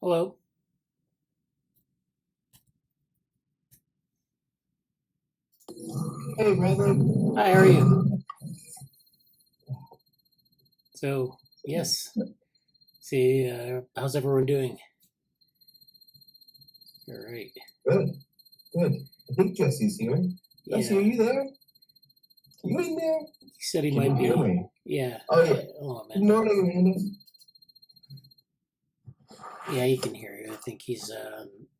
Hello. Hey, Bradley. Hi, how are you? So, yes. See, how's everyone doing? All right. Good, good. I think Jesse's here. Jesse, Yeah. are you there? You in there? He said he Can you might hear be. me? Yeah. Oh, yeah. Hello, Good man. morning, Amanda. Yeah, he can hear you. I think he's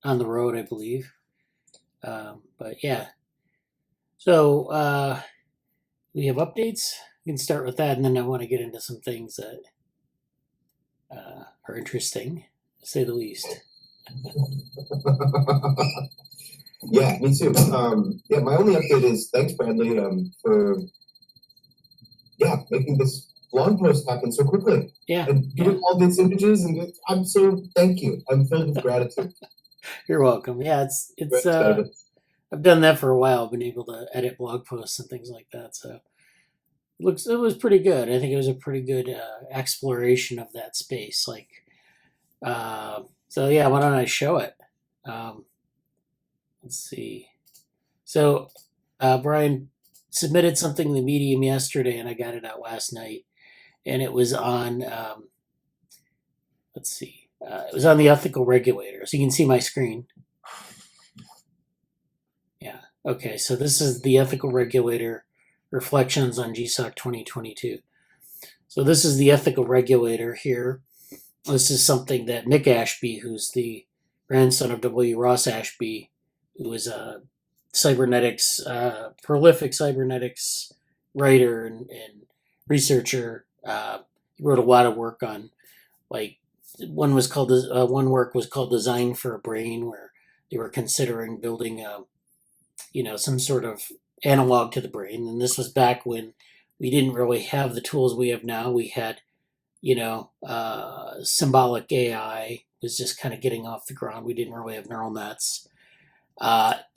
on the road, I believe. But yeah. So, we have updates. We can start with that, and then I want to get into some things that are interesting, to say the least. Yeah, me too. Yeah, my only update is thanks, Bradley, for making this blog post happen so quickly Yeah. and doing all these images. And I'm so thank you. I'm filled with gratitude. You're welcome. Yeah, Very excited. I've done that for a while. Been able to edit blog posts and things like that. So it was pretty good. I think it was a pretty good exploration of that space. So yeah, why don't I show it? Um, let's see. So Brian submitted something in the Medium yesterday, and I got it out last night, and it was on. Let's see. It was on the ethical regulator. So you can see my screen. Yeah. Okay. So this is the ethical regulator reflections on GSOC 2022. So this is the ethical regulator here. This is something that Nick Ashby, who's the grandson of W. Ross Ashby, who was a cybernetics, prolific cybernetics writer and researcher, he wrote a lot of work on, like, one work was called Design for a Brain, where they were considering building some sort of analog to the brain. And this was back when we didn't really have the tools we have now. We had, symbolic AI was just kind of getting off the ground. We didn't really have neural nets.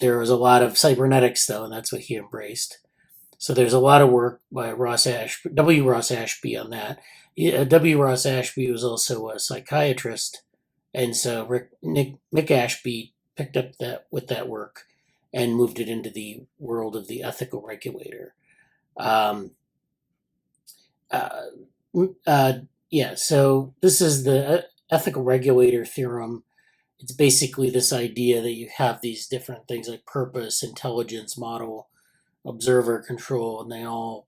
There was a lot of cybernetics, though, and that's what he embraced. So there's a lot of work by W. Ross Ashby on that. W. Ross Ashby was also a psychiatrist, and so Nick Ashby picked up that work and moved it into the world of the ethical regulator. Um, uh, so this is the ethical regulator theorem. It's basically this idea that you have these different things like purpose, intelligence, model, observer, control, and they all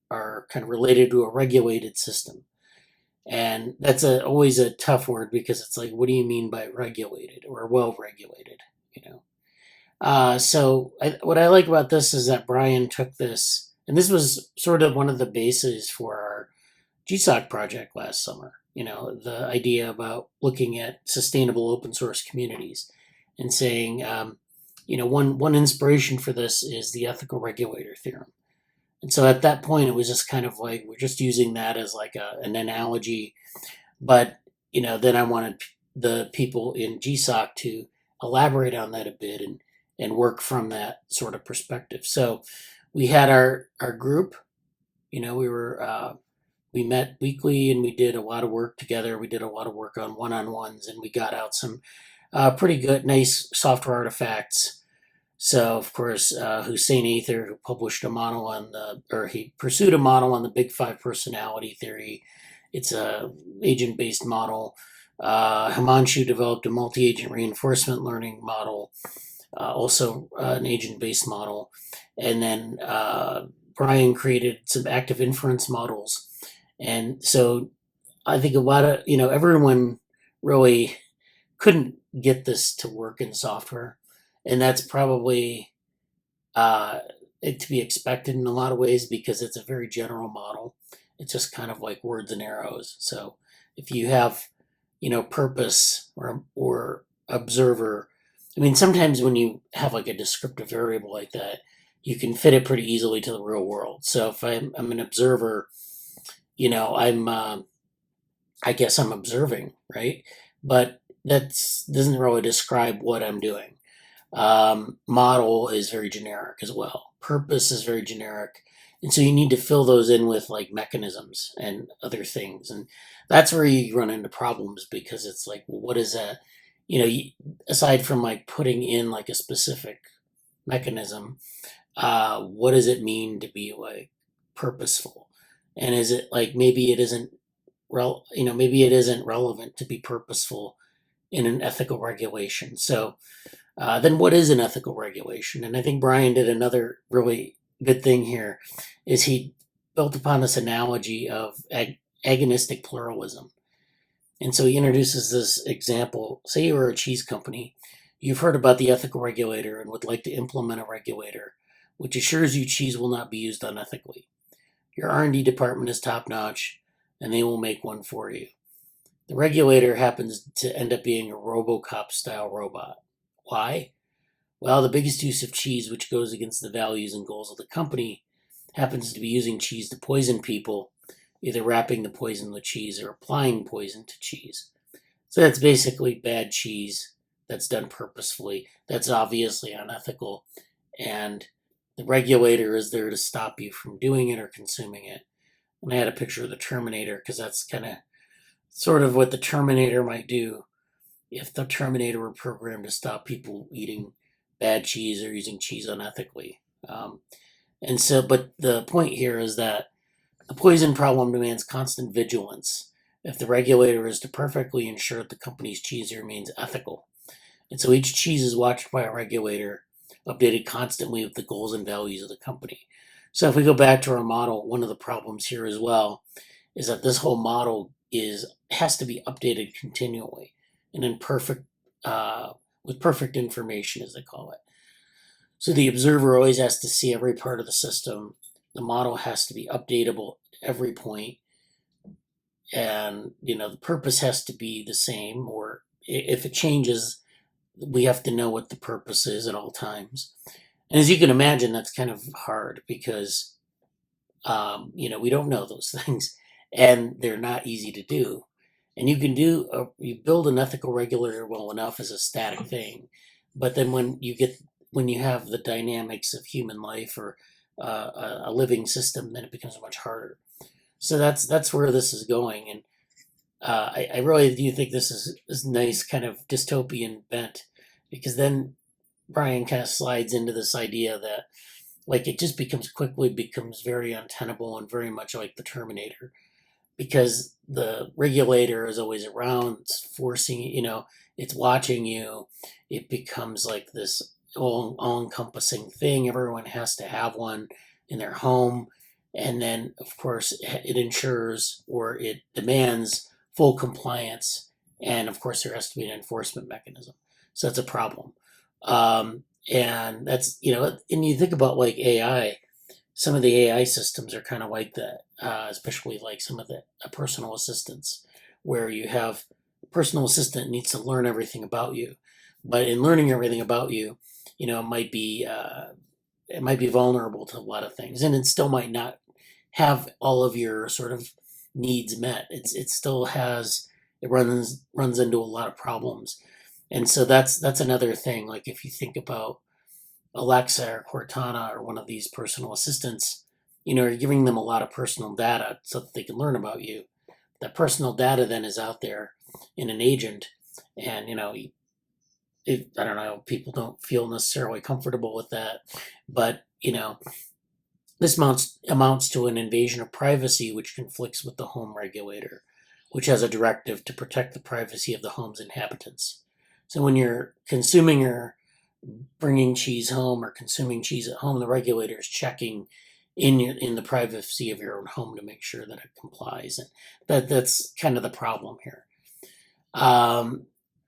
are kind of related to a regulated system. And that's always a tough word, because it's like, what do you mean by regulated or well regulated? What I like about this is that Brian took this, and this was sort of one of the bases for our GSOC project last summer. The idea about looking at sustainable open source communities and saying, one inspiration for this is the ethical regulator theorem. And so at that point, it was just kind of like, we're just using that as like an analogy. But, then I wanted the people in GSOC to elaborate on that a bit and work from that sort of perspective. So we had our group, we met weekly and we did a lot of work together. We did a lot of work on one-on-ones, and we got out some pretty good, nice software artifacts. So, of course, Hussein Aether, who published a model he pursued a model on the Big Five personality theory. It's a agent-based model. Himanshu developed a multi-agent reinforcement learning model, also an agent-based model. And then Brian created some active inference models. And so I think a lot of, everyone really couldn't get this to work in software. And that's probably to be expected in a lot of ways, because it's a very general model. It's just kind of like words and arrows. So if you have, purpose or observer, I mean, sometimes when you have like a descriptive variable like that, you can fit it pretty easily to the real world. So if I'm an observer, I guess I'm observing, right? But that doesn't really describe what I'm doing. Model is very generic as well. Purpose is very generic. And so you need to fill those in with like mechanisms and other things. And that's where you run into problems because it's like, well, what is that? Aside from like putting in like a specific mechanism, what does it mean to be like purposeful? And is it like maybe it isn't maybe it isn't relevant to be purposeful in an ethical regulation. So then what is an ethical regulation? And I think Brian did another really good thing here is he built upon this analogy of agonistic pluralism. And so he introduces this example. Say you were a cheese company. You've heard about the ethical regulator and would like to implement a regulator which assures you cheese will not be used unethically. Your R&D department is top notch and they will make one for you. The regulator happens to end up being a RoboCop style robot. Why? Well, the biggest use of cheese, which goes against the values and goals of the company, happens to be using cheese to poison people, either wrapping the poison with cheese or applying poison to cheese. So that's basically bad cheese that's done purposefully. That's obviously unethical. And the regulator is there to stop you from doing it or consuming it. And I had a picture of the Terminator because that's kind of sort of what the Terminator might do if the Terminator were programmed to stop people eating bad cheese or using cheese unethically. But the point here is that the poison problem demands constant vigilance if the regulator is to perfectly ensure that the company's cheese remains ethical. And so each cheese is watched by a regulator, updated constantly with the goals and values of the company. So if we go back to our model, one of the problems here as well is that this whole model has to be updated continually and with perfect information, as they call it. So the observer always has to see every part of the system. The model has to be updatable at every point. And, the purpose has to be the same, or if it changes, we have to know what the purpose is at all times. And as you can imagine, that's kind of hard because, we don't know those things and they're not easy to do. And you build an ethical regulator well enough as a static thing. But then when you have the dynamics of human life or a living system, then it becomes much harder. So that's where this is going. And I really do think this is nice kind of dystopian bent because then Brian kind of slides into this idea that like it just quickly becomes very untenable and very much like the Terminator because the regulator is always around, it's forcing, it's watching you. It becomes like this all-encompassing thing. Everyone has to have one in their home. And then, of course, it ensures or it demands full compliance. And of course, there has to be an enforcement mechanism. So that's a problem. And that's, and you think about like AI, some of the AI systems are kind of like that, especially like some of the personal assistants, where you have a personal assistant needs to learn everything about you. But in learning everything about you, it might be vulnerable to a lot of things, and it still might not have all of your sort of needs met. It runs into a lot of problems, and so that's another thing. Like if you think about Alexa or Cortana or one of these personal assistants, you're giving them a lot of personal data so that they can learn about you. That personal data then is out there in an agent, and I don't know, people don't feel necessarily comfortable with that, but this amounts to an invasion of privacy, which conflicts with the home regulator, which has a directive to protect the privacy of the home's inhabitants. So when you're consuming or bringing cheese home or consuming cheese at home, the regulator is checking in the privacy of your own home to make sure that it complies. And that's kind of the problem here.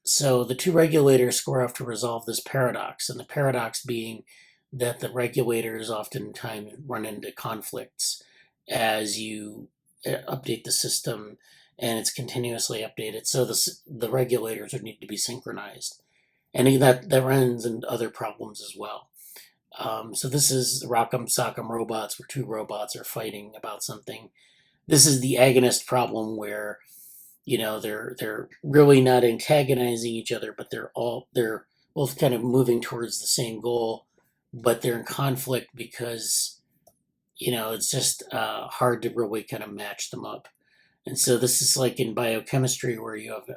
So the two regulators score off to resolve this paradox, and the paradox being that the regulators oftentimes run into conflicts as you update the system and it's continuously updated. So the regulators would need to be synchronized. And that runs into other problems as well. So this is Rock'em Sock'em Robots, where two robots are fighting about something. This is the agonist problem where they're really not antagonizing each other, but they're both kind of moving towards the same goal, but they're in conflict because it's just hard to really kind of match them up. And so this is like in biochemistry where you have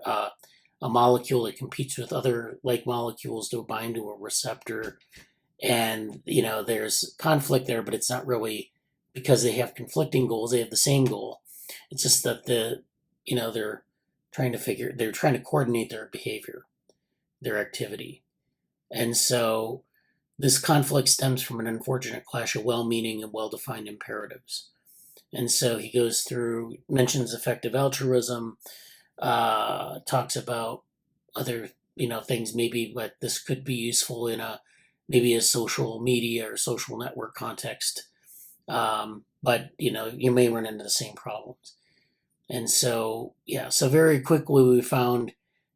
a molecule that competes with other like molecules to bind to a receptor, and there's conflict there, but it's not really because they have conflicting goals. They have the same goal. It's just that they're they're trying to coordinate their behavior, their activity, and so this conflict stems from an unfortunate clash of well-meaning and well-defined imperatives. And so he goes through, mentions effective altruism, talks about other, things maybe like this could be useful in maybe a social media or social network context. But, you may run into the same problems. And so, so very quickly we found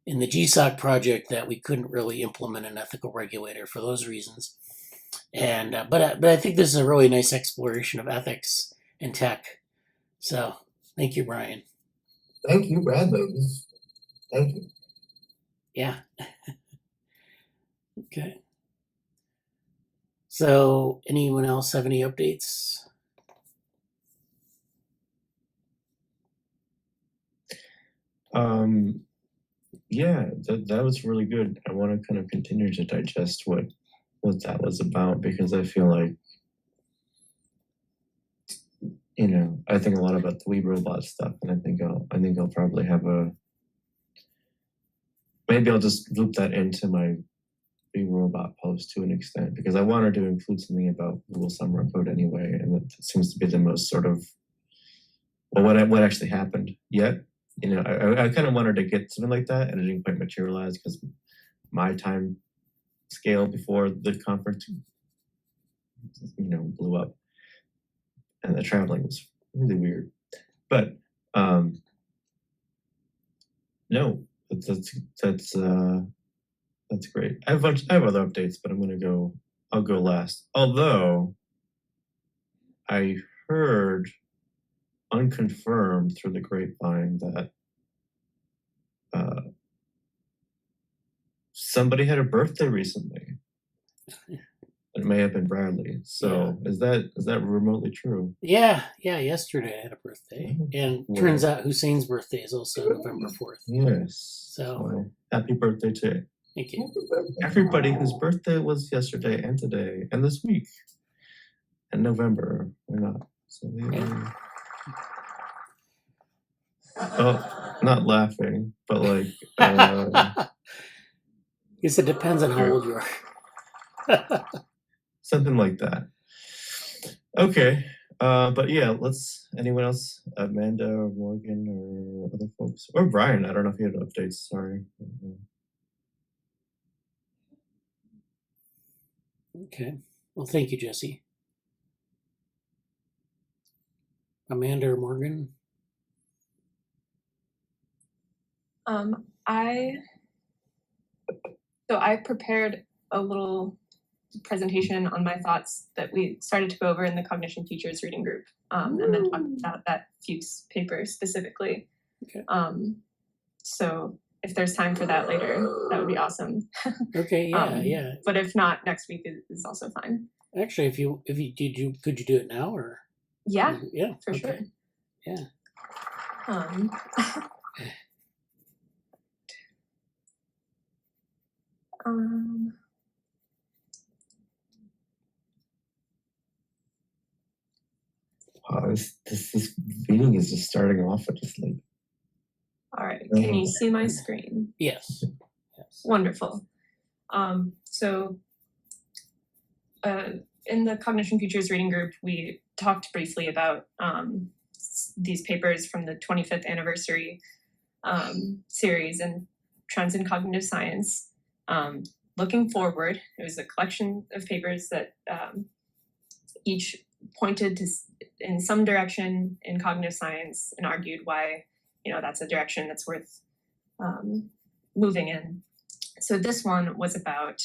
in the GSOC project that we couldn't really implement an ethical regulator for those reasons. And but I think this is a really nice exploration of ethics and tech. So thank you, Brian. Thank you, Bradley. Thank you. Yeah. Okay. So anyone else have any updates? Yeah, that was really good. I want to kind of continue to digest what that was about, because I feel like, I think a lot about the We Robot stuff, and I think I'll probably have maybe I'll just loop that into my We Robot post to an extent, because I wanted to include something about Google Summer Code anyway, and that seems to be the most sort of, what actually happened yet. I kind of wanted to get something like that, and it didn't quite materialize because my time scale before the conference, blew up, and the traveling was really weird. But no, that's great. I have other updates, but I'll go last. Although I heard unconfirmed through the grapevine that somebody had a birthday recently. It may have been Bradley. So is that remotely true? Yeah. Yesterday I had a birthday, and turns out Hussein's birthday is also November 4th. Yes. So happy birthday to thank you, everybody whose birthday was yesterday and today and this week and November or not. So not laughing, but like. Guess it depends on how old you are. Something like that. Okay, but yeah, anyone else, Amanda or Morgan or other folks, or Brian? I don't know if you had updates. Sorry. Okay. Well, thank you, Jesse. Amanda or Morgan? I prepared a little presentation on my thoughts that we started to go over in the Cognition Features reading group, and then talk about that Fuchs paper specifically. Okay. So if there's time for that later, that would be awesome. Okay. Yeah. But if not, next week is also fine. Actually, could you do it now or? Yeah. Yeah. For sure. Yeah. Wow, this meeting is just starting off at just like. All right. Can you see my screen? Yes. Wonderful. In the Cognition Futures reading group, we talked briefly about these papers from the 25th anniversary series in Trends in Cognitive Science. Looking forward, it was a collection of papers that each pointed to in some direction in cognitive science and argued why that's a direction that's worth moving in. So this one was about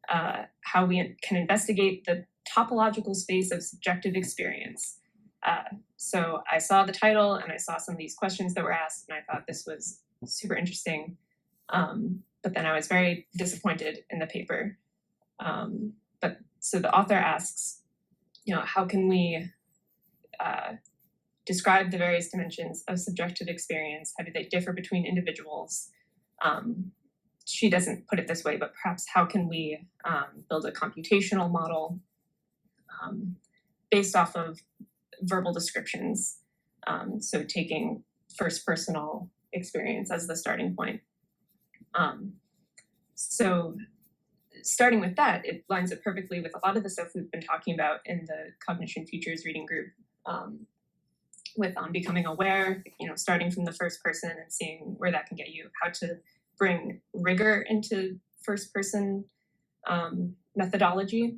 how we can investigate the topological space of subjective experience. So I saw the title and I saw some of these questions that were asked, and I thought this was super interesting. But then I was very disappointed in the paper. So the author asks, how can we describe the various dimensions of subjective experience. How do they differ between individuals? She doesn't put it this way, but perhaps how can we build a computational model based off of verbal descriptions? So taking first personal experience as the starting point. So starting with that, it lines up perfectly with a lot of the stuff we've been talking about in the Cognition Futures reading group, with on becoming aware, starting from the first person and seeing where that can get you, how to bring rigor into first person methodology.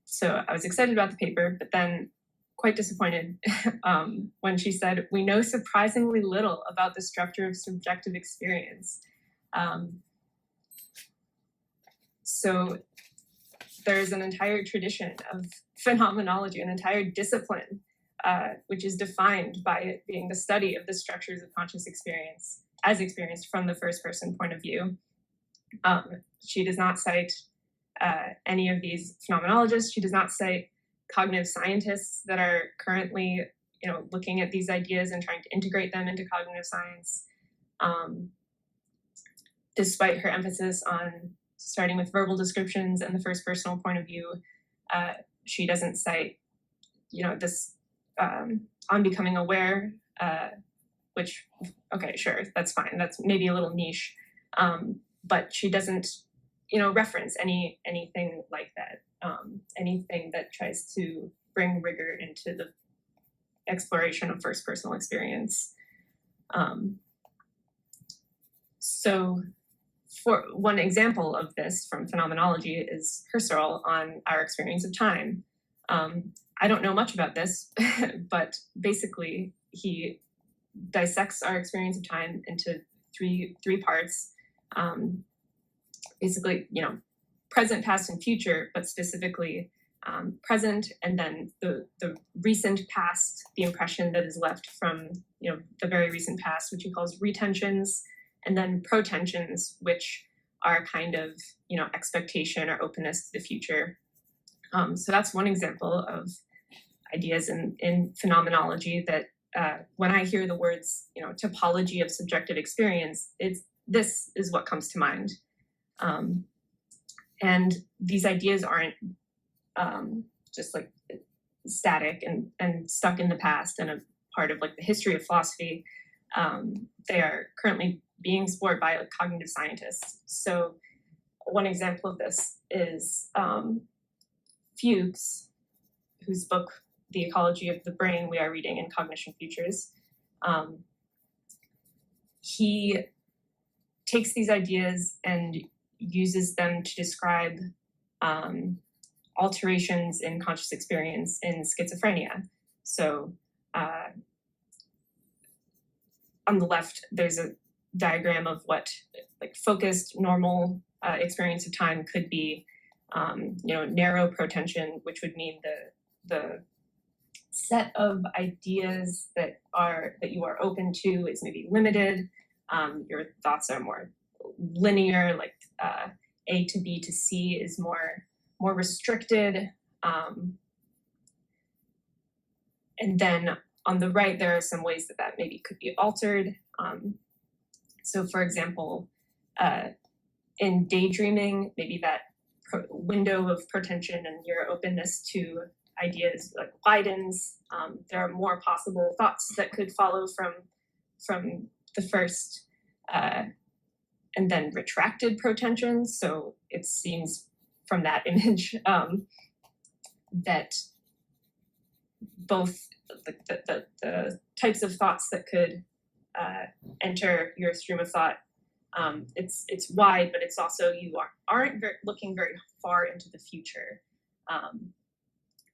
So I was excited about the paper, but then quite disappointed when she said, we know surprisingly little about the structure of subjective experience. So there's an entire tradition of phenomenology, an entire discipline, which is defined by it being the study of the structures of conscious experience as experienced from the first person point of view. She does not cite any of these phenomenologists. She does not cite cognitive scientists that are currently, looking at these ideas and trying to integrate them into cognitive science. Despite her emphasis on starting with verbal descriptions and the first personal point of view, she doesn't cite, this on becoming aware, which, okay, sure, that's fine. That's maybe a little niche, but she doesn't, reference anything like that, anything that tries to bring rigor into the exploration of first personal experience. So for one example of this from phenomenology is Husserl on our experience of time. I don't know much about this, but basically he dissects our experience of time into three parts. Basically, present, past, and future, but specifically present, and then the recent past, the impression that is left from the very recent past, which he calls retentions, and then protensions, which are kind of expectation or openness to the future. So that's one example of ideas in phenomenology that when I hear the words topology of subjective experience, this is what comes to mind. And these ideas aren't just like static and stuck in the past and a part of like the history of philosophy. They are currently being explored by cognitive scientists. So one example of this is Fuchs, whose book, The Ecology of the Brain, we are reading in Cognition Futures. He takes these ideas and uses them to describe alterations in conscious experience in schizophrenia. So on the left, there's a diagram of what like focused normal experience of time could be. Narrow protension, which would mean the set of ideas that you are open to is maybe limited. Your thoughts are more linear, like A to B to C is more restricted. And then on the right, there are some ways that maybe could be altered. So for example, in daydreaming, maybe that window of protension and your openness to ideas like widens. There are more possible thoughts that could follow from the first and then retracted protension. So it seems from that image that both the types of thoughts that could enter your stream of thought, it's wide, but it's also you aren't looking very far into the future.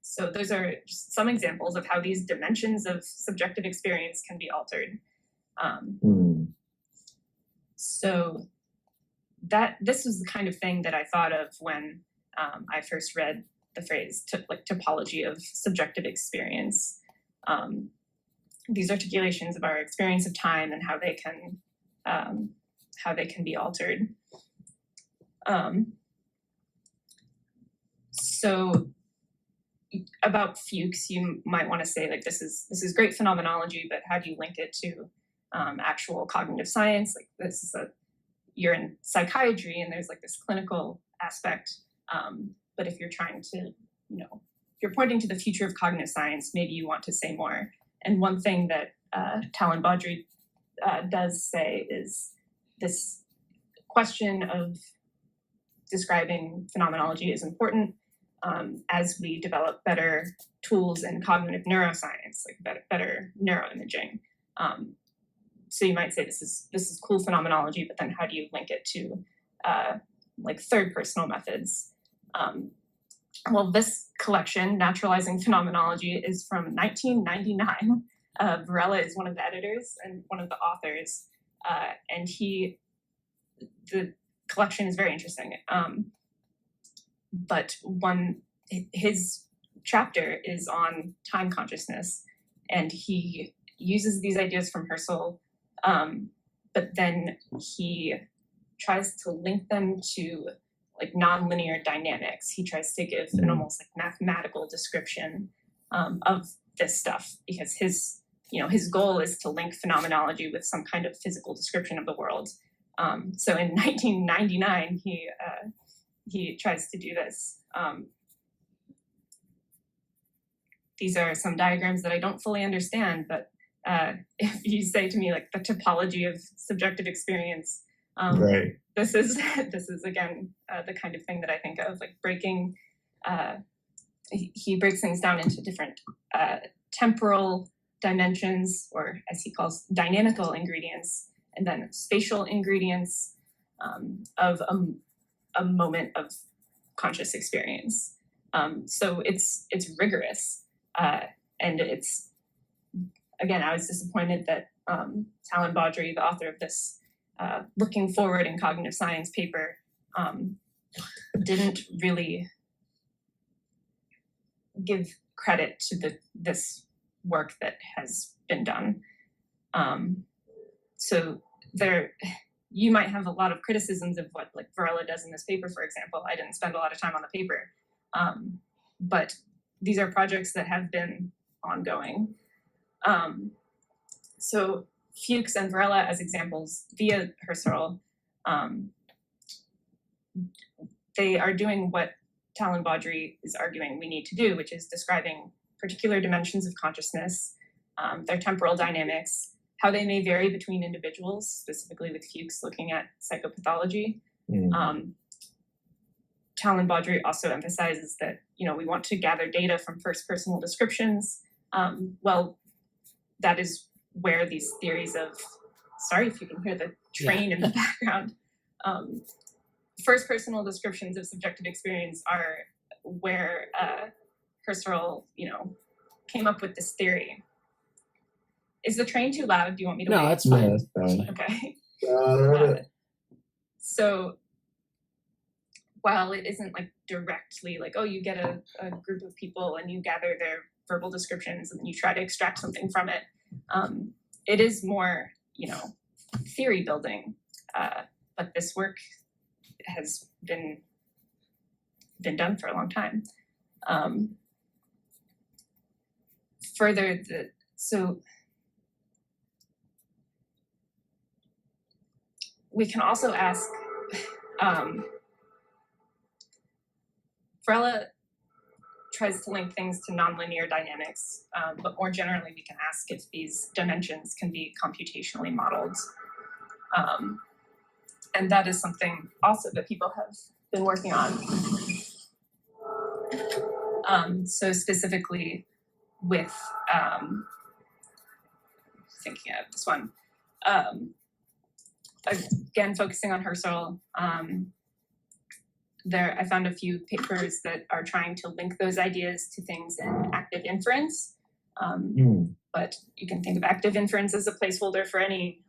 So those are just some examples of how these dimensions of subjective experience can be altered. So this was the kind of thing that I thought of when I first read the phrase topology of subjective experience. These articulations of our experience of time and how they can be altered. So about Fuchs, you might want to say like this is great phenomenology, but how do you link it to actual cognitive science? Like this is you're in psychiatry and there's like this clinical aspect, but if you're trying to, if you're pointing to the future of cognitive science, maybe you want to say more. And one thing that Talon Baudry does say is this question of describing phenomenology is important as we develop better tools in cognitive neuroscience, like better neuroimaging. So you might say this is cool phenomenology, but then how do you link it to like third personal methods? Well, this collection, Naturalizing Phenomenology, is from 1999. Varela is one of the editors and one of the authors, and the collection is very interesting. But his chapter is on time consciousness, and he uses these ideas from Husserl, but then he tries to link them to like nonlinear dynamics. He tries to give an almost like mathematical description of this stuff, because his goal is to link phenomenology with some kind of physical description of the world. So in 1999, he tries to do this. These are some diagrams that I don't fully understand, but if you say to me like the topology of subjective experience, Right. This is again the kind of thing that I think of, like breaking. He breaks things down into different temporal dimensions, or as he calls dynamical ingredients, and then spatial ingredients of a moment of conscious experience. So it's rigorous, and it's, again, I was disappointed that Talon Baudry, the author of this Looking Forward in Cognitive Science paper, didn't really give credit to this work that has been done. So you might have a lot of criticisms of what like Varela does in this paper, for example. I didn't spend a lot of time on the paper, but these are projects that have been ongoing. So Fuchs and Varela as examples via Husserl, they are doing what Talon Baudry is arguing we need to do, which is describing particular dimensions of consciousness, their temporal dynamics, how they may vary between individuals, specifically with Fuchs looking at psychopathology. Talon Baudry also emphasizes that we want to gather data from first personal descriptions. Well, that is where these theories of, sorry if you can hear the train in the background, first personal descriptions of subjective experience are where Husserl, came up with this theory. Is the train too loud? Do you want me to No, wait? that's fine. That's fine. Okay. So while it isn't like directly like, oh, you get a group of people and you gather their verbal descriptions and then you try to extract something from it, it is more, theory building. But this work has been done for a long time. Further, so we can also ask, Varela tries to link things to nonlinear dynamics, but more generally, we can ask if these dimensions can be computationally modeled. And that is something also that people have been working on. So specifically with, thinking of this one, again, focusing on Husserl, I found a few papers that are trying to link those ideas to things in active inference. But you can think of active inference as a placeholder for any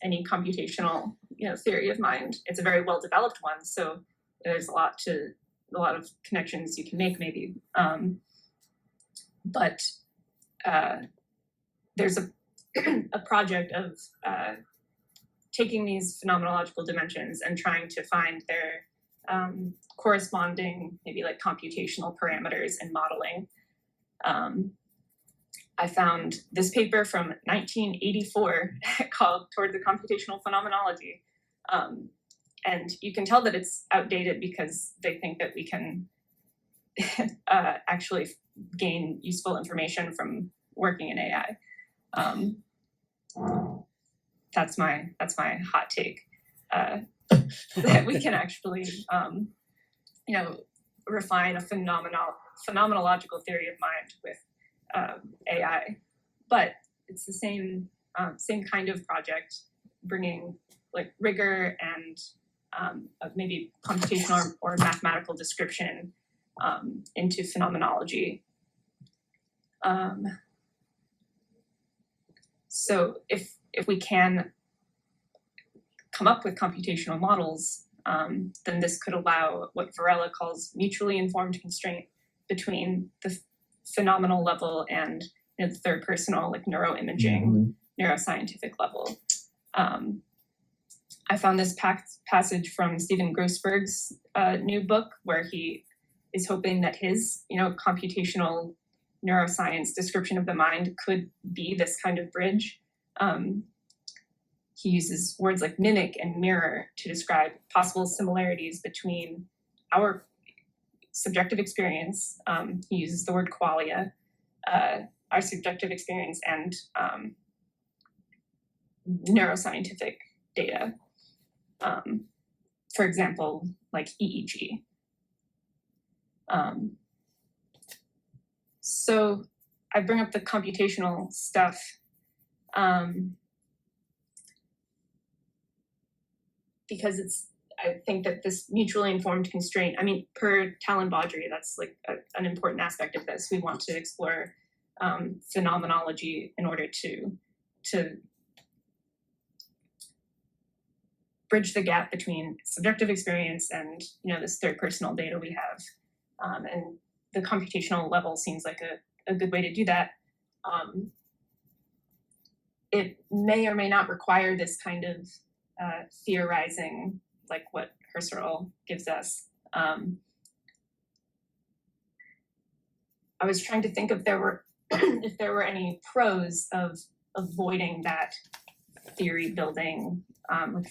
computational theory of mind. It's a very well developed one, so there's a lot of connections you can make maybe. But there's a project of taking these phenomenological dimensions and trying to find their corresponding maybe like computational parameters and modeling. I found this paper from 1984 called Toward the Computational Phenomenology. And you can tell that it's outdated because they think that we can actually gain useful information from working in AI. That's my hot take. That we can actually, refine a phenomenological theory of mind with AI, but it's the same kind of project, bringing like rigor and maybe computational or mathematical description into phenomenology. So if we can come up with computational models, then this could allow what Varela calls mutually informed constraint between the phenomenal level and the third personal, like neuroimaging, neuroscientific level. I found this passage from Stephen Grossberg's new book, where he is hoping that his, computational neuroscience description of the mind could be this kind of bridge. He uses words like mimic and mirror to describe possible similarities between our subjective experience. He uses the word qualia, our subjective experience, and neuroscientific data. For example, like EEG. So I bring up the computational stuff because I think that this mutually informed constraint, per Talon Baudry, that's like an important aspect of this. We want to explore phenomenology in order to bridge the gap between subjective experience and this third personal data we have. And the computational level seems like a good way to do that. It may or may not require this kind of theorizing, like what Husserl gives us. I was trying to think if there were any pros of avoiding that theory building,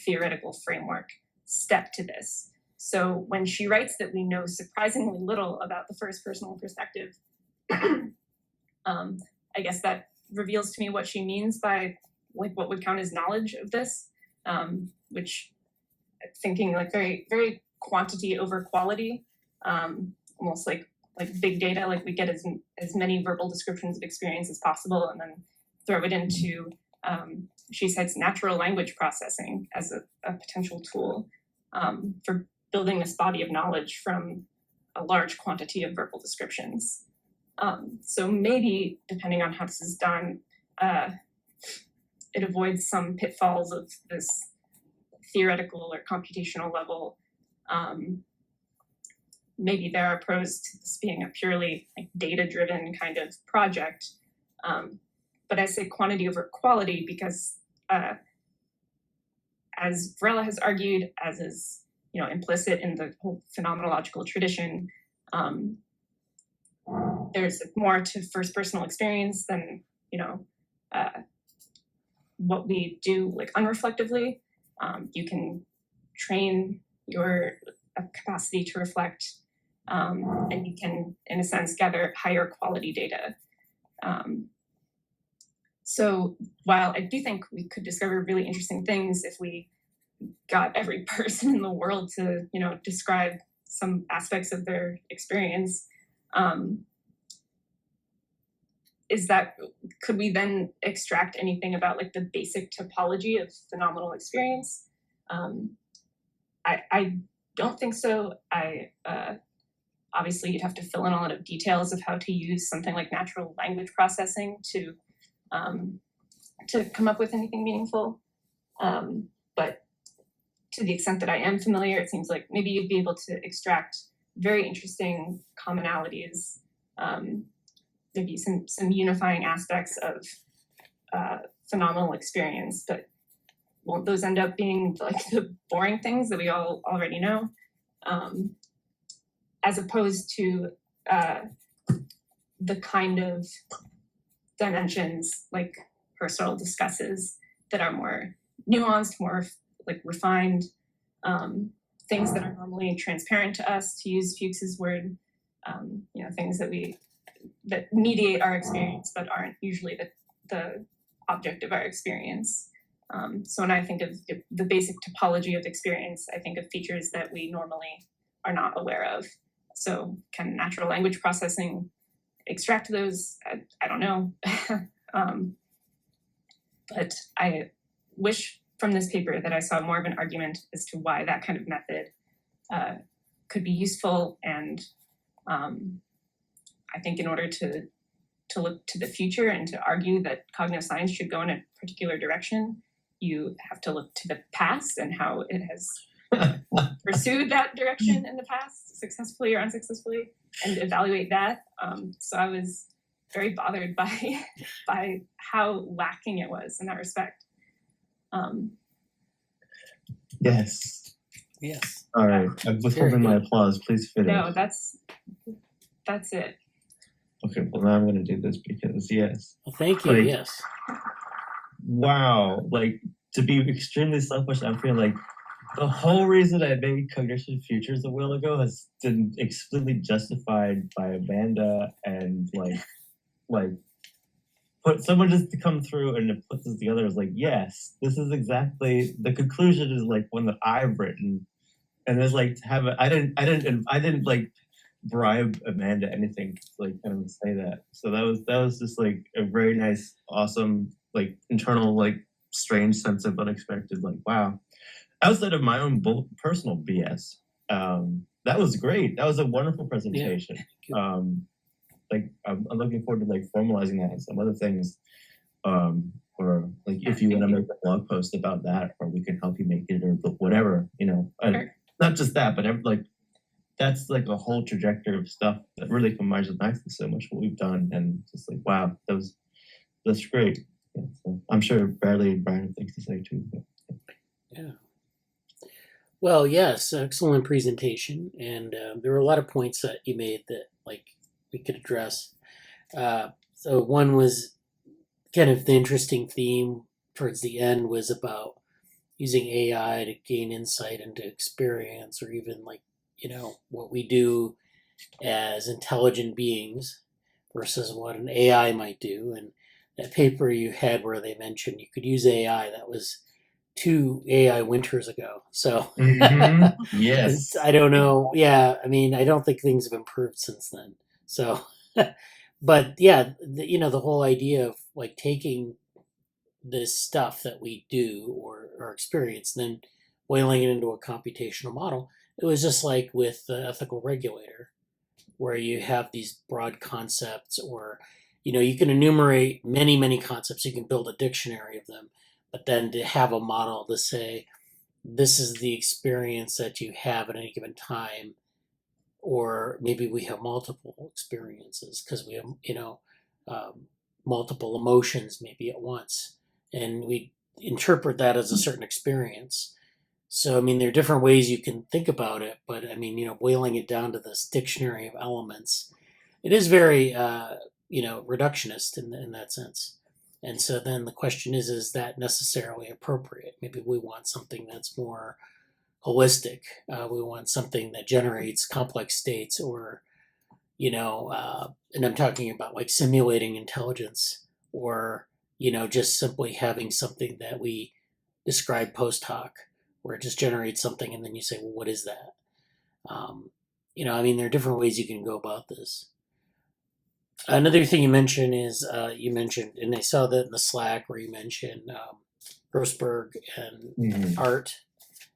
theoretical framework step to this. So when she writes that we know surprisingly little about the first personal perspective, I guess that reveals to me what she means by like what would count as knowledge of this, which thinking like very, very quantity over quality, almost like big data, like we get as many verbal descriptions of experience as possible and then throw it into, she cites natural language processing as a potential tool for building this body of knowledge from a large quantity of verbal descriptions. So maybe, depending on how this is done, it avoids some pitfalls of this theoretical or computational level. Maybe there are pros to this being a purely like data-driven kind of project. But I say quantity over quality because, as Varela has argued, as is implicit in the whole phenomenological tradition, there's more to first personal experience than what we do like unreflectively. You can train your capacity to reflect, and you can, in a sense, gather higher quality data. So while I do think we could discover really interesting things if we got every person in the world to, describe some aspects of their experience, could we then extract anything about like the basic topology of phenomenal experience? I don't think so. Obviously you'd have to fill in a lot of details of how to use something like natural language processing to come up with anything meaningful. But to the extent that I am familiar, it seems like maybe you'd be able to extract very interesting commonalities, maybe some unifying aspects of phenomenal experience, but won't those end up being like the boring things that we all already know? as opposed to the kind of dimensions like Husserl discusses that are more nuanced, more like refined, things that are normally transparent to us, to use Fuchs's word, things that mediate our experience but aren't usually the object of our experience. So when I think of the basic topology of experience, I think of features that we normally are not aware of. So can natural language processing extract those? I don't know. But I wish from this paper that I saw more of an argument as to why that kind of method could be useful. And I think in order to look to the future and to argue that cognitive science should go in a particular direction, you have to look to the past and how it has pursued that direction in the past, successfully or unsuccessfully, and evaluate that. So I was very bothered by how lacking it was in that respect. Yes. Yes. All right. I'm withholding my applause. Please finish. No, that's it. Okay. Well, now I'm going to do this because yes. Well, thank you. Like, yes. Wow. Like, to be extremely selfish, I'm feeling like the whole reason I made Cognition Futures a while ago has been explicitly justified by Amanda, and like put someone just to come through and it puts this together is like, yes, this is exactly the conclusion is like one that I've written. And there's like to have it, I didn't like bribe Amanda anything to like kind of say that. So that was just like a very nice, awesome, like internal, like strange sense of unexpected, like, wow. Outside of my own personal BS, that was great. That was a wonderful presentation. Yeah. Like I'm looking forward to like formalizing that and some other things. Or like if you want to make a blog post about that, or we can help you make it, or whatever, And not just that, but like that's like a whole trajectory of stuff that really combines with nicely so much what we've done, and just like wow, that's great. Yeah, so I'm sure Bradley and Brian have things to say too. But, yeah. Well, yes, excellent presentation, and there were a lot of points that you made that like we could address. So one was kind of the interesting theme towards the end was about using AI to gain insight into experience, or even like what we do as intelligent beings versus what an AI might do. And that paper you had where they mentioned you could use AI, that was 2 AI winters ago. So yes, I don't know. Yeah, I mean, I don't think things have improved since then. So, but yeah, the whole idea of like taking this stuff that we do or experience, then boiling it into a computational model. It was just like with the ethical regulator, where you have these broad concepts, or you can enumerate many concepts. You can build a dictionary of them, but then to have a model to say this is the experience that you have at any given time, or maybe we have multiple experiences because we have multiple emotions maybe at once, and we interpret that as a certain experience. So I mean, there are different ways you can think about it, but I mean, boiling it down to this dictionary of elements, it is very reductionist in that sense. And so then the question is that necessarily appropriate? Maybe we want something that's more holistic. We want something that generates complex states, or and I'm talking about like simulating intelligence, or just simply having something that we describe post hoc, where it just generates something and then you say, well, what is that? I mean, there are different ways you can go about this. Another thing you mentioned is and I saw that in the Slack where you mentioned Grossberg and Art.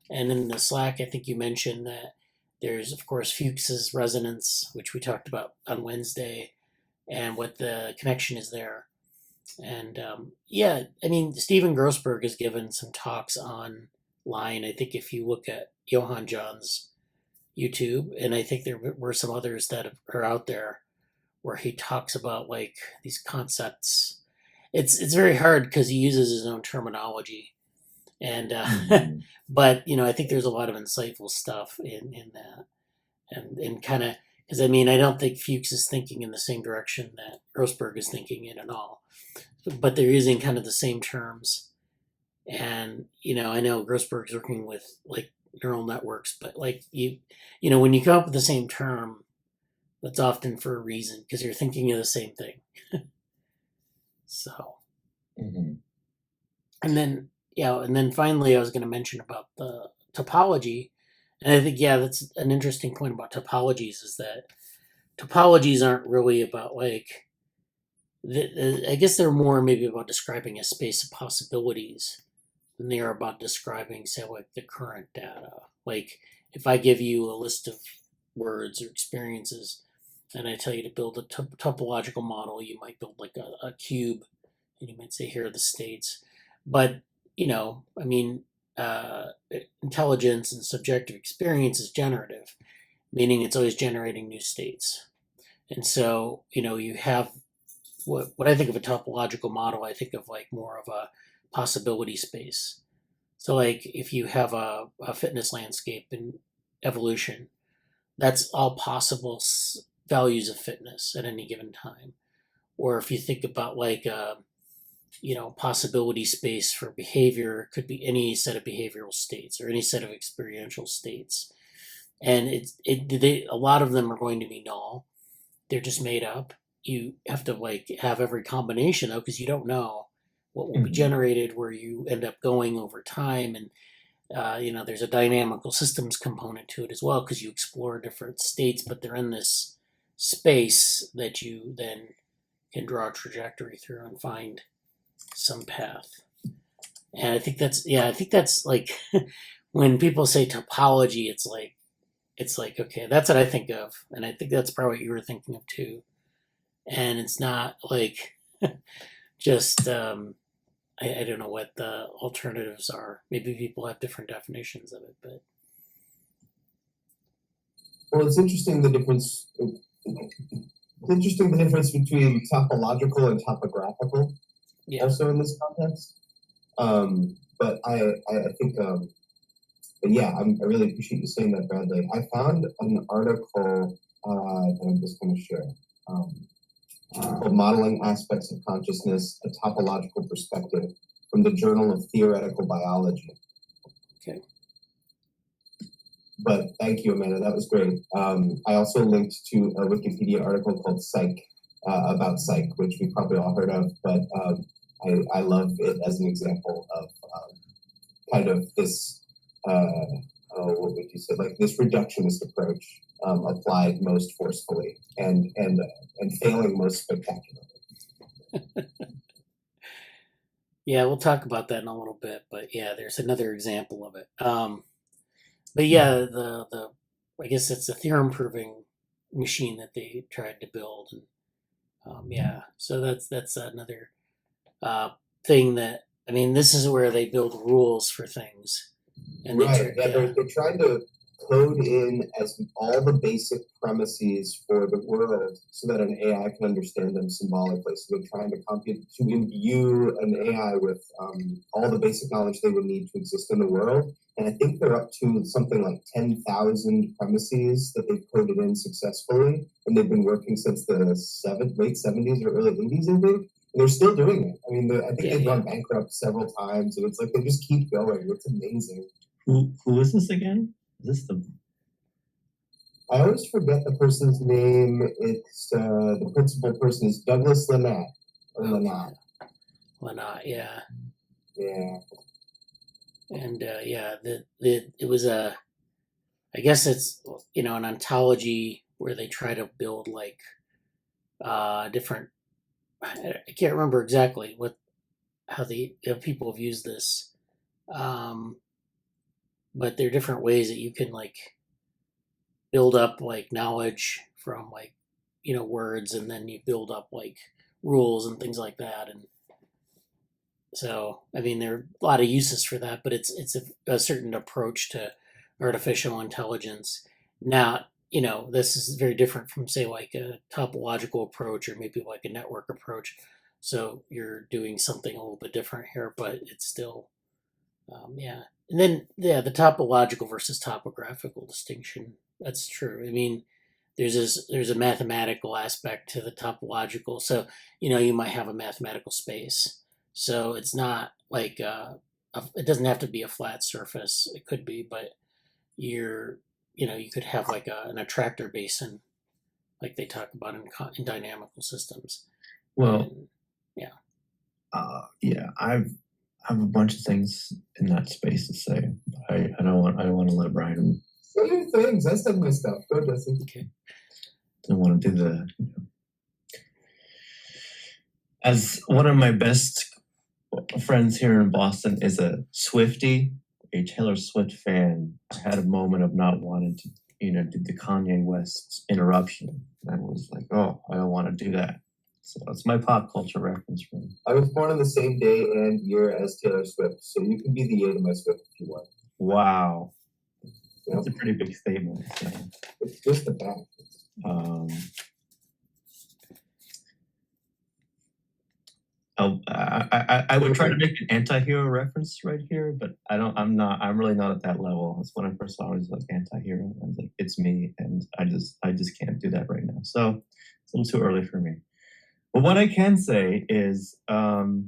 And in the Slack, I think you mentioned that there's, of course, Fuchs's resonance, which we talked about on Wednesday, and what the connection is there. And I mean, Stephen Grossberg has given some talks online. I think if you look at Johann John's YouTube, and I think there were some others that are out there where he talks about like these concepts. It's very hard because he uses his own terminology. And Mhm. but I think there's a lot of insightful stuff in that, and kind of because I don't think Fuchs is thinking in the same direction that Grossberg is thinking in at all, but they're using kind of the same terms. And I know Grossberg's working with like neural networks, but like when you come up with the same term, that's often for a reason because you're thinking of the same thing. So, Mhm. and then finally, I was going to mention about the topology, and I think that's an interesting point about topologies is that topologies aren't really about like I guess they're more maybe about describing a space of possibilities than they are about describing, say, like the current data. Like if I give you a list of words or experiences, and I tell you to build a topological model, you might build like a cube, and you might say here are the states. But I mean, uh, intelligence and subjective experience is generative, meaning it's always generating new states. And so you have what I think of a topological model. I think of like more of a possibility space. So like if you have a fitness landscape in evolution, that's all possible values of fitness at any given time. Or if you think about like possibility space for behavior, it could be any set of behavioral states or any set of experiential states. And a lot of them are going to be null. They're just made up. You have to like have every combination though, because you don't know what will be Mhm. generated, where you end up going over time, and there's a dynamical systems component to it as well because you explore different states, but they're in this space that you then can draw a trajectory through and find some path. And I think that's like when people say topology, it's like okay, that's what I think of, and I think that's probably what you were thinking of too. And it's not like just I don't know what the alternatives are. Maybe people have different definitions of it, but Well, it's interesting the difference. It's interesting the difference between topological and topographical, yeah. also in this context. But I think, but yeah, I really appreciate you saying that, Bradley. I found an article that I'm just going to share called "Modeling Aspects of Consciousness: A Topological Perspective" from the Journal of Theoretical Biology. Okay. But thank you, Amanda. That was great. I also linked to a Wikipedia article called "Psych" about psych, which we probably all heard of. But I love it as an example of kind of this. What would you say? Like this reductionist approach applied most forcefully and failing most spectacularly. Yeah, we'll talk about that in a little bit, but yeah, there's another example of it. But yeah, the I guess it's a theorem proving machine that they tried to build, and yeah, so that's another uh, thing that this is where they build rules for things, and Right. Yeah, they're trying to code in as all the basic premises for the world so that an AI can understand them symbolically. So they're trying to imbue an AI with all the basic knowledge they would need to exist in the world. And I think they're up to something like 10,000 premises that they've coded in successfully. And they've been working since the late 70s or early 80s, I think. And they're still doing it. I mean, I think they've gone bankrupt several times, and it's like they just keep going. It's amazing. Who is this again? Is this the? I always forget the person's name. It's the principal person is Douglas Lynott or Lynott. Lynott, yeah. Yeah. And yeah, it was I guess it's an ontology where they try to build like different. I can't remember exactly how the people have used this, um, but there are different ways that you can like build up like knowledge from like words, and then you build up like rules and things like that. And so there are a lot of uses for that, but it's a certain approach to artificial intelligence. Now this is very different from say like a topological approach or maybe like a network approach. So you're doing something a little bit different here, but it's still Yeah, and then the topological versus topographical distinction. That's true. I mean, there's a mathematical aspect to the topological. So you might have a mathematical space. So it's not like it doesn't have to be a flat surface. It could be, but you're you could have like an attractor basin, like they talk about in dynamical systems. Well, And, yeah. Yeah, I have a bunch of things in that space to say. I don't want to let Brian. Say your things. I said my stuff. Go, Jesse. Okay. Don't want to do the. As one of my best friends here in Boston is a Swiftie, a Taylor Swift fan, I had a moment of not wanting to, do the Kanye West interruption. And I was like, oh, I don't want to do that. So it's my pop culture reference for me. I was born on the same day and year as Taylor Swift, so you can be the Ye to my Swift if you want. Wow. Yep. That's a pretty big statement. So. It's just a fact. I would try to make an anti-hero reference right here, but I'm really not at that level. That's when I first saw it, was like anti-hero. I was like, it's me, and I just can't do that right now. So it's a little too early for me. But what I can say is I'll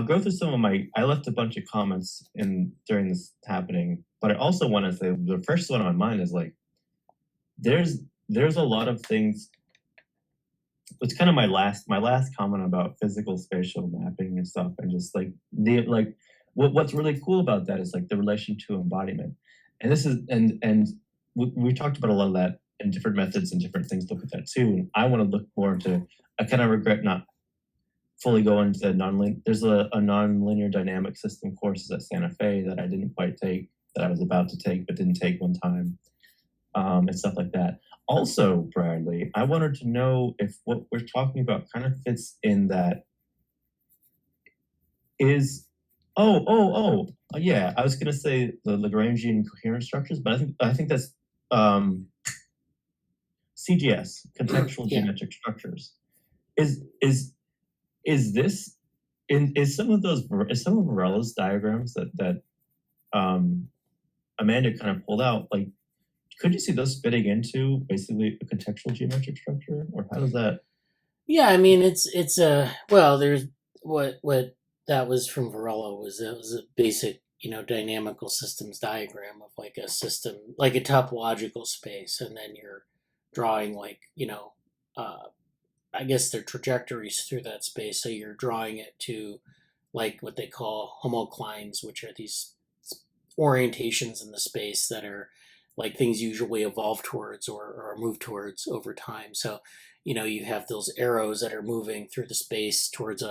go through some of I left a bunch of comments during this happening, but I also want to say the first one on my mind is like there's a lot of things. It's kind of my last comment about physical spatial mapping and stuff, and just like what's really cool about that is like the relation to embodiment, and this is and we talked about a lot of that and different methods and different things look at that too. And I want to look more into. I kind of regret not fully going to nonlinear. There's a nonlinear dynamic system courses at Santa Fe that I didn't quite take, that I was about to take but didn't take one time, and stuff like that. Also, Bradley, I wanted to know if what we're talking about kind of fits in that is. Yeah, I was gonna say the Lagrangian coherent structures, but I think that's CGS, contextual geometric structures. Is this is some of Varela's diagrams that Amanda kind of pulled out, like could you see those fitting into basically a contextual geometric structure, or how does that? Yeah, I mean it's well, there's what that was from Varela was a basic dynamical systems diagram of like a system, like a topological space, and then you're drawing like I guess their trajectories through that space. So you're drawing it to like what they call homoclines, which are these orientations in the space that are like things usually evolve towards or move towards over time. So, you have those arrows that are moving through the space towards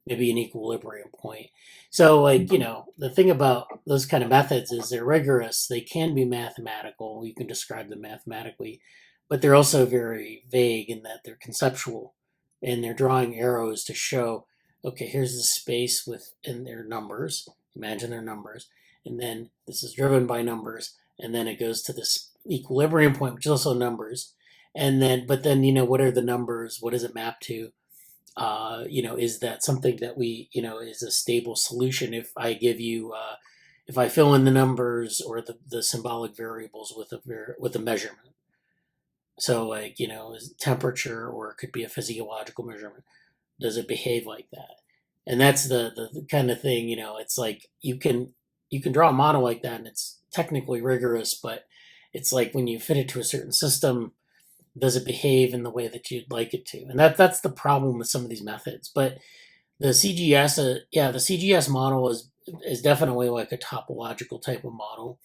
maybe an equilibrium point. So like, the thing about those kind of methods is they're rigorous. They can be mathematical. You can describe them mathematically, but they're also very vague in that they're conceptual, and they're drawing arrows to show, okay, here's the space within their numbers. Imagine their numbers. And then this is driven by numbers. And then it goes to this equilibrium point, which is also numbers. And then, but then, what are the numbers? What does it map to? Is that something that is a stable solution if I give you, if I fill in the numbers or the symbolic variables with a measurement? So like, is temperature, or it could be a physiological measurement. Does it behave like that? And that's the kind of thing, it's like you can draw a model like that and it's technically rigorous, but it's like when you fit it to a certain system, does it behave in the way that you'd like it to? And that's the problem with some of these methods. But the CGS, the CGS model is definitely like a topological type of model.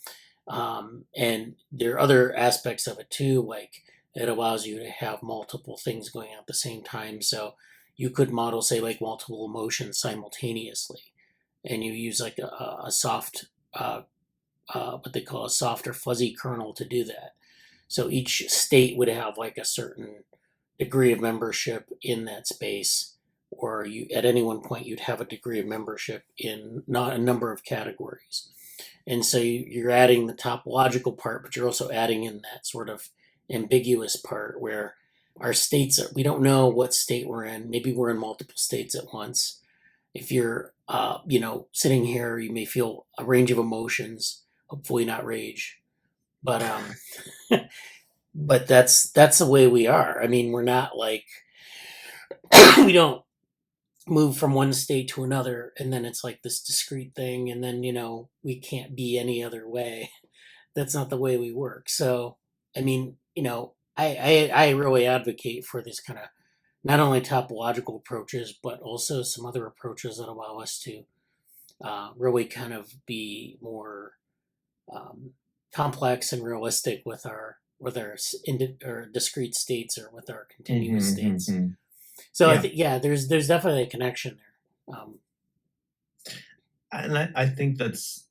And there are other aspects of it too, like it allows you to have multiple things going on at the same time. So you could model, say, like multiple emotions simultaneously, and you use like a soft, what they call a soft or fuzzy kernel to do that. So each state would have like a certain degree of membership in that space, or you at any one point you'd have a degree of membership in not a number of categories. And so you're adding the topological part, but you're also adding in that sort of ambiguous part where our states we don't know what state we're in. Maybe we're in multiple states at once. if you're, sitting here, you may feel a range of emotions, hopefully not rage, but, but that's the way we are. I mean, we're not like, we don't move from one state to another and then it's like this discrete thing and then we can't be any other way. That's not the way we work. So I mean, I really advocate for this kind of not only topological approaches but also some other approaches that allow us to really kind of be more um, complex and realistic with our discrete states or with our continuous states. So I Yeah. think there's definitely a connection there. And I think that's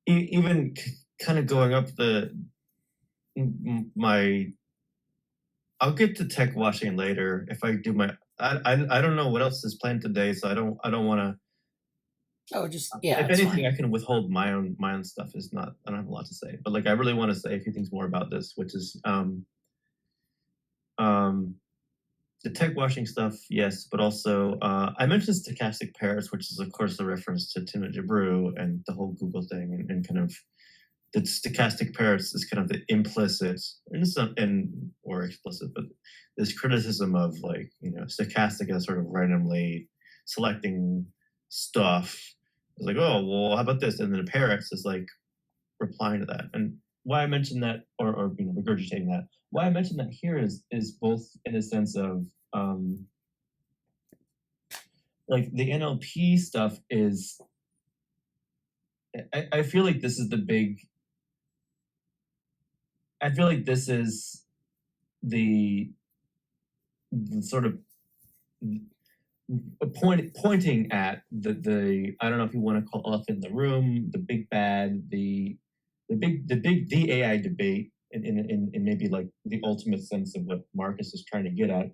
even kind of going up my. I'll get to tech washing later if I do my. I don't know what else is planned today, so I don't want to. Just If it's anything, fine. I can withhold my own stuff. Is not. I don't have a lot to say, but like I really want to say a few things more about this, which is the tech washing stuff, yes, but also I mentioned stochastic pairs, which is of course a reference to Tim Jabru and the whole Google thing, and kind of the stochastic pairs is kind of the implicit or explicit, but this criticism of like stochastic as sort of randomly selecting stuff. It's like, oh well, how about this? And then pairs is like replying to that. And why I mentioned that, or regurgitating that, why I mentioned that here is both in a sense of like the NLP stuff is. I feel like this is the big. I feel like this is the sort of pointing at the I don't know if you want to call elephant in the room, the big bad, the AI debate in maybe like the ultimate sense of what Marcus is trying to get at.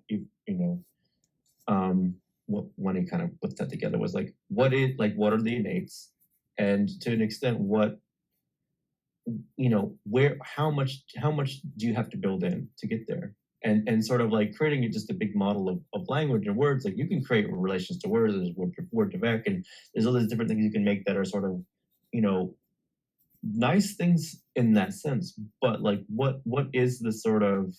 What when he kind of puts that together was like what are the innates, and to an extent what where how much do you have to build in to get there, and sort of like creating just a big model of language and words. Like you can create relations to words, there's word to vec, and there's all these different things you can make that are sort of nice things in that sense. But like what is the sort of,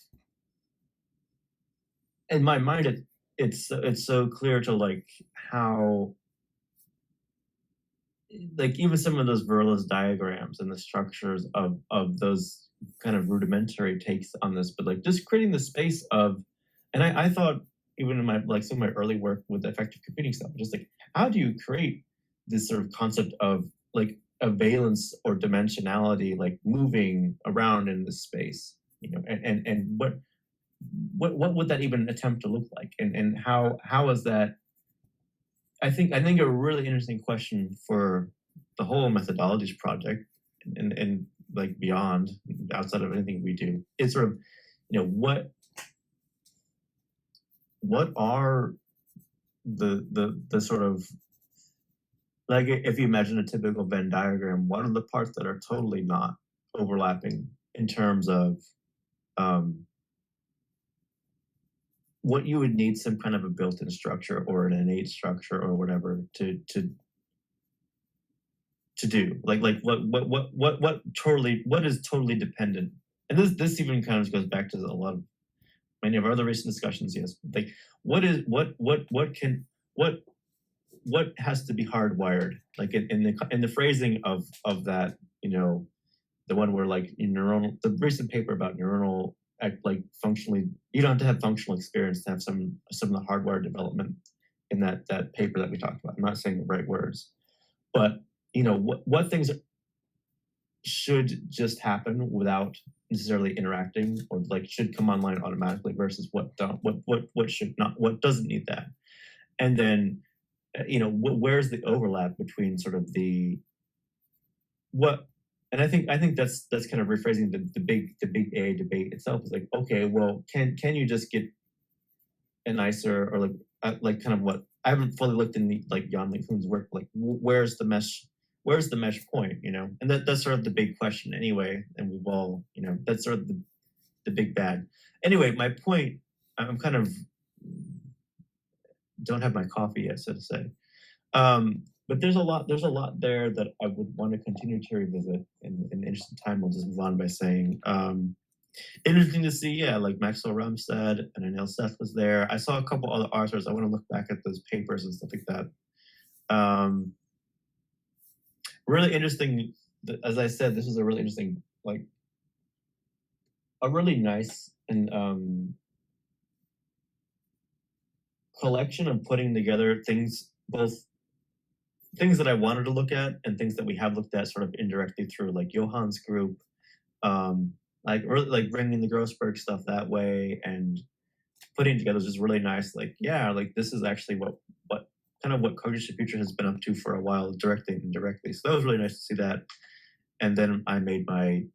in my mind, it's so clear to like how like even some of those Verlis diagrams and the structures of those kind of rudimentary takes on this, but like just creating the space of, and I thought even in my like some of my early work with effective computing stuff, just like how do you create this sort of concept of like a valence or dimensionality, like moving around in this space, and what would that even attempt to look like, and how is that? I think a really interesting question for the whole methodologies project and like beyond, outside of anything we do, is sort of what are the sort of, like if you imagine a typical Venn diagram, what are the parts that are totally not overlapping in terms of what you would need some kind of a built-in structure or an innate structure or whatever to do, like what is totally dependent. And this even kind of goes back to a lot of many of our other recent discussions. Yes, like what has to be hardwired, like in the phrasing of that, the one where like the recent paper about neuronal like functionally, you don't have to have functional experience to have some of the hardware development in that paper that we talked about. I'm not saying the right words, but what things should just happen without necessarily interacting, or like should come online automatically versus what don't, what should not, what doesn't need that. And then where's the overlap between sort of the what. And I think that's kind of rephrasing the big AI debate itself. Is like, okay, well, can you just get a nicer, or like kind of what I haven't fully looked in the like Jan LeCun's work, like where's the mesh point, and that's sort of the big question anyway. And we've all, that's sort of the big bad. Anyway, my point, I'm kind of don't have my coffee yet, so to say. But there's a lot there that I would want to continue to revisit. In the interest of time, we'll just move on by saying, interesting to see, yeah, like Maxwell Rumstead, and I know Seth was there. I saw a couple other authors. I want to look back at those papers and stuff like that. Really interesting. As I said, this is a really interesting, like, a really nice and collection of putting together things, both things that I wanted to look at and things that we have looked at sort of indirectly through, like Johann's group, like bringing the Grossberg stuff that way and putting together just really nice, like, yeah, like this is actually what kind of what Cognition Future has been up to for a while, directly and indirectly. So that was really nice to see that. And then I made my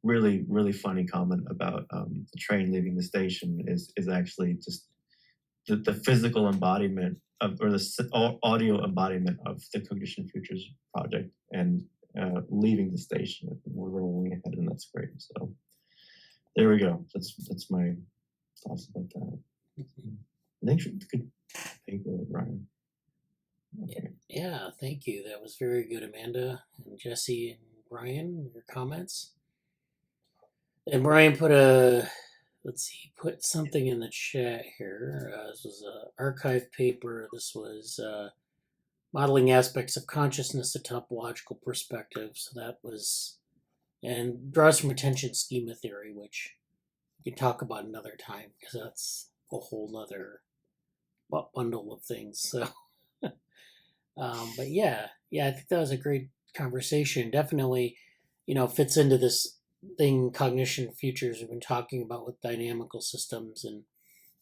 really, really funny comment about the train leaving the station is actually just the physical embodiment of, or the audio embodiment of the Cognition Futures project, and leaving the station. We're rolling ahead, and that's great. So there we go. That's my thoughts about that. Thanks for the good paper, Ryan. Okay. Yeah, thank you. That was very good, Amanda and Jesse and Brian, your comments. And Brian put put something in the chat here. This was an archive paper. This was modeling aspects of consciousness, a topological perspective. So that was, and draws from attention schema theory, which we can talk about another time because that's a whole nother bundle of things. So, but yeah, I think that was a great conversation. Definitely, fits into this thing Cognition Futures we've been talking about with dynamical systems and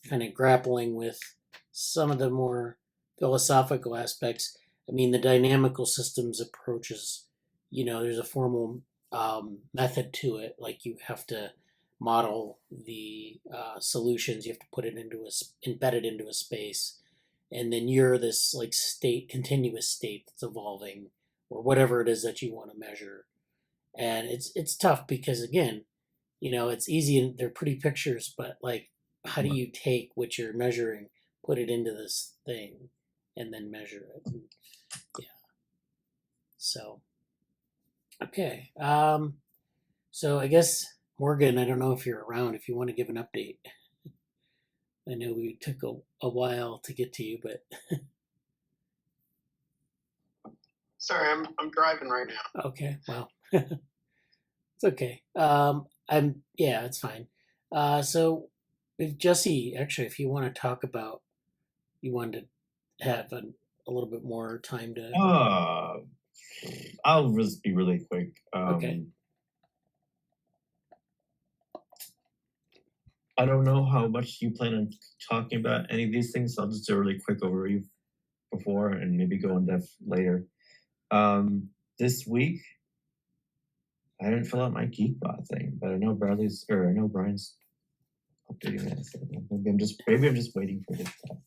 kind of grappling with some of the more philosophical aspects. I mean, the dynamical systems approaches, there's a formal method to it. Like you have to model the solutions, you have to put it embedded into a space, and then you're this like continuous state that's evolving, or whatever it is that you want to measure. And it's tough because, again, it's easy and they're pretty pictures, but like, how do you take what you're measuring, put it into this thing, and then measure it? And, yeah. So, okay. So I guess, Morgan, I don't know if you're around, if you want to give an update. I know we took a while to get to you, but sorry, I'm driving right now. Okay, well, it's okay. It's fine. So if Jesse, actually, if you want to talk about, you wanted to have a little bit more time to. I'll just be really quick. Okay. I don't know how much you plan on talking about any of these things, so I'll just do a really quick overview before and maybe go in depth later. This week, I didn't fill out my Geekbot thing, but I know Brian's updating that. So maybe I'm just waiting for this stuff.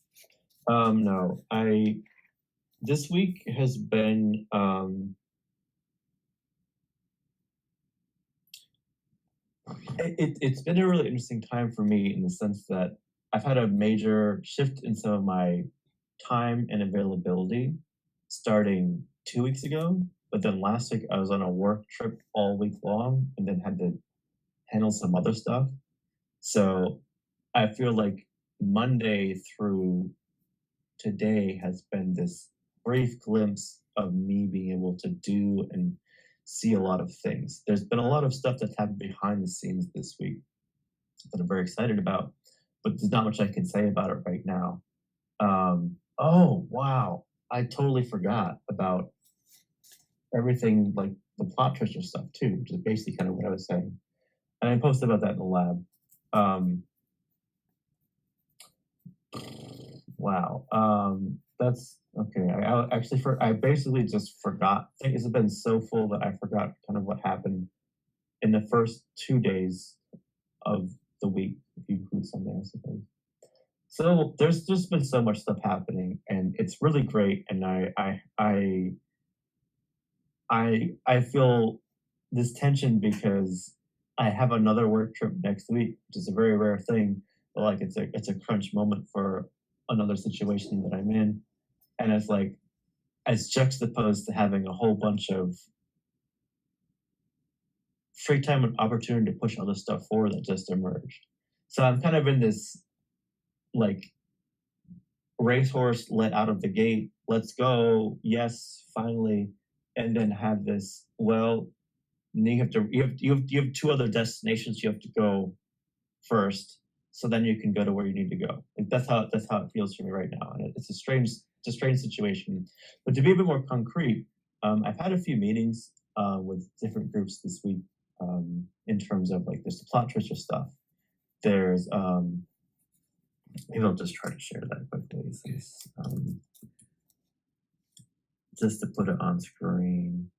No, this week has been it's been a really interesting time for me in the sense that I've had a major shift in some of my time and availability starting 2 weeks ago. But then last week I was on a work trip all week long and then had to handle some other stuff. So I feel like Monday through today has been this brief glimpse of me being able to do and see a lot of things. There's been a lot of stuff that's happened behind the scenes this week that I'm very excited about, but there's not much I can say about it right now. Oh, wow. I totally forgot about everything, like the plot twister stuff too, which is basically kind of what I was saying. And I posted about that in the lab. Wow. That's okay. I basically just forgot. I think it's been so full that I forgot kind of what happened in the first 2 days of the week, if you include Sunday, I suppose. So there's just been so much stuff happening, and it's really great. And I feel this tension because I have another work trip next week, which is a very rare thing. But like it's a crunch moment for another situation that I'm in, and it's like as juxtaposed to having a whole bunch of free time and opportunity to push other stuff forward that just emerged. So I'm kind of in this like racehorse let out of the gate, let's go, yes, finally, and then have this, well, you have two other destinations you have to go first, so then you can go to where you need to go. Like that's how it feels for me right now, and it's a strange situation. But to be a bit more concrete, I've had a few meetings with different groups this week in terms of like there's the plot twister stuff. There's maybe I'll just try to share that quickly since, just to put it on screen.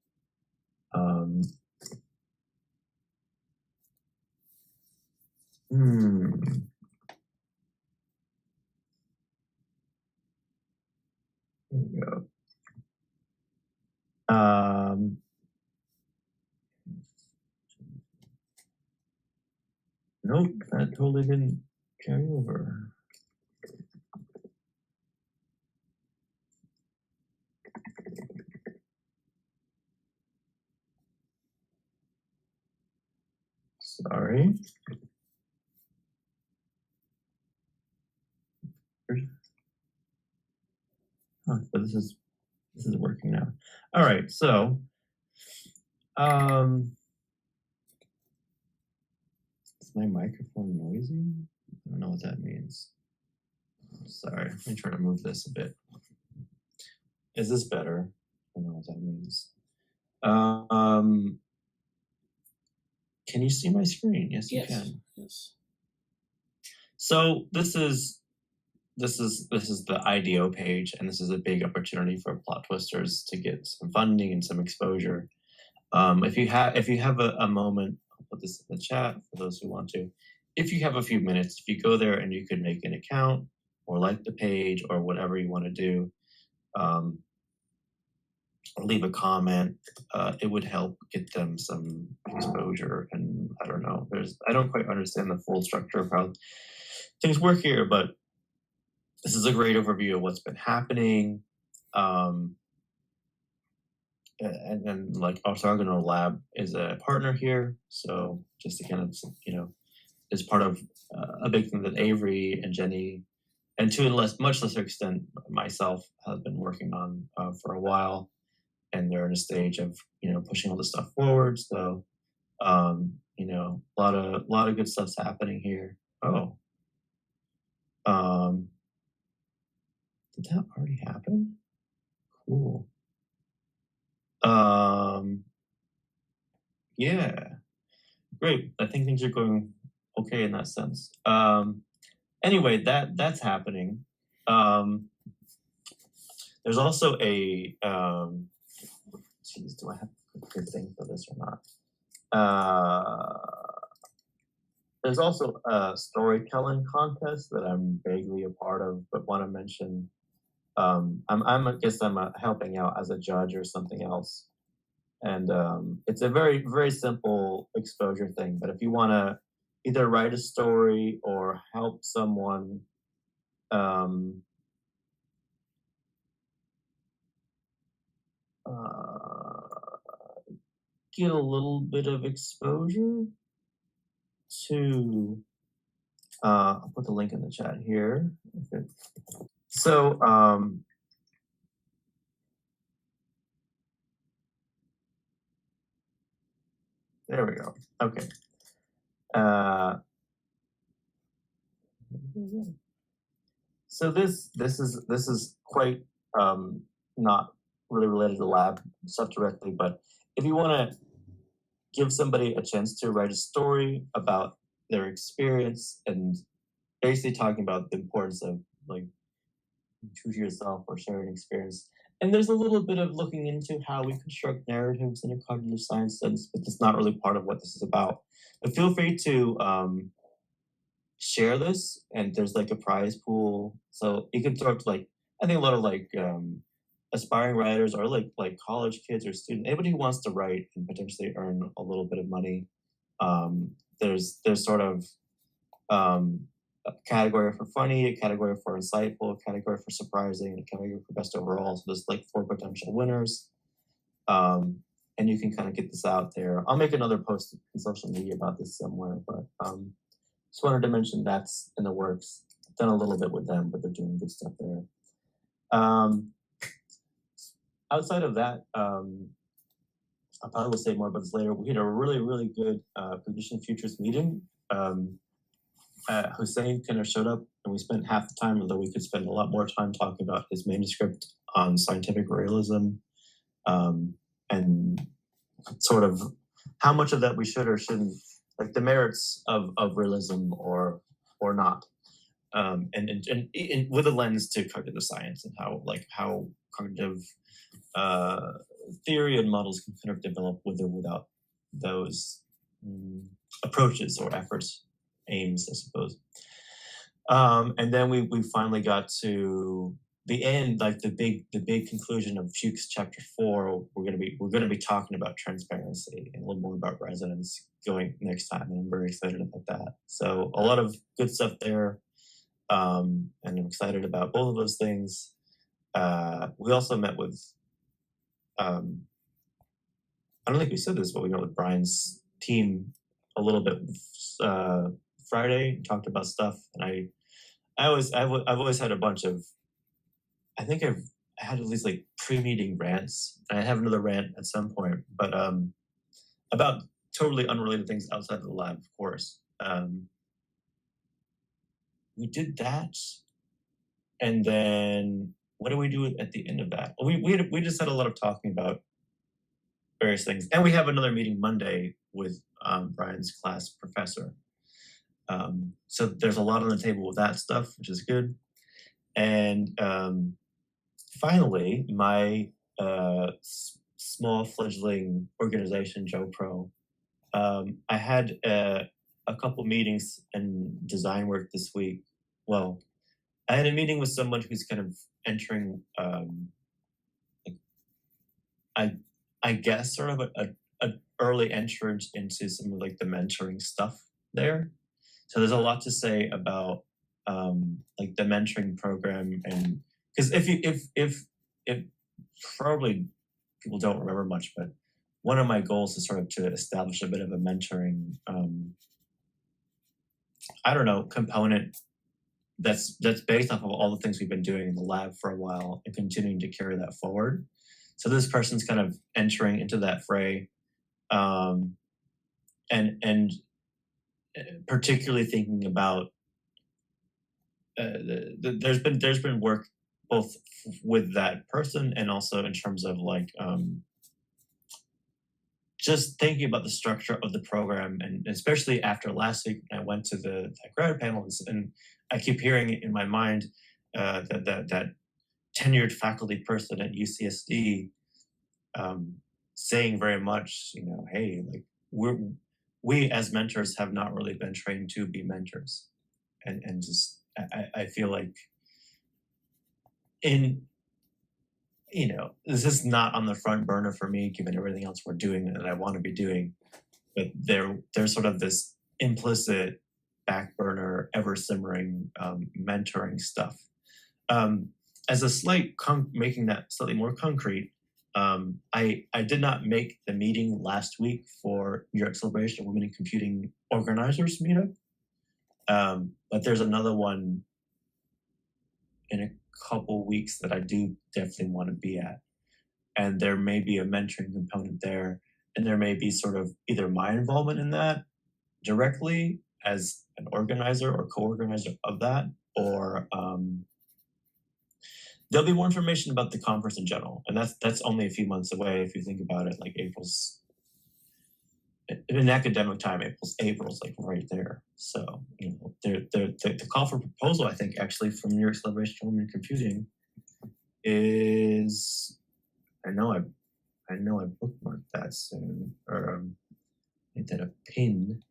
Here we go. Nope, that totally didn't carry over. Sorry. Huh, but this is working now. All right, so is my microphone noisy? I don't know what that means. Sorry, let me try to move this a bit. Is this better? I don't know what that means. Can you see my screen? Yes, you can. Yes. So this is the IDO page, and this is a big opportunity for plot twisters to get some funding and some exposure. If you have a moment, I'll put this in the chat for those who want to. If you have a few minutes, if you go there and you could make an account or like the page or whatever you want to do, or leave a comment, it would help get them some exposure. And I don't know, I don't quite understand the full structure of how things work here, but this is a great overview of what's been happening. And then like Orthogonal Lab is a partner here. So just to kind of, is part of a big thing that Avery and Jenny, and to a much lesser extent, myself have been working on for a while. And they're in a stage of, pushing all this stuff forward. So, a lot of good stuff's happening here. Oh, did that already happen? Cool. Yeah, great. I think things are going okay in that sense. Anyway, that's happening. There's also a, do I have a good thing for this or not? There's also a storytelling contest that I'm vaguely a part of, but want to mention. I guess I'm helping out as a judge or something else, and it's a very, very simple exposure thing. But if you want to either write a story or help someone, get a little bit of exposure to, I'll put the link in the chat here. Okay. So, there we go. Okay. So this is quite not really related to lab stuff directly, but if you want to give somebody a chance to write a story about their experience and basically talking about the importance of like true to yourself or sharing experience. And there's a little bit of looking into how we construct narratives in a cognitive science sense, but that's not really part of what this is about. But feel free to share this, and there's like a prize pool. So you can talk to I think a lot of aspiring writers or like college kids or students, anybody who wants to write and potentially earn a little bit of money. There's sort of a category for funny, a category for insightful, a category for surprising, and a category for best overall. So there's like 4 potential winners. And you can kind of get this out there. I'll make another post in social media about this somewhere, but just wanted to mention that's in the works. I've done a little bit with them, but they're doing good stuff there. Outside of that, I probably will say more about this later. We had a really, really good prediction futures meeting. Hussein kind of showed up, and we spent half the time, although we could spend a lot more time talking about his manuscript on scientific realism, and sort of how much of that we should or shouldn't, like the merits of realism or not, and with a lens to cognitive science and how cognitive theory and models can kind of develop with or without those approaches or efforts, aims, I suppose. And then we finally got to the end, like the big conclusion of Fuchs chapter 4. We're gonna be talking about transparency and a little more about resonance going next time, and I'm very excited about that. So a lot of good stuff there, and I'm excited about both of those things. We also met with I don't think we said this, but we met with Brian's team a little bit Friday, talked about stuff, and I've always had a bunch of, I think I've had at least like pre-meeting rants. I have another rant at some point, but about totally unrelated things outside of the lab, of course. We did that, and then what do we do at the end of that? We just had a lot of talking about various things, and we have another meeting Monday with Brian's class professor. So there's a lot on the table with that stuff, which is good. And finally, my small fledgling organization, JoPro, I had a couple meetings and design work this week. Well, I had a meeting with someone who's kind of entering, I guess, sort of an early entrance into some of like the mentoring stuff there. So there's a lot to say about like the mentoring program, and because if probably people don't remember much, but one of my goals is sort of to establish a bit of a mentoring, I don't know, component that's based off of all the things we've been doing in the lab for a while and continuing to carry that forward. So this person's kind of entering into that fray, and particularly thinking about there's been work both with that person and also in terms of like just thinking about the structure of the program, and especially after last week when I went to the grad panels, and I keep hearing it in my mind that tenured faculty person at UCSD saying very much, you know, hey, like we as mentors have not really been trained to be mentors, and just I feel like this is not on the front burner for me given everything else we're doing that I want to be doing, but there's sort of this implicit back burner, ever simmering mentoring stuff. As a slight making that slightly more concrete, I did not make the meeting last week for New York Celebration of Women in Computing organizers meetup, but there's another one in a couple weeks that I do definitely want to be at, and there may be a mentoring component there, and there may be sort of either my involvement in that directly as an organizer or co-organizer of that, or there'll be more information about the conference in general, and that's only a few months away if you think about it. Like April's in academic time, April's like right there. So the call for proposal, I think, actually from New York Celebration of Women in Computing is, I know I bookmarked that soon, or make that a pin.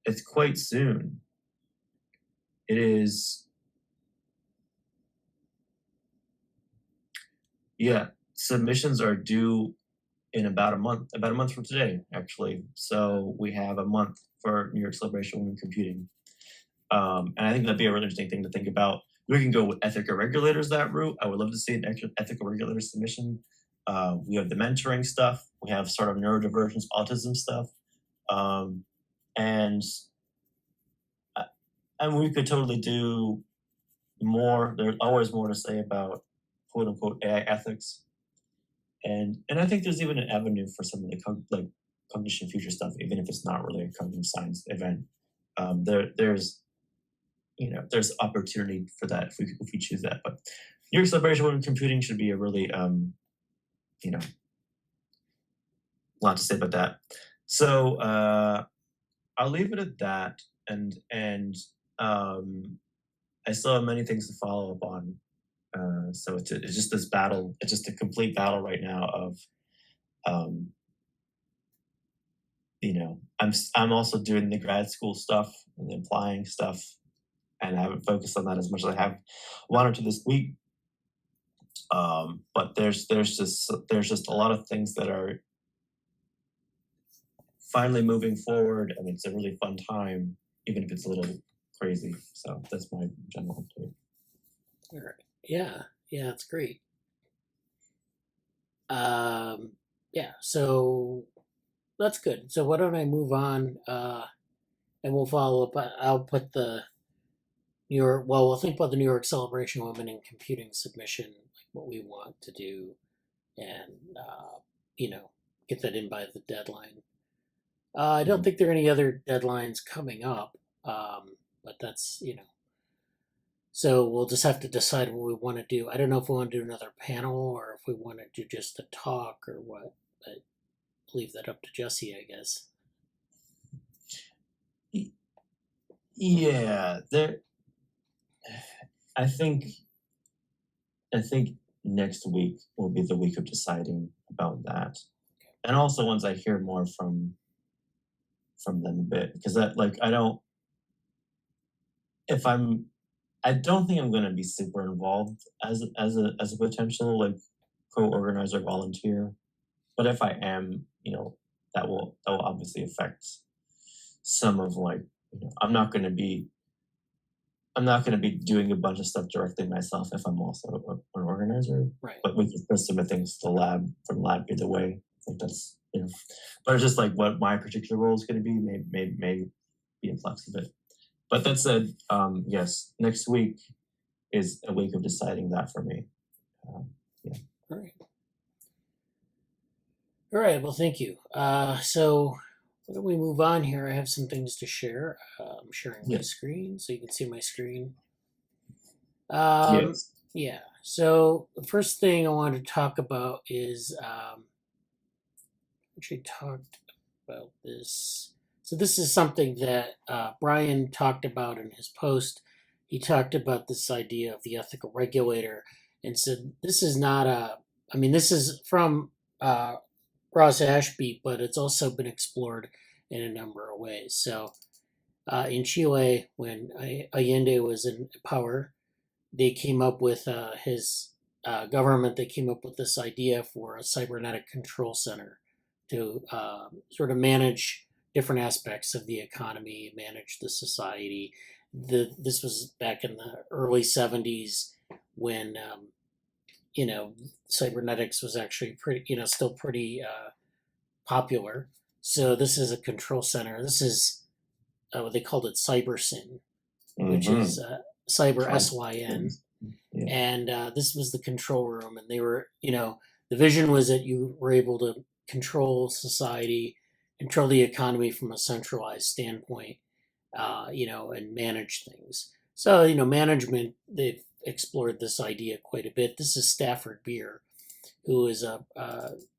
It's quite soon. It is. Yeah, submissions are due in about a month from today, actually. So we have a month for New York Celebration of Women Computing. And I think that'd be a really interesting thing to think about. We can go with ethical regulators that route. I would love to see an ethical regulator submission. We have the mentoring stuff. We have sort of neurodivergence, autism stuff. And we could totally do more. There's always more to say about quote unquote AI ethics. And I think there's even an avenue for some of the cognition future stuff, even if it's not really a cognitive science event. There's opportunity for that if we choose that. But New York Celebration of Women Computing should be a really lot to say about that. So I'll leave it at that, and I still have many things to follow up on. So it's just this battle. It's just a complete battle right now of, I'm also doing the grad school stuff and the applying stuff, and I haven't focused on that as much as I have wanted to this week. But there's just a lot of things that are finally moving forward, and it's a really fun time, even if it's a little crazy. So that's my general update. All right. Yeah, it's great. So that's good. So why don't I move on, and we'll follow up. I'll put the we'll think about the New York Celebration of Women in Computing submission, like what we want to do, and get that in by the deadline. I don't think there are any other deadlines coming up, but that's So we'll just have to decide what we want to do. I don't know if we want to do another panel or if we want to do just a talk or what, but leave that up to Jesse, I guess. Yeah, I think next week will be the week of deciding about that, and also once I hear more from them a bit, because I don't think I'm going to be super involved as a potential co-organizer volunteer, but if I am, that will obviously affect some of I'm not going to be doing a bunch of stuff directly myself if I'm also an organizer. Right. But we can still submit things to the lab either way. That's but it's just what my particular role is going to be may be in flux a bit. But that said, yes, next week is a week of deciding that for me. Yeah. All right. All right. Well, thank you. So why don't we move on here? I have some things to share. I'm sharing my screen so you can see my screen. Yes. Yeah. So the first thing I wanted to talk about is actually talked about this. So this is something that Brian talked about in his post. He talked about this idea of the ethical regulator and said this is not this is from Ross Ashby, but it's also been explored in a number of ways. So in Chile, when Allende was in power, they came up with his government, they came up with this idea for a cybernetic control center to sort of manage different aspects of the economy, manage the society. This was back in the early 70s when cybernetics was actually still pretty popular. So this is a control center. This is what they called it CyberSyn, which is cyber SYN. Yeah. And this was the control room, and they were, the vision was that you were able to control society, control the economy from a centralized standpoint, and manage things. So, management, they've explored this idea quite a bit. This is Stafford Beer, who is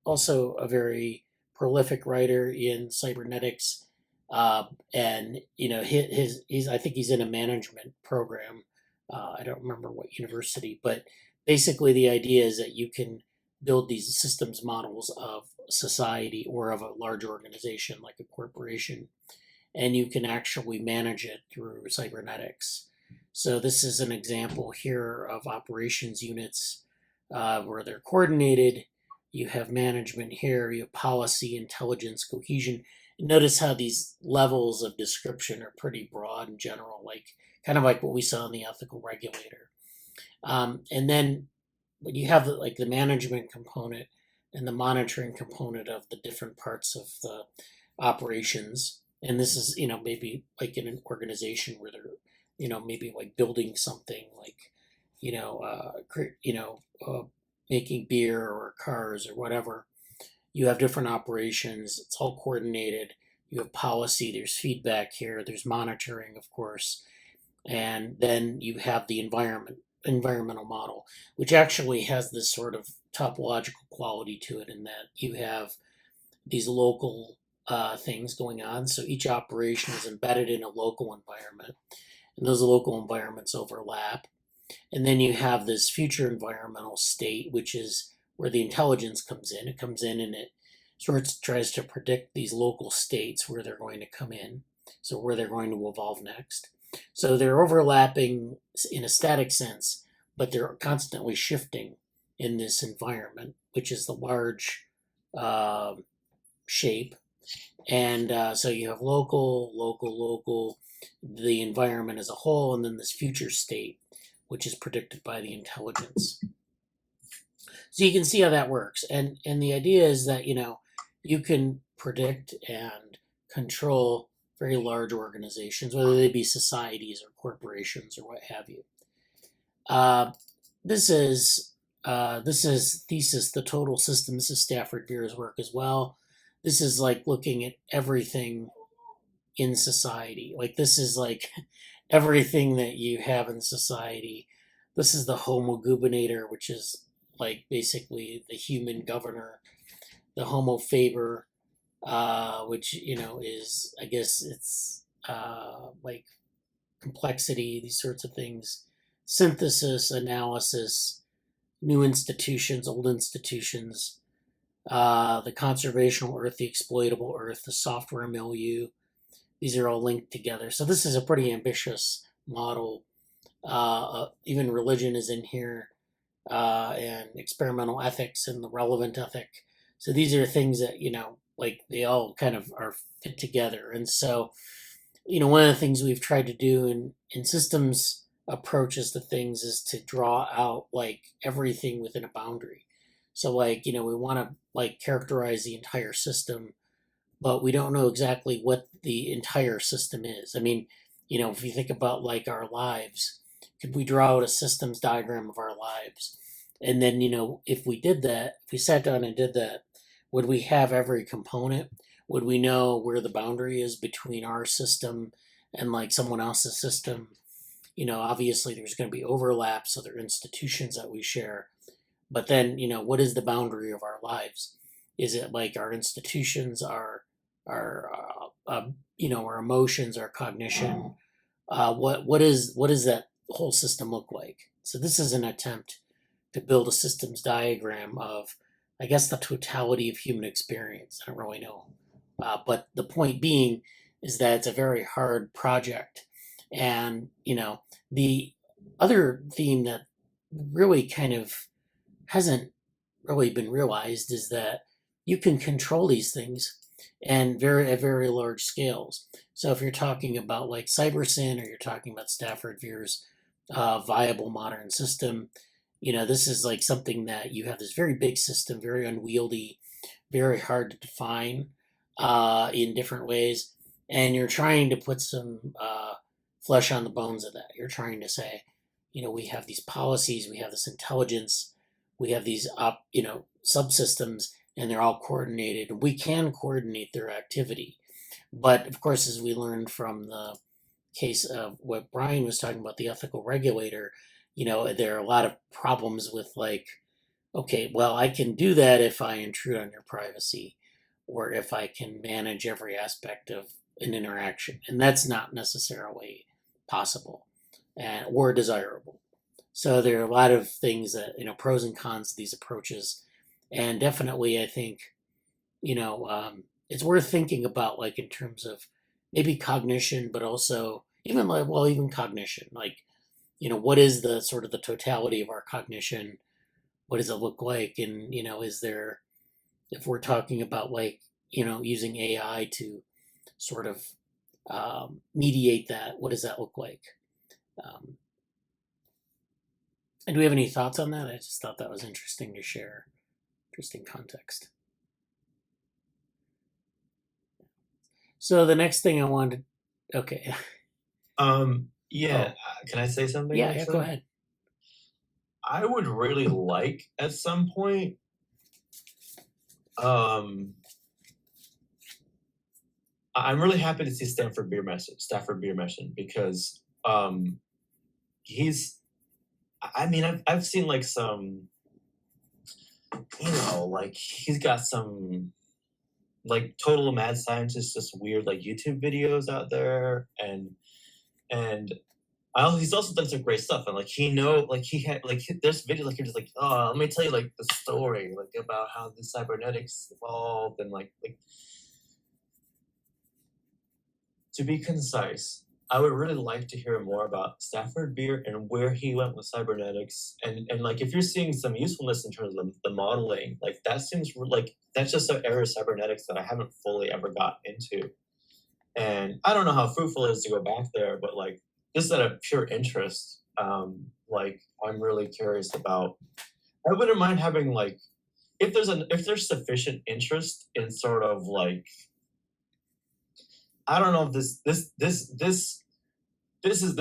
also a very prolific writer in cybernetics. And, I think he's in a management program. I don't remember what university, but basically the idea is that you can build these systems models of society or of a large organization like a corporation, and you can actually manage it through cybernetics. So this is an example here of operations units where they're coordinated. you have management here, you have policy, intelligence, cohesion. And notice how these levels of description are pretty broad and general, like kind of like what we saw in the ethical regulator. And then when you have like the management component and the monitoring component of the different parts of the operations, and this is maybe like in an organization where they're maybe like building something like making beer or cars or whatever. You have different operations. It's all coordinated. You have policy. There's feedback here. There's monitoring, of course, and then you have the environmental model, which actually has this sort of topological quality to it in that you have these local things going on. So each operation is embedded in a local environment, and those local environments overlap. And then you have this future environmental state, which is where the intelligence comes in. It comes in and it sort of tries to predict these local states where they're going to come in, so where they're going to evolve next. So they're overlapping in a static sense, but they're constantly shifting in this environment, which is the large shape. And so you have local, the environment as a whole, and then this future state, which is predicted by the intelligence. So you can see how that works. And the idea is that, you can predict and control very large organizations, whether they be societies or corporations or what have you. This is thesis, the total system. This is Stafford Beer's work as well. This is like looking at everything in society. Like this is like everything that you have in society. This is the Homo gubernator, which is like basically the human governor. The Homo faber, which is, I guess it's like complexity, these sorts of things, synthesis, analysis, new institutions, old institutions, the conservational earth, the exploitable earth, the software milieu. These are all linked together. So this is a pretty ambitious model. Even religion is in here, and experimental ethics and the relevant ethic. So these are things that, like they all kind of are fit together. And so, one of the things we've tried to do in systems approaches to things is to draw out like everything within a boundary. So like, we want to like characterize the entire system, but we don't know exactly what the entire system is. I mean, if you think about like our lives, could we draw out a systems diagram of our lives? And then, if we did that, if we sat down and did that, would we have every component? Would we know where the boundary is between our system and like someone else's system? Obviously there's going to be overlap, so there are institutions that we share. But then, what is the boundary of our lives? Is it like our institutions, our emotions, our cognition? What does that whole system look like? So this is an attempt to build a systems diagram of, I guess, the totality of human experience. I don't really know. But the point being is that it's a very hard project. And, the other theme that really kind of hasn't really been realized is that you can control these things and at very large scales. So if you're talking about like CyberSyn, or you're talking about Stafford Beer's viable modern system, this is like something that you have this very big system, very unwieldy, very hard to define in different ways. And you're trying to put some flesh on the bones of that. You're trying to say, we have these policies, we have this intelligence, we have these subsystems, and they're all coordinated. We can coordinate their activity. But of course, as we learned from the case of what Brian was talking about, the ethical regulator, there are a lot of problems with like, okay, well, I can do that if I intrude on your privacy, or if I can manage every aspect of an interaction. And that's not necessarily possible or desirable. So there are a lot of things that, pros and cons to these approaches. And definitely, I think, it's worth thinking about, like, in terms of maybe cognition, but also even cognition. Like, what is the sort of the totality of our cognition? What does it look like? And, is there if we're talking about like, using AI to sort of mediate that, what does that look like? And do we have any thoughts on that? I just thought that was interesting to share. Interesting context. So the next thing I wanted, okay. Yeah. Can I say something? Yeah, go ahead. I would really like at some point, I'm really happy to see Stafford Beer mentioned because I've seen like some, like he's got some like total mad scientist, just weird like YouTube videos out there, and he's also done some great stuff, and like there's videos like you're just like, oh, let me tell you like the story like about how the cybernetics evolved, and like to be concise, I would really like to hear more about Stafford Beer and where he went with cybernetics, and like if you're seeing some usefulness in terms of the modeling, like that seems like that's just an area of cybernetics that I haven't fully ever got into, and I don't know how fruitful it is to go back there, but like just out of pure interest, like I'm really curious about. I wouldn't mind having like if there's sufficient interest in sort of like, I don't know if this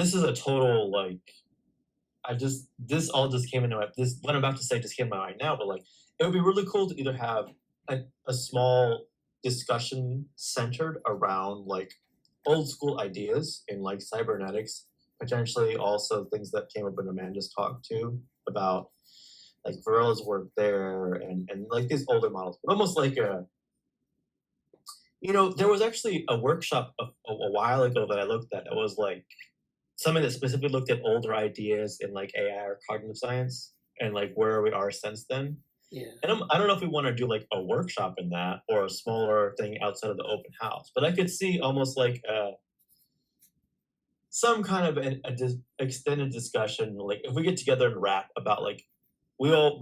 is a total like this all just came into my this what I'm about to say just came to my mind now, but like it would be really cool to either have a small discussion centered around like old school ideas in like cybernetics, potentially also things that came up in Amanda's talk too about like Varela's work there, and like these older models, but almost like there was actually a workshop a while ago that I looked at. It was like something that specifically looked at older ideas in like AI or cognitive science and like where we are since then. Yeah. And I don't know if we want to do like a workshop in that or a smaller thing outside of the open house, but I could see almost like some kind of extended discussion, like if we get together and rap about like we all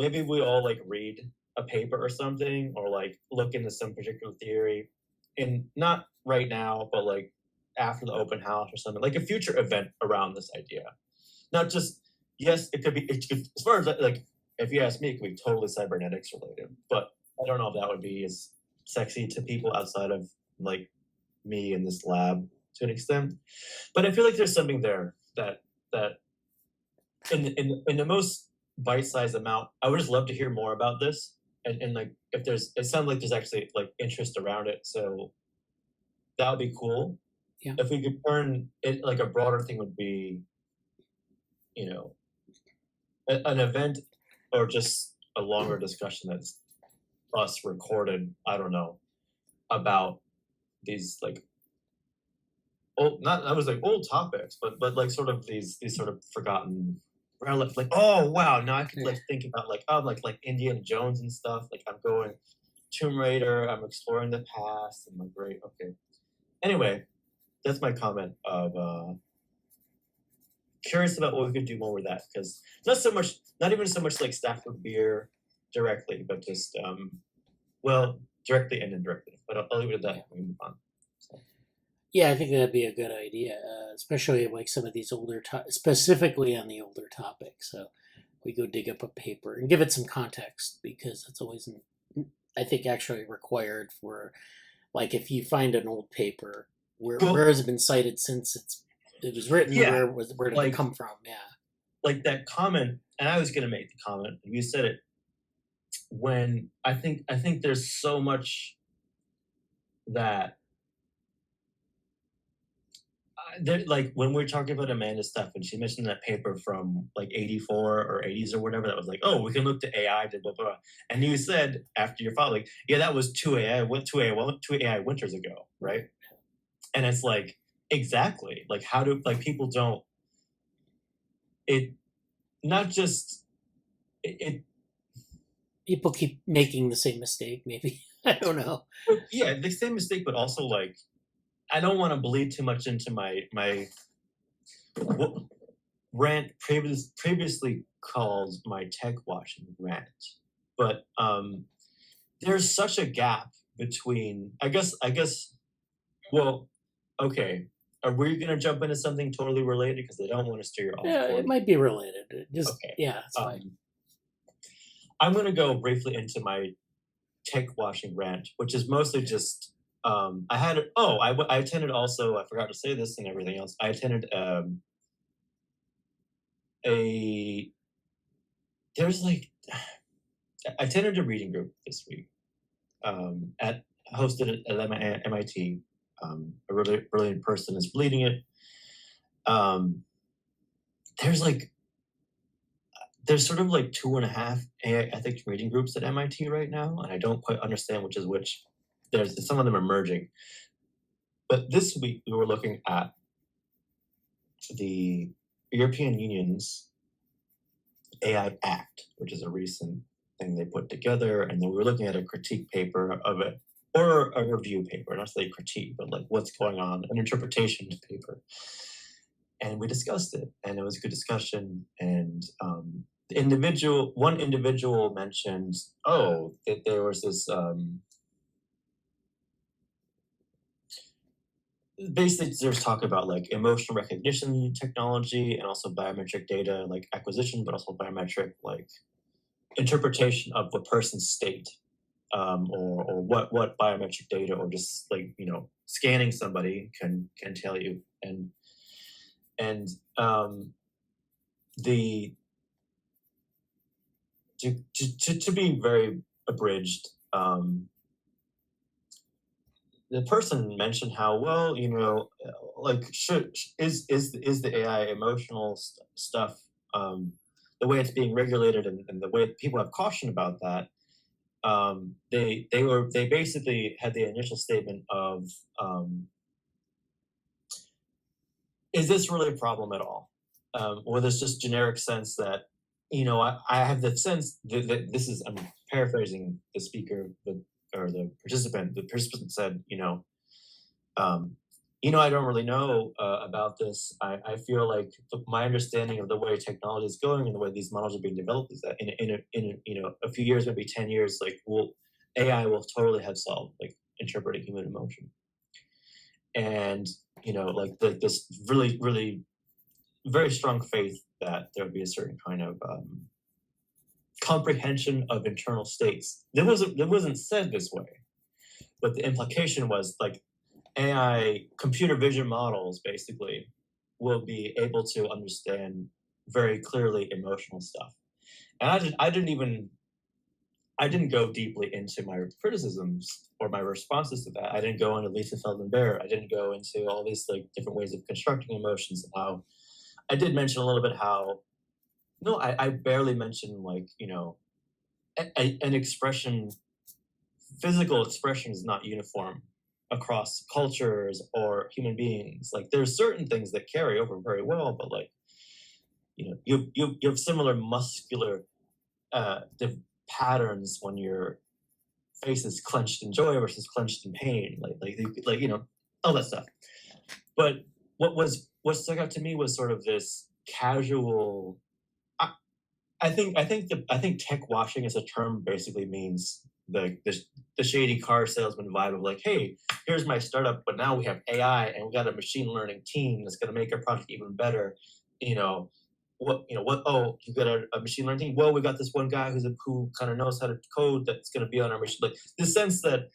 like read a paper or something, or like look into some particular theory, and not right now, but like after the open house or something, like a future event around this idea. Not just, yes, it could, as far as like, if you ask me, it could be totally cybernetics related, but I don't know if that would be as sexy to people outside of like me in this lab to an extent. But I feel like there's something there that in the most bite-sized amount, I would just love to hear more about this. And like if it sounds like there's actually like interest around it, so that would be cool. Yeah. If we could turn it like a broader thing would be, an event or just a longer discussion that's us recorded, I don't know, about these like old topics, but like sort of these sort of forgotten relics. Like, oh wow, now I could like think about like like Indiana Jones and stuff. Like I'm going Tomb Raider, I'm exploring the past. I'm like, great, okay. Anyway, that's my comment of curious about what we could do more with that, because not even so much like Stafford Beer directly, but just directly and indirectly. But I'll leave it at that. We move on. So. Yeah, I think that'd be a good idea, especially like some of these older, specifically on the older topics. So we go dig up a paper and give it some context, because that's always, I think, actually required for, like, if you find an old paper, where has it been cited since it was written? Yeah, where did it come from? Yeah, like that comment, and I was going to make the comment. You said it when I think there's so much that. Like when we were talking about Amanda's stuff, and she mentioned that paper from like 84 or 80s or whatever, that was like, oh, we can look to AI to blah, blah, blah. And you said after your file, like, yeah, that was two AI winters ago, right? And it's like, exactly, like how do like people don't not just people keep making the same mistake, maybe. I don't know. Yeah, the same mistake, but also like I don't want to bleed too much into my rant previously called my tech washing rant, but there's such a gap between, I guess, well, okay. Are we going to jump into something totally related? Because I don't want to steer you off. Yeah, it might be related. Just Okay. yeah, it's fine. I'm going to go briefly into my tech washing rant, which is mostly just I attended also, I forgot to say this and everything else. I attended I attended a reading group this week hosted at MIT. A really brilliant person is leading it. There's sort of like 2.5 AI ethics reading groups at MIT right now, and I don't quite understand which is which. There's some of them are merging. But this week we were looking at the European Union's AI Act, which is a recent thing they put together, and then we were looking at a critique paper of it, or a review paper, not say critique, but like what's going on, an interpretation paper. And we discussed it, and it was a good discussion. And one individual mentioned, that there was this basically there's talk about like emotional recognition technology and also biometric data like acquisition, but also biometric like interpretation of the person's state, or what biometric data or just like scanning somebody can tell you. And to be very abridged, the person mentioned how is the AI emotional stuff, the way it's being regulated and the way people have caution about that. They basically had the initial statement of, is this really a problem at all? Or there's just generic sense that, I have the sense that this is, I'm paraphrasing the speaker, or the participant. The participant said, I don't really know about this. I feel like my understanding of the way technology is going and the way these models are being developed is that in a few years, maybe 10 years, AI will totally have solved like interpreting human emotion. And this really, really very strong faith that there would be a certain kind of comprehension of internal states. That wasn't said this way, but the implication was like AI computer vision models basically will be able to understand very clearly emotional stuff. And I didn't go deeply into my criticisms or my responses to that. I didn't go into Lisa Feldman-Barrett. I didn't go into all these like different ways of constructing emotions and how I did mention a little bit how I barely mentioned like an expression, physical expression is not uniform across cultures or human beings. Like there's certain things that carry over very well, but like you have similar muscular patterns when your face is clenched in joy versus clenched in pain, like all that stuff. But what stuck out to me was sort of this casual. I think tech washing as a term basically means the shady car salesman vibe of like, hey, here's my startup, but now we have AI and we got a machine learning team that's going to make our product even better. Oh, you got a machine learning team. Well, we got this one guy who kind of knows how to code that's going to be on our machine. Like the sense that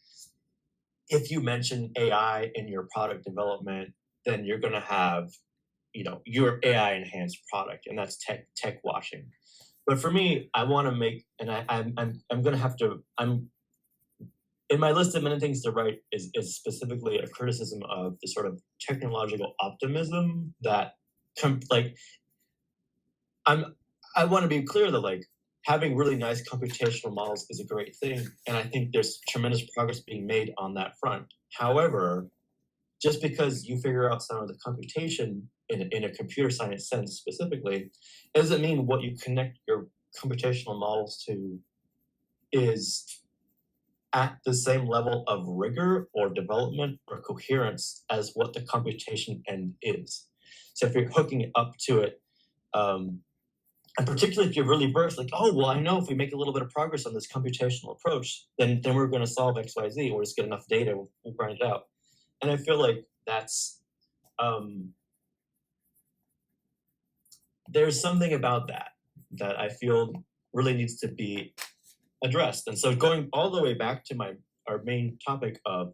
if you mention AI in your product development, then you're going to have, your AI enhanced product, and that's tech washing. But for me, I want to make, and I'm going to have to, in my list of many things to write is specifically a criticism of the sort of technological optimism that I want to be clear that like having really nice computational models is a great thing. And I think there's tremendous progress being made on that front. However, just because you figure out some of the computation in a computer science sense specifically, doesn't mean what you connect your computational models to is at the same level of rigor or development or coherence as what the computation end is. So if you're hooking it up to it, And particularly if you're really versed, like, oh, well, I know if we make a little bit of progress on this computational approach, then we're going to solve X, Y, Z. We'll just get enough data, we'll grind it out. And I feel like that's, there's something about that I feel really needs to be addressed. And so going all the way back to our main topic of,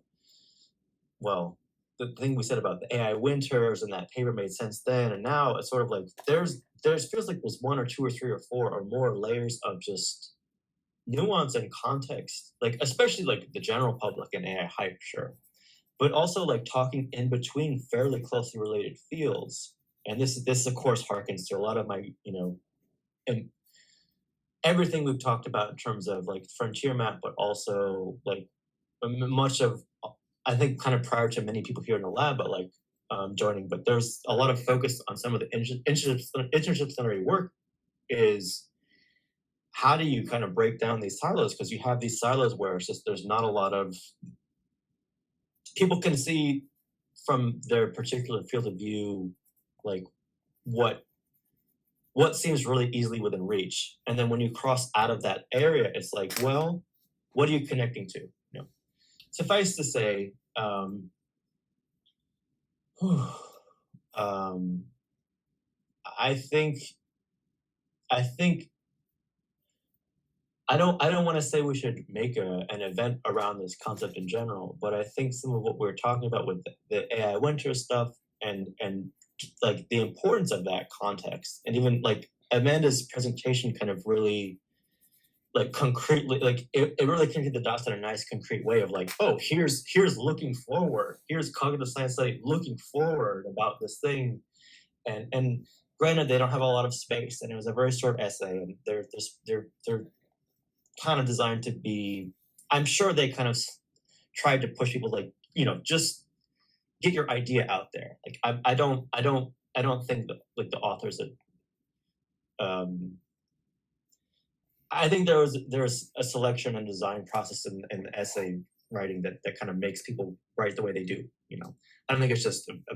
well, the thing we said about the AI winters and that paper made sense then, and now it's sort of like there's feels like there's one or two or three or four or more layers of just nuance and context, like especially like the general public and AI hype, sure, but also like talking in between fairly closely related fields. And this of course harkens to a lot of my, and everything we've talked about in terms of like frontier map, but also like much of, I think kind of prior to many people here in the lab, but like joining, but there's a lot of focus on some of the interdisciplinary work is how do you kind of break down these silos? Because you have these silos where it's just, there's not a lot of, people can see from their particular field of view, like what seems really easily within reach. And then when you cross out of that area, it's like, well, what are you connecting to? Suffice to say, I think I don't want to say we should make an event around this concept in general, but I think some of what we're talking about with the AI winter stuff and like the importance of that context, and even like Amanda's presentation kind of really like concretely, like it really connected the dots in a nice concrete way of like, oh, here's looking forward, here's cognitive science study looking forward about this thing. And granted, they don't have a lot of space, and it was a very short essay, and they're kind of designed to be, I'm sure they kind of tried to push people like, just get your idea out there. Like I don't think that like the authors that I think there's a selection and design process in the essay writing that kind of makes people write the way they do. I don't think it's just a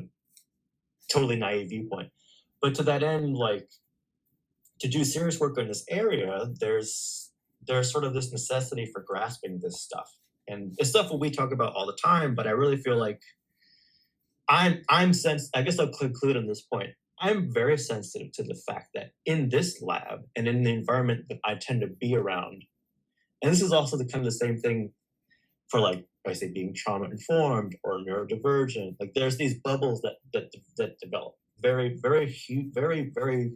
totally naive viewpoint. But to that end, like to do serious work in this area, there's sort of this necessity for grasping this stuff. And it's stuff that we talk about all the time, but I really feel like I guess I'll conclude on this point. I'm very sensitive to the fact that in this lab and in the environment that I tend to be around, and this is also the kind of the same thing for like, I say being trauma informed or neurodivergent, like there's these bubbles that develop very, very huge, very, very,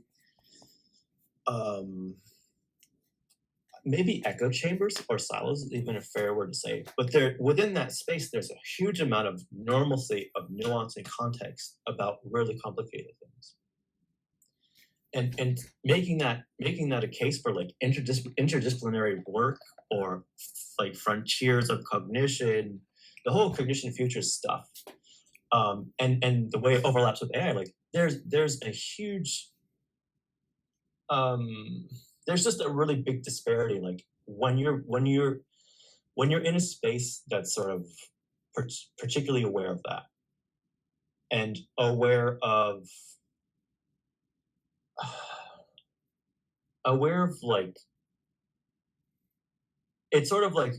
maybe echo chambers or silos is even a fair word to say, but there within that space, there's a huge amount of normalcy, of nuance and context about really complicated things. And making that a case for like interdisciplinary work or like frontiers of cognition, the whole cognition futures stuff, and the way it overlaps with AI, like there's a huge there's just a really big disparity. Like when you're in a space that's sort of particularly aware of that and aware of like, it's sort of like,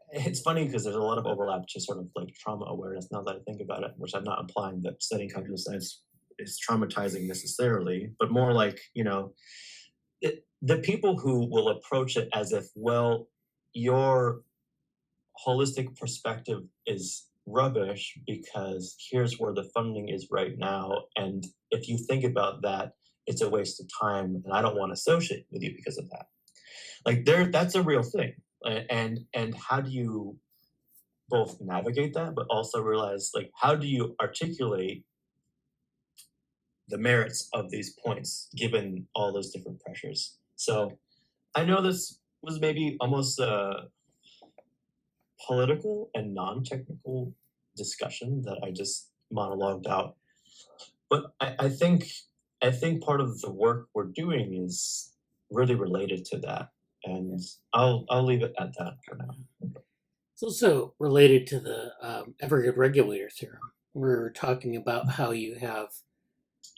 it's funny because there's a lot of overlap to sort of like trauma awareness now that I think about it, which I'm not implying that studying cognitive science is traumatizing necessarily, but more like, the people who will approach it as if, well, your holistic perspective is rubbish because here's where the funding is right now. And if you think about that, it's a waste of time. And I don't want to associate with you because of that. Like that's a real thing. And how do you both navigate that, but also realize like, how do you articulate the merits of these points given all those different pressures? So I know this was maybe almost a political and non-technical discussion that I just monologued out, but I think part of the work we're doing is really related to that, and I'll leave it at that for now. It's also related to the ever good regulator theorem. We're talking about how you have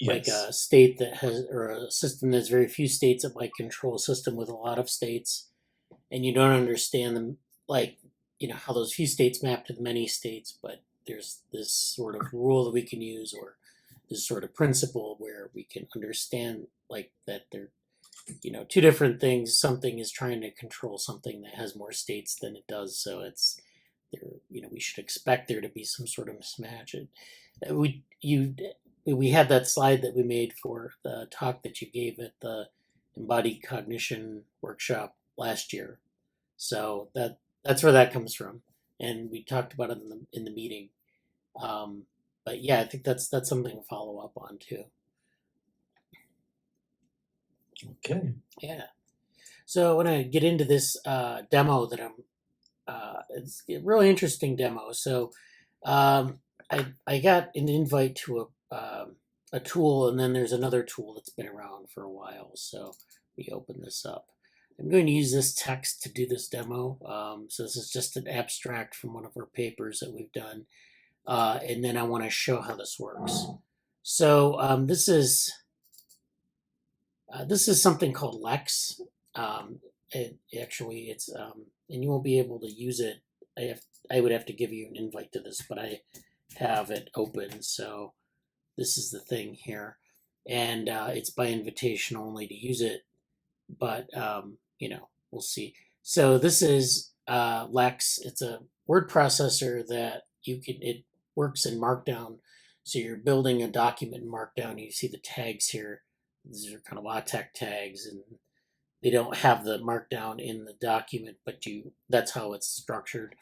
like Yes. a state that has, or a system that's very few states that might control a system with a lot of states, and you don't understand them, like, how those few states map to the many states, but there's this sort of rule that we can use, or this sort of principle where we can understand, like, that they're, two different things. Something is trying to control something that has more states than it does, so it's there. We should expect there to be some sort of mismatch. We had that slide that we made for the talk that you gave at the embodied cognition workshop last year, so that's where that comes from, and we talked about it in the meeting. But yeah, I think that's something to follow up on too. Okay. Yeah. So I want to get into this demo that it's a really interesting demo. So I got an invite to a tool, and then there's another tool that's been around for a while. So we open this up. I'm going to use this text to do this demo. So this is just an abstract from one of our papers that we've done. And then I want to show how this works. So this is something called Lex. It's and you won't be able to use it. I would have to give you an invite to this, but I have it open. So this is the thing here, and it's by invitation only to use it. But we'll see. So this is Lex. It's a word processor that it works in Markdown. So you're building a document in Markdown. You see the tags here. These are kind of LaTeX tags, and they don't have the Markdown in the document, but that's how it's structured.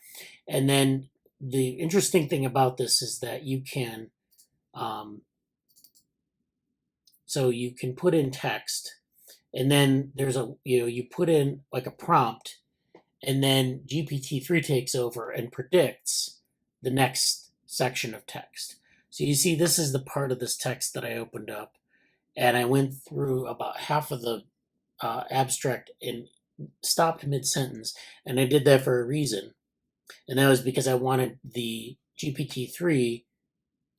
And then the interesting thing about this is that you can so you can put in text, and then there's you put in like a prompt, and then GPT-3 takes over and predicts the next section of text. So you see, this is the part of this text that I opened up, and I went through about half of the abstract and stopped mid-sentence, and I did that for a reason, and that was because I wanted the GPT-3,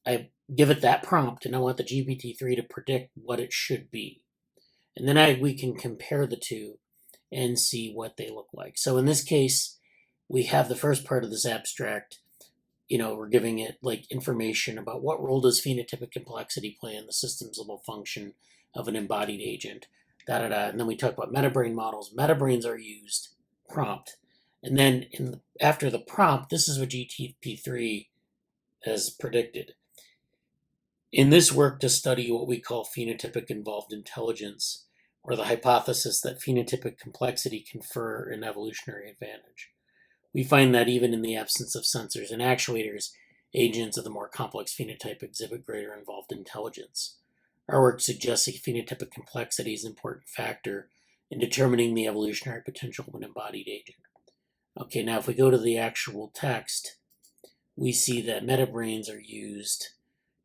I give it that prompt, and I want the GPT-3 to predict what it should be. And then we can compare the two and see what they look like. So in this case, we have the first part of this abstract. We're giving it like information about what role does phenotypic complexity play in the systems level function of an embodied agent. And then we talk about metabrain models. Metabrains are used, prompt. And then after the prompt, this is what GPT-3 has predicted. In this work to study what we call phenotypic involved intelligence, or the hypothesis that phenotypic complexity confer an evolutionary advantage, we find that even in the absence of sensors and actuators, agents of the more complex phenotype exhibit greater involved intelligence. Our work suggests that phenotypic complexity is an important factor in determining the evolutionary potential of an embodied agent. Okay, now if we go to the actual text, we see that metabrains are used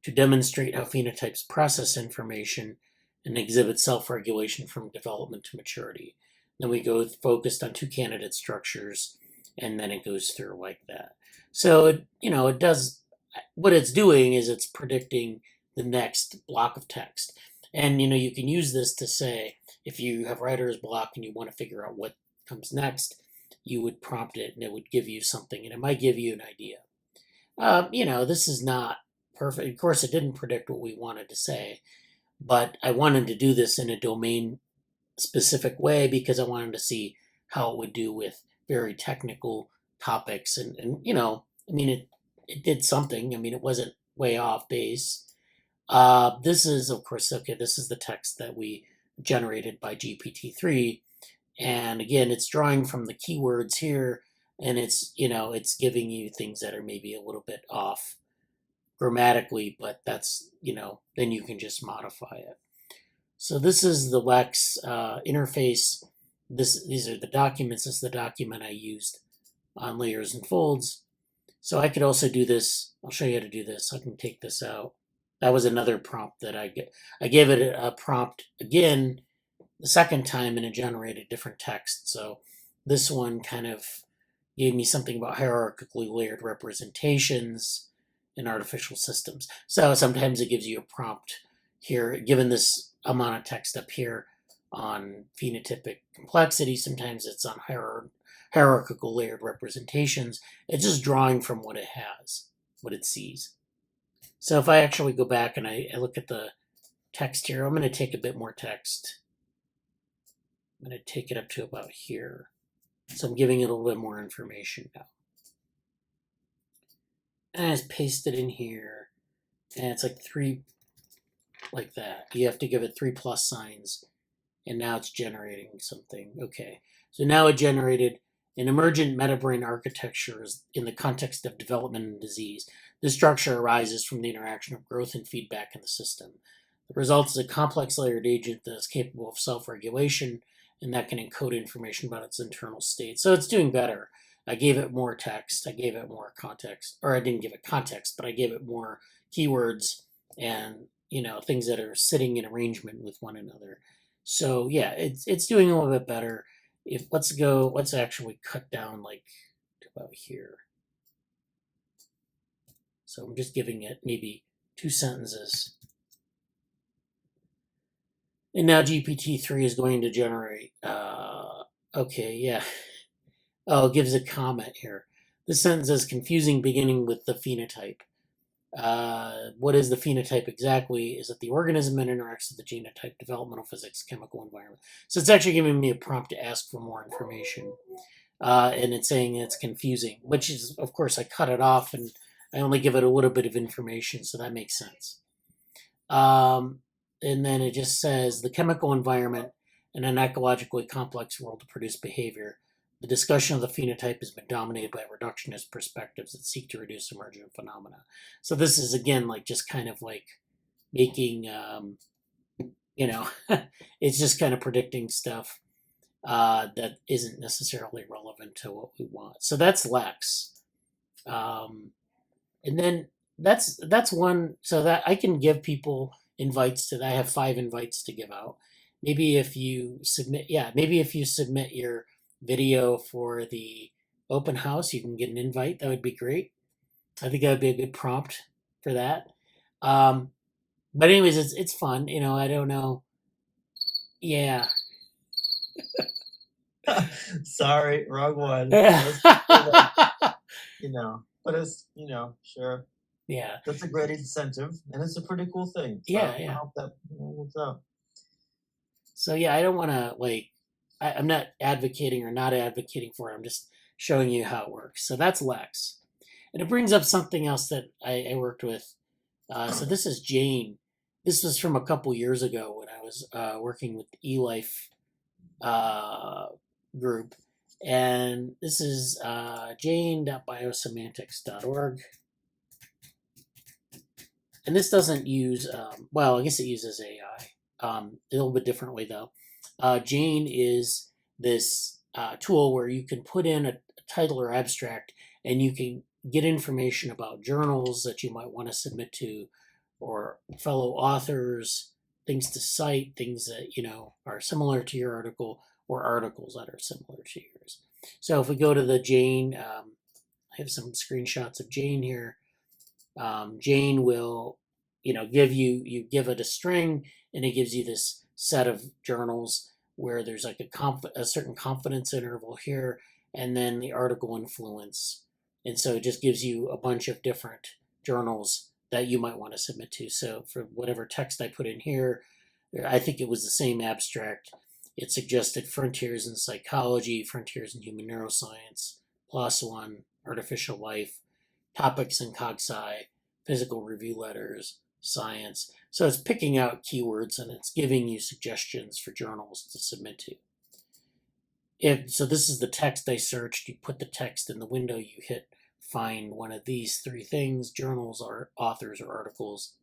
to demonstrate how phenotypes process information and exhibit self-regulation from development to maturity. Then we go focused on two candidate structures, and then it goes through like that. So it does, what it's doing is it's predicting the next block of text. And you can use this to say, if you have writer's block and you want to figure out what comes next, you would prompt it and it would give you something, and it might give you an idea. This is not perfect. Of course, it didn't predict what we wanted to say, but I wanted to do this in a domain specific way because I wanted to see how it would do with very technical topics. And it did something. It wasn't way off base. This is, of course, okay, this is the text that we generated by GPT-3. And again, it's drawing from the keywords here, and it's giving you things that are maybe a little bit off grammatically, but that's, then you can just modify it. So this is the Lex interface. These are the documents. This is the document I used on layers and folds. So I could also do this. I'll show you how to do this. I can take this out. That was another prompt that I gave it a prompt again the second time, and it generated different text. So this one kind of gave me something about hierarchically layered representations in artificial systems. So sometimes it gives you a prompt, here, given this amount of text up here on phenotypic complexity, sometimes it's on hierarchical layered representations. It's just drawing from what it has, what it sees. So if I actually go back and I look at the text here, I'm going to take a bit more text. I'm going to take it up to about here. So I'm giving it a little bit more information now. And I just paste it in here. And it's like 3, like that. You have to give it 3 plus signs. And now it's generating something. Okay. So now it generated an emergent metabrain architecture in the context of development and disease. This structure arises from the interaction of growth and feedback in the system. The result is a complex layered agent that is capable of self-regulation and that can encode information about its internal state. So it's doing better. I gave it more text, I gave it more context, or I didn't give it context, but I gave it more keywords and, you know, things that are sitting in arrangement with one another. So yeah, it's doing a little bit better. Let's actually cut down like to about here. So I'm just giving it maybe 2 sentences. And now GPT-3 is going to generate, okay, yeah. Oh, it gives a comment here. This sentence is confusing, beginning with the phenotype. What is the phenotype exactly? Is it the organism that interacts with the genotype, developmental physics, chemical environment? So it's actually giving me a prompt to ask for more information. And it's saying it's confusing, which is, of course, I cut it off and I only give it a little bit of information, so that makes sense. And then it just says the chemical environment in an ecologically complex world to produce behavior. The discussion of the phenotype has been dominated by reductionist perspectives that seek to reduce emergent phenomena. So this is, again, like just kind of like making, you know, it's just kind of predicting stuff that isn't necessarily relevant to what we want. So that's Lex. And then that's one, so that I can give people invites to that. I have 5 invites to give out. Maybe if you submit your video for the open house, you can get an invite. That would be great. I think that would be a good prompt for that. But anyways, it's fun. You know, I don't know. Yeah. Sorry, wrong one. You know, but it's, you know, sure. Yeah. That's a great incentive, and it's a pretty cool thing. So Yeah, I yeah. hope that works out. So yeah, I don't want to I'm not advocating or not advocating for it. I'm just showing you how it works. So that's Lex. And it brings up something else that I worked with. So this is Jane. This was from a couple years ago when I was working with the eLife group. And this is jane.biosemantics.org. And this doesn't use, well, I guess it uses AI. A little bit differently though. Jane is this tool where you can put in a title or abstract and you can get information about journals that you might want to submit to, or fellow authors, things to cite, things that, you know, are similar to your article, or articles that are similar to yours. So if we go to the Jane, I have some screenshots of Jane here. Jane will, you know, you give it a string and it gives you this set of journals where there's like a certain confidence interval here, and then the article influence. And so it just gives you a bunch of different journals that you might want to submit to. So for whatever text I put in here, I think it was the same abstract. It suggested frontiers in psychology, frontiers in human neuroscience, +1, artificial life, topics in CogSci, physical review letters, science. So it's picking out keywords and it's giving you suggestions for journals to submit to. So this is the text I searched. You put the text in the window, you hit find one of these 3 things, journals or authors or articles.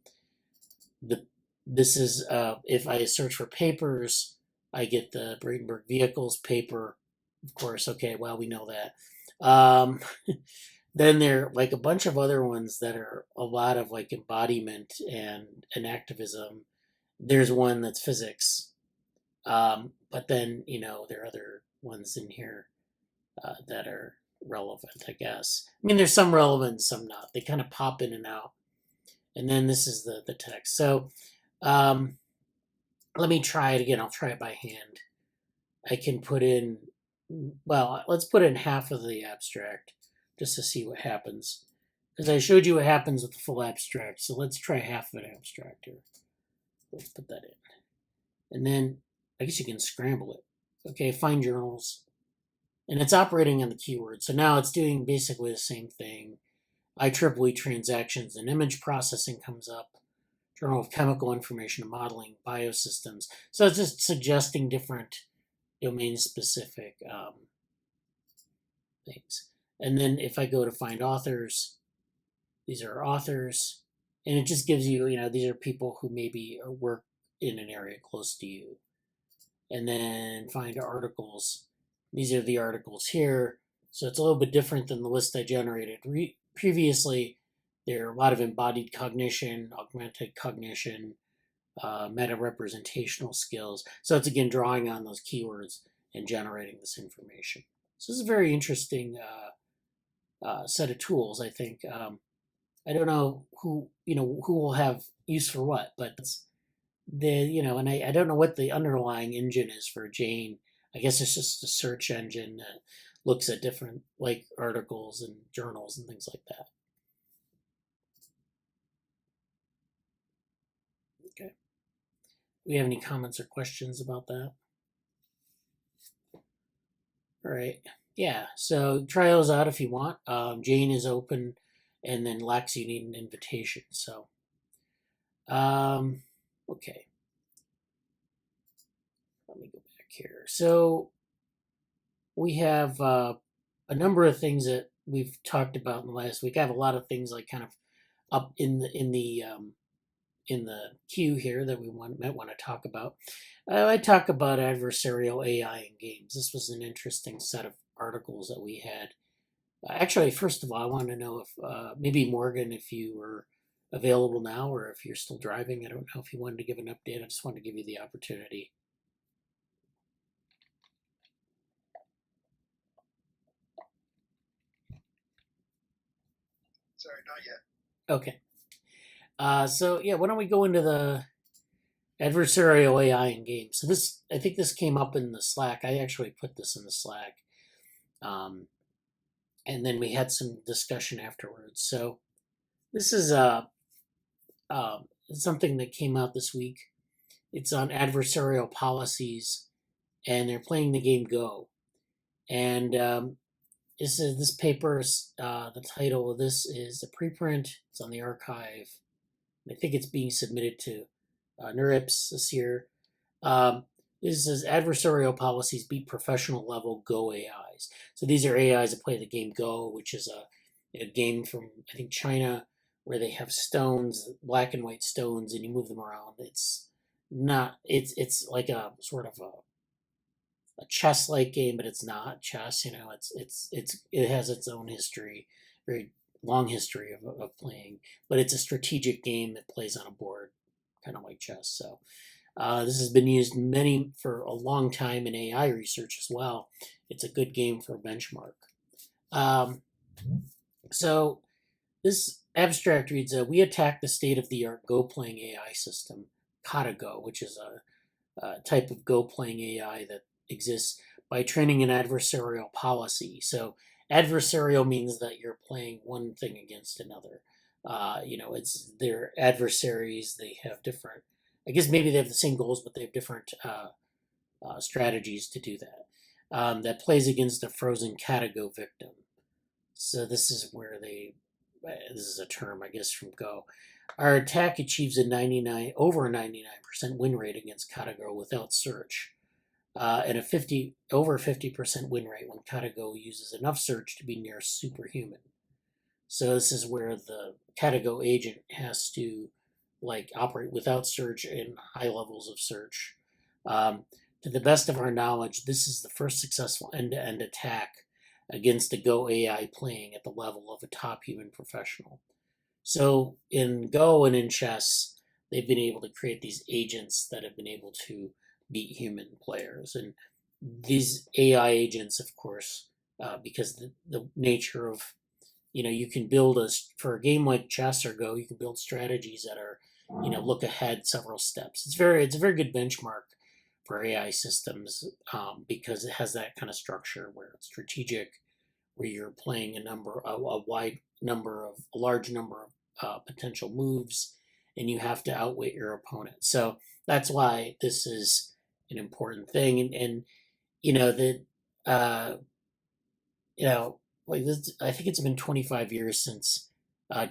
This is, if I search for papers, I get the Bradenburg Vehicles paper. Of course, okay, well, we know that. Then there are like a bunch of other ones that are a lot of like embodiment and activism. There's one that's physics. But then, you know, there are other ones in here that are relevant, I guess. I mean, there's some relevant, some not. They kind of pop in and out. And then this is the text. So Let me try it again. I'll try it by hand. I can put in, well, let's put in half of the abstract just to see what happens. Because I showed you what happens with the full abstract. So let's try half of an abstract here. Let's put that in. And then I guess you can scramble it. Okay, find journals. And it's operating on the keyword. So now it's doing basically the same thing. IEEE transactions and image processing comes up. Journal of Chemical Information and Modeling, Biosystems. So it's just suggesting different domain-specific things. And then if I go to find authors, these are authors, and it just gives you, these are people who maybe work in an area close to you. And then find articles. These are the articles here. So it's a little bit different than the list I generated previously. There are a lot of embodied cognition, augmented cognition, meta-representational skills. So it's again drawing on those keywords and generating this information. So this is a very interesting set of tools, I think. I don't know who will have use for what, but it's and I don't know what the underlying engine is for Jane. I guess it's just a search engine that looks at different articles and journals and things like that. Okay. Do we have any comments or questions about that? All right. Yeah. So try those out if you want. Jane is open, and then Lex, you need an invitation. So, okay. Let me go back here. So we have a number of things that we've talked about in the last week. I have a lot of things kind of up in the queue here that we might want to talk about. I talk about adversarial AI in games. This was an interesting set of articles that we had. Actually, first of all, I want to know if maybe Morgan, if you were available now or if you're still driving. I don't know if you wanted to give an update. I just wanted to give you the opportunity. Sorry, not yet. Okay. So yeah, why don't we go into the adversarial AI in games? So I think this came up in the Slack. I actually put this in the Slack. And then we had some discussion afterwards. So this is something that came out this week. It's on adversarial policies, and they're playing the game Go. And this paper, the title of this is a preprint. It's on the archive. I think it's being submitted to NeuroSim this year. This says adversarial policies beat professional level Go AIs. So these are AIs that play the game Go, which is a game from, I think, China, where they have stones, black and white stones, and you move them around. It's like a sort of a chess-like game, but it's not chess. It has its own history, very long history of playing, but it's a strategic game that plays on a board, kind of like chess. So this has been used for a long time in AI research as well. It's a good game for a benchmark. So this abstract reads, we attack the state-of-the-art Go playing AI system, Kata Go, which is a type of Go playing AI that exists by training an adversarial policy. So adversarial means that you're playing one thing against another. They're adversaries. They have different, I guess maybe they have the same goals, but they have different strategies to do that. That plays against a frozen Kata Go victim. So this is where this is a term, I guess, from Go. Our attack achieves over a 99% win rate against Kata Go without search. And over 50% win rate when Kata Go uses enough search to be near superhuman. So this is where the Kata Go agent has to operate without search and high levels of search. To the best of our knowledge, this is the first successful end-to-end attack against a Go AI playing at the level of a top human professional. So in Go and in chess, they've been able to create these agents that have been able to beat human players. And these AI agents, of course, because the nature of, you can build for a game like chess or Go, you can build strategies that are look ahead several steps. It's a very good benchmark for AI systems because it has that kind of structure where it's strategic, where you're playing a large number of potential moves, and you have to outwit your opponent. So that's why this is an important thing. And that like this, I think it's been 25 years since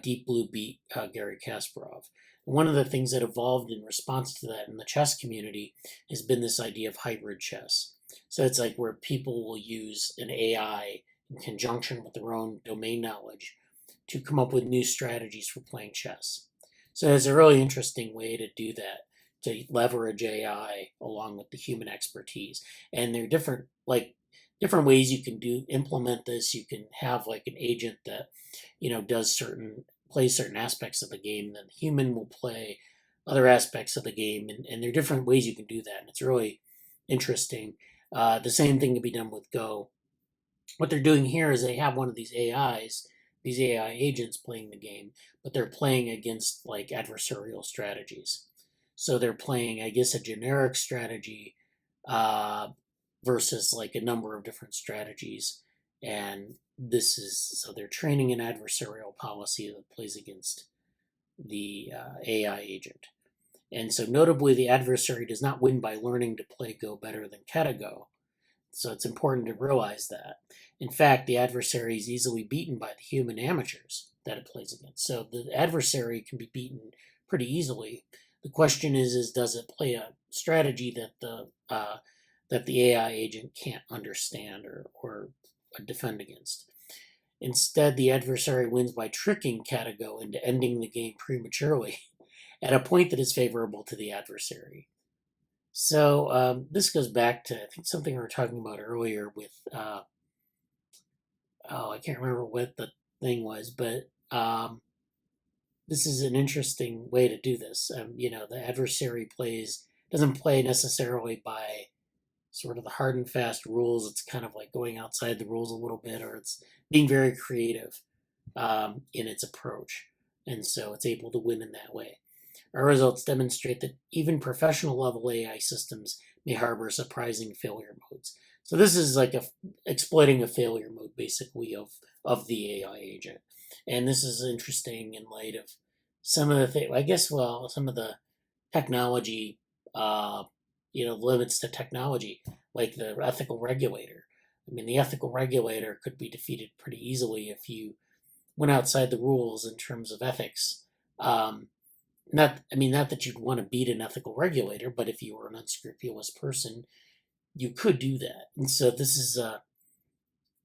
Deep Blue beat Garry Kasparov. One of the things that evolved in response to that in the chess community has been this idea of hybrid chess. So it's like where people will use an AI in conjunction with their own domain knowledge to come up with new strategies for playing chess. So it's a really interesting way to do that, to leverage AI along with the human expertise. And there are different ways you can implement this. You can have like an agent that plays certain aspects of the game, then the human will play other aspects of the game, and there are different ways you can do that, and it's really interesting. The same thing can be done with Go. What they're doing here is they have one of these AI agents playing the game, but they're playing against like adversarial strategies. So they're playing, I guess, a generic strategy versus like a number of different strategies. And so they're training an adversarial policy that plays against the AI agent. And so notably, the adversary does not win by learning to play Go better than Katago. So it's important to realize that. In fact, the adversary is easily beaten by the human amateurs that it plays against. So the adversary can be beaten pretty easily. The question is does it play a strategy that the AI agent can't understand or defend against? Instead, the adversary wins by tricking Katago into ending the game prematurely at a point that is favorable to the adversary. So this goes back to, I think, something we were talking about earlier with, I can't remember what the thing was, but this is an interesting way to do this. The adversary doesn't play necessarily by sort of the hard and fast rules. It's kind of like going outside the rules a little bit, or it's being very creative in its approach. And so it's able to win in that way. Our results demonstrate that even professional level AI systems may harbor surprising failure modes. So this is like exploiting a failure mode, basically, of the AI agent. And this is interesting in light of some of the things, I guess, some of the technology, limits to technology, like the ethical regulator. I mean, the ethical regulator could be defeated pretty easily if you went outside the rules in terms of ethics. Not that you'd want to beat an ethical regulator, but if you were an unscrupulous person, you could do that. And so this is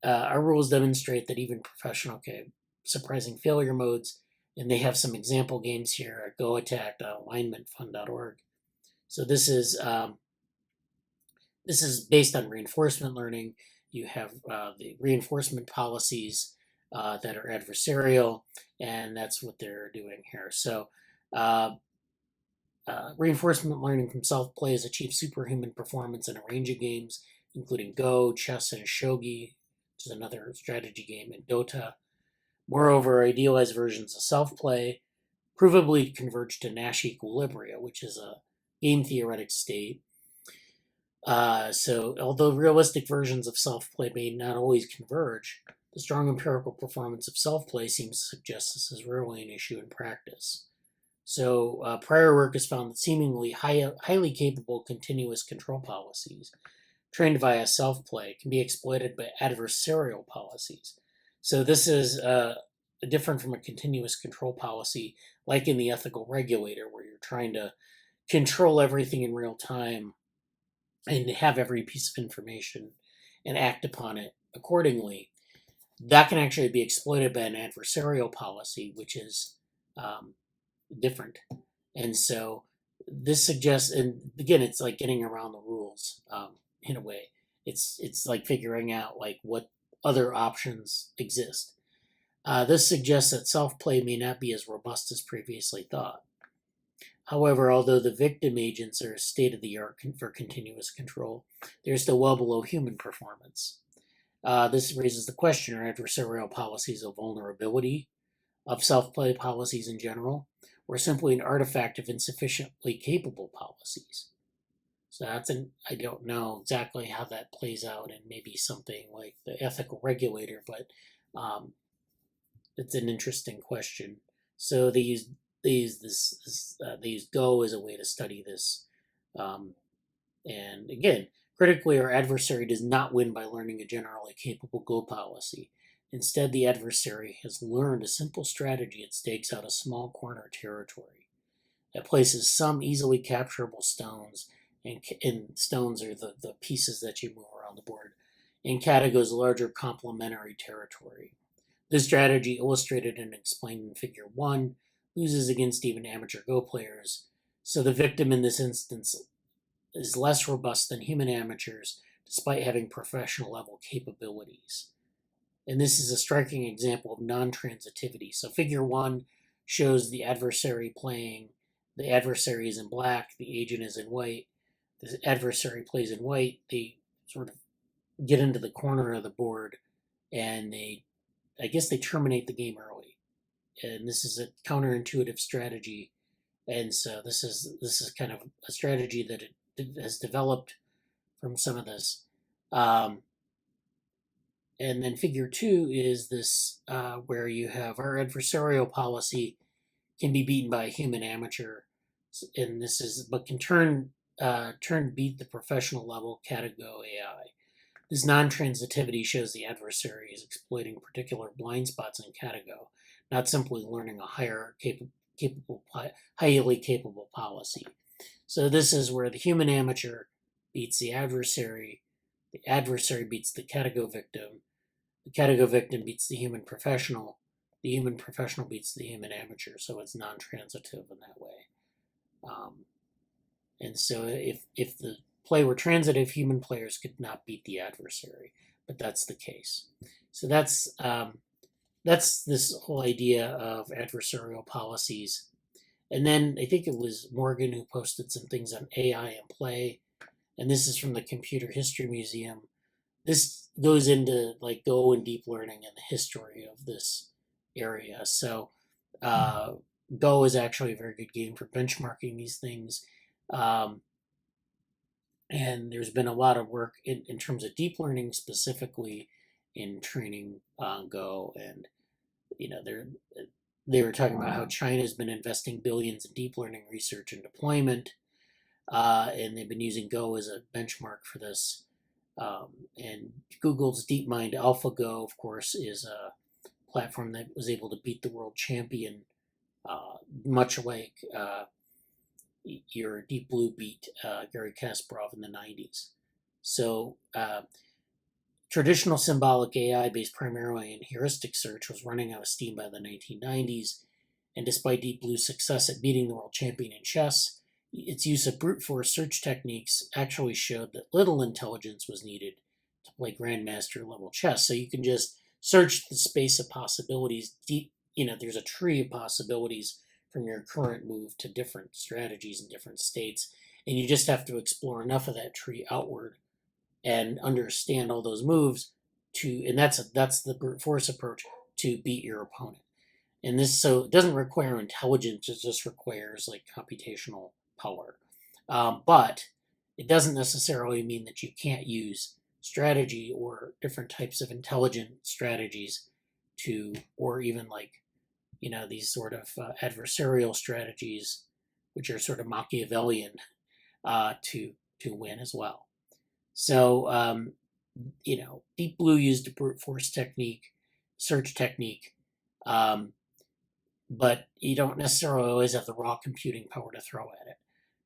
our rules demonstrate that even surprising failure modes, and they have some example games here at goattack.alignmentfund.org. So this is based on reinforcement learning. You have the reinforcement policies that are adversarial, and that's what they're doing here. So reinforcement learning from self-play has achieved superhuman performance in a range of games, including Go, chess, and shogi, which is another strategy game, and Dota. Moreover, idealized versions of self-play provably converge to Nash equilibria, which is a game theoretic state. So although realistic versions of self-play may not always converge, the strong empirical performance of self-play seems to suggest this is rarely an issue in practice. So prior work has found that seemingly highly capable continuous control policies trained via self-play can be exploited by adversarial policies. So this is different from a continuous control policy, like in the ethical regulator, where you're trying to control everything in real time and have every piece of information and act upon it accordingly. That can actually be exploited by an adversarial policy, which is different. And so this suggests, and again, it's like getting around the rules in a way. It's like figuring out like what other options exist. This suggests that self-play may not be as robust as previously thought. However, although the victim agents are state-of-the-art for continuous control, they're still well below human performance. This raises the question, are adversarial policies a vulnerability of self-play policies in general, or simply an artifact of insufficiently capable policies. So I don't know exactly how that plays out in maybe something like the ethical regulator, but it's an interesting question. So they use Go as a way to study this, and again, critically, our adversary does not win by learning a generally capable Go policy. Instead, the adversary has learned a simple strategy that stakes out a small corner territory that places some easily capturable stones, and stones are the pieces that you move around the board, in Catago's larger complementary territory. This strategy, illustrated and explained in Figure 1, loses against even amateur Go players, so the victim in this instance is less robust than human amateurs, despite having professional level capabilities. And this is a striking example of non-transitivity. So Figure 1 shows the adversary playing. The adversary is in black, the agent is in white. The adversary plays in white. They sort of get into the corner of the board, and I guess they terminate the game early. And this is a counterintuitive strategy. And so this is kind of a strategy that it has developed from some of this. And then Figure 2 is this where you have our adversarial policy can be beaten by a human amateur, and this is but can turn beat the professional level Catago AI. This non-transitivity shows the adversary is exploiting particular blind spots in Catago, not simply learning a highly capable policy. So this is where the human amateur beats the adversary beats the Catago victim, the Catago victim beats the human professional beats the human amateur, so it's non-transitive in that way. And so if the play were transitive, human players could not beat the adversary, but that's the case. So that's this whole idea of adversarial policies. And then I think it was Morgan who posted some things on AI and play, and this is from the Computer History Museum. This goes into like Go and deep learning and the history of this area. So Go is actually a very good game for benchmarking these things. And there's been a lot of work in terms of deep learning, specifically in training Go. And they were talking about how China's been investing billions in deep learning research and deployment, and they've been using Go as a benchmark for this. And Google's DeepMind AlphaGo, of course, is a platform that was able to beat the world champion, much like your Deep Blue beat Garry Kasparov in the 90s. So traditional symbolic AI based primarily in heuristic search was running out of steam by the 1990s, and despite Deep Blue's success at beating the world champion in chess, its use of brute force search techniques actually showed that little intelligence was needed to play grandmaster level chess. So you can just search the space of possibilities. There's a tree of possibilities from your current move to different strategies in different states, and you just have to explore enough of that tree outward and understand all those moves and that's the brute force approach to beat your opponent. And this, so it doesn't require intelligence, it just requires like computational power. But it doesn't necessarily mean that you can't use strategy or different types of intelligent strategies or even like, these sort of adversarial strategies, which are sort of Machiavellian, to win as well. So, Deep Blue used a brute force search technique, but you don't necessarily always have the raw computing power to throw at it.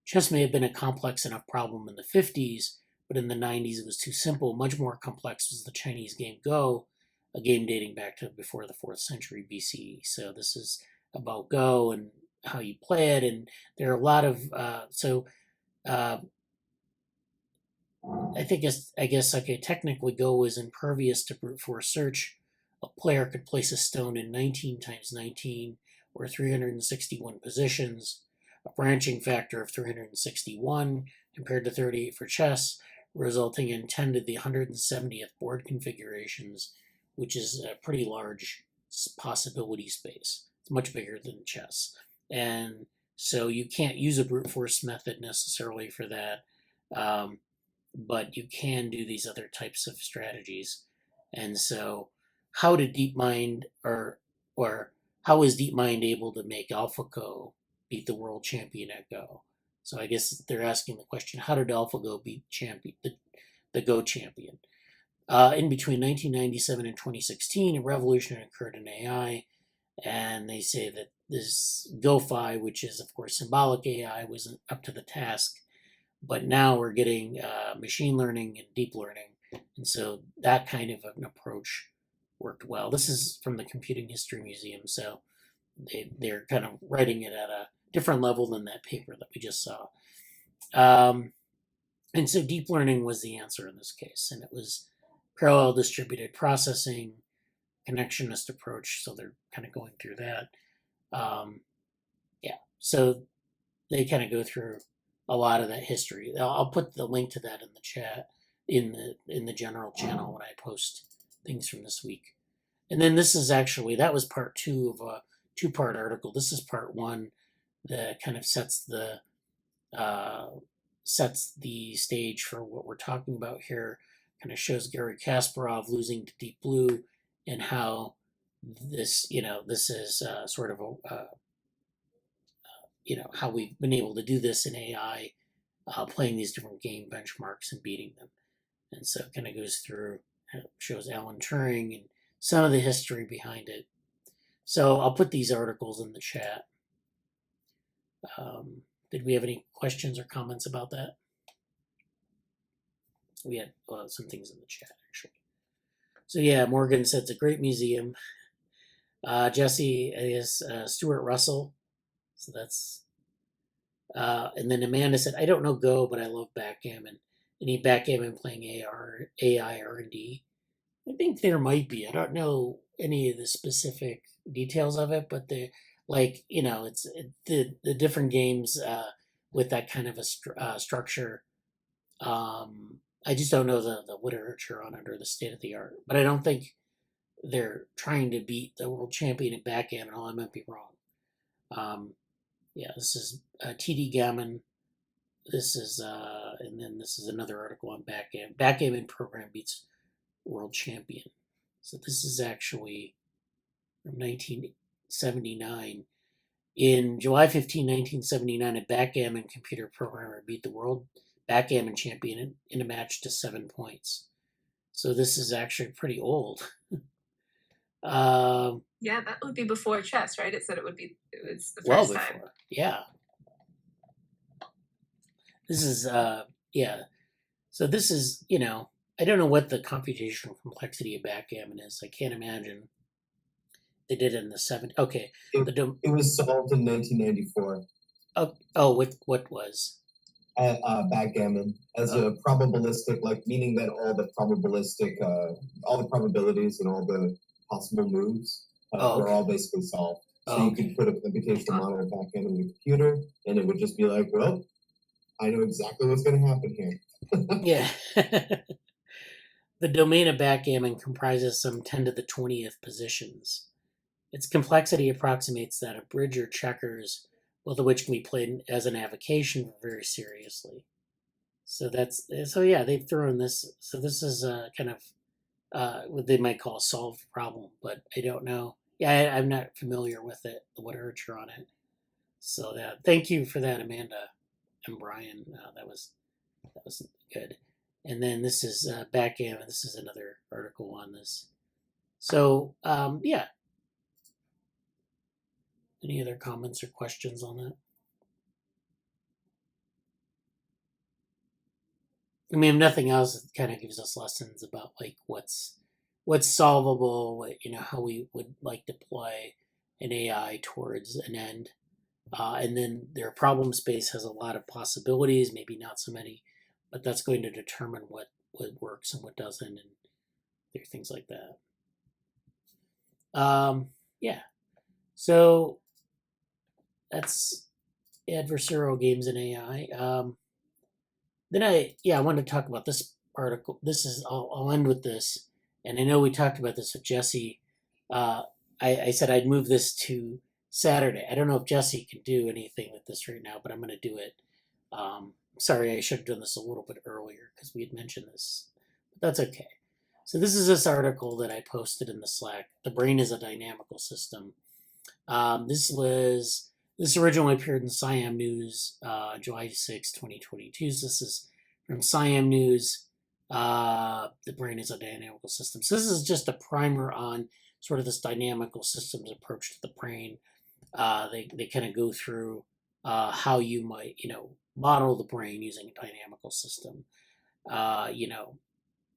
Chess may have been a complex enough problem in the 50s, but in the 90s it was too simple. Much more complex was the Chinese game Go, a game dating back to before the 4th century BCE. So this is about Go and how you play it, and there are a lot of I guess technically Go is impervious to brute force search. A player could place a stone in 19 times 19 or 361 positions, a branching factor of 361 compared to 38 for chess, resulting in 10 to the 170th board configurations, which is a pretty large possibility space. It's much bigger than chess. and so you can't use a brute force method necessarily for that, but you can do these other types of strategies. And so, how did DeepMind or how is DeepMind able to make AlphaGo beat the world champion at Go? So I guess they're asking the question: how did AlphaGo beat the Go champion? In between 1997 and 2016, a revolution occurred in AI, and they say that this GoFi, which is of course symbolic AI, wasn't up to the task. But now we're getting machine learning and deep learning, and so that kind of an approach worked well. This is from the Computing History Museum, so they're kind of writing it at a different level than that paper that we just saw. And so deep learning was the answer in this case, and it was parallel distributed processing, connectionist approach, so they're kind of going through that. Yeah, so they kind of go through a lot of that history. I'll put the link to that in the chat, in the general channel when I post things from this week. And then this is actually, that was part 2 of a 2-part article. This is part 1 that kind of sets the stage for what we're talking about here. Kind of shows Garry Kasparov losing to Deep Blue, and how this, this is sort of a, how we've been able to do this in AI, playing these different game benchmarks and beating them. And so it kind of goes through, shows Alan Turing and some of the history behind it. So I'll put these articles in the chat. Did we have any questions or comments about that? We had some things in the chat, actually. So yeah, Morgan said it's a great museum. Jesse is Stuart Russell. So that's, and then Amanda said, I don't know Go, but I love backgammon. Any backgammon playing AI R&D? I think there might be. I don't know any of the specific details of it, but it's the different games with that kind of a structure. I just don't know the literature on it or the state of the art. But I don't think they're trying to beat the world champion at backgammon. I might be wrong. Yeah, this is TD Gammon. This is, and then this is another article on backgammon. Backgammon program beats world champion. So this is actually from 1979. In July 15, 1979, a backgammon computer programmer beat the world backgammon champion in a match to 7 points. So this is actually pretty old. Yeah, that would be before chess, right? It said it was the first time. Yeah. This is, yeah. So this is, I don't know what the computational complexity of backgammon is. I can't imagine they did it in the 70s. Okay. It was solved in 1994. What was? Backgammon as a probabilistic, meaning that all the probabilities and all the possible moves were all basically solved. So you could put a computational model of backgammon in your computer, and it would just be like, well, I know exactly what's going to happen here. Yeah. The domain of backgammon comprises some 10 to the 20th positions. Its complexity approximates that of bridge or checkers, both of which can be played as an avocation very seriously. So yeah, they've thrown this. So this is kind of what they might call a solved problem, but I don't know. Yeah, I'm not familiar with it, the literature on it. So thank you for that, Amanda and Brian. That was good. And then this is backgammon. This is another article on this. So yeah. Any other comments or questions on that? I mean, if nothing else, it kind of gives us lessons about what's solvable, how we would deploy an AI towards an end. And then their problem space has a lot of possibilities, maybe not so many, but that's going to determine what works and what doesn't, and there are things like that. Yeah. So that's adversarial games in AI. Then I wanted to talk about this article. I'll end with this, and I know we talked about this with Jesse. I said I'd move this to Saturday. I don't know if Jesse can do anything with this right now, but I'm going to do it. Sorry, I should have done this a little bit earlier because we had mentioned this, but that's okay. So this is this article that I posted in the Slack. The brain is a dynamical system. This originally appeared in Siam News, July 6, 2022. So this is from Siam News. The brain is a dynamical system. So this is just a primer on sort of this dynamical systems approach to the brain. They kind of go through how you might, model the brain using a dynamical system.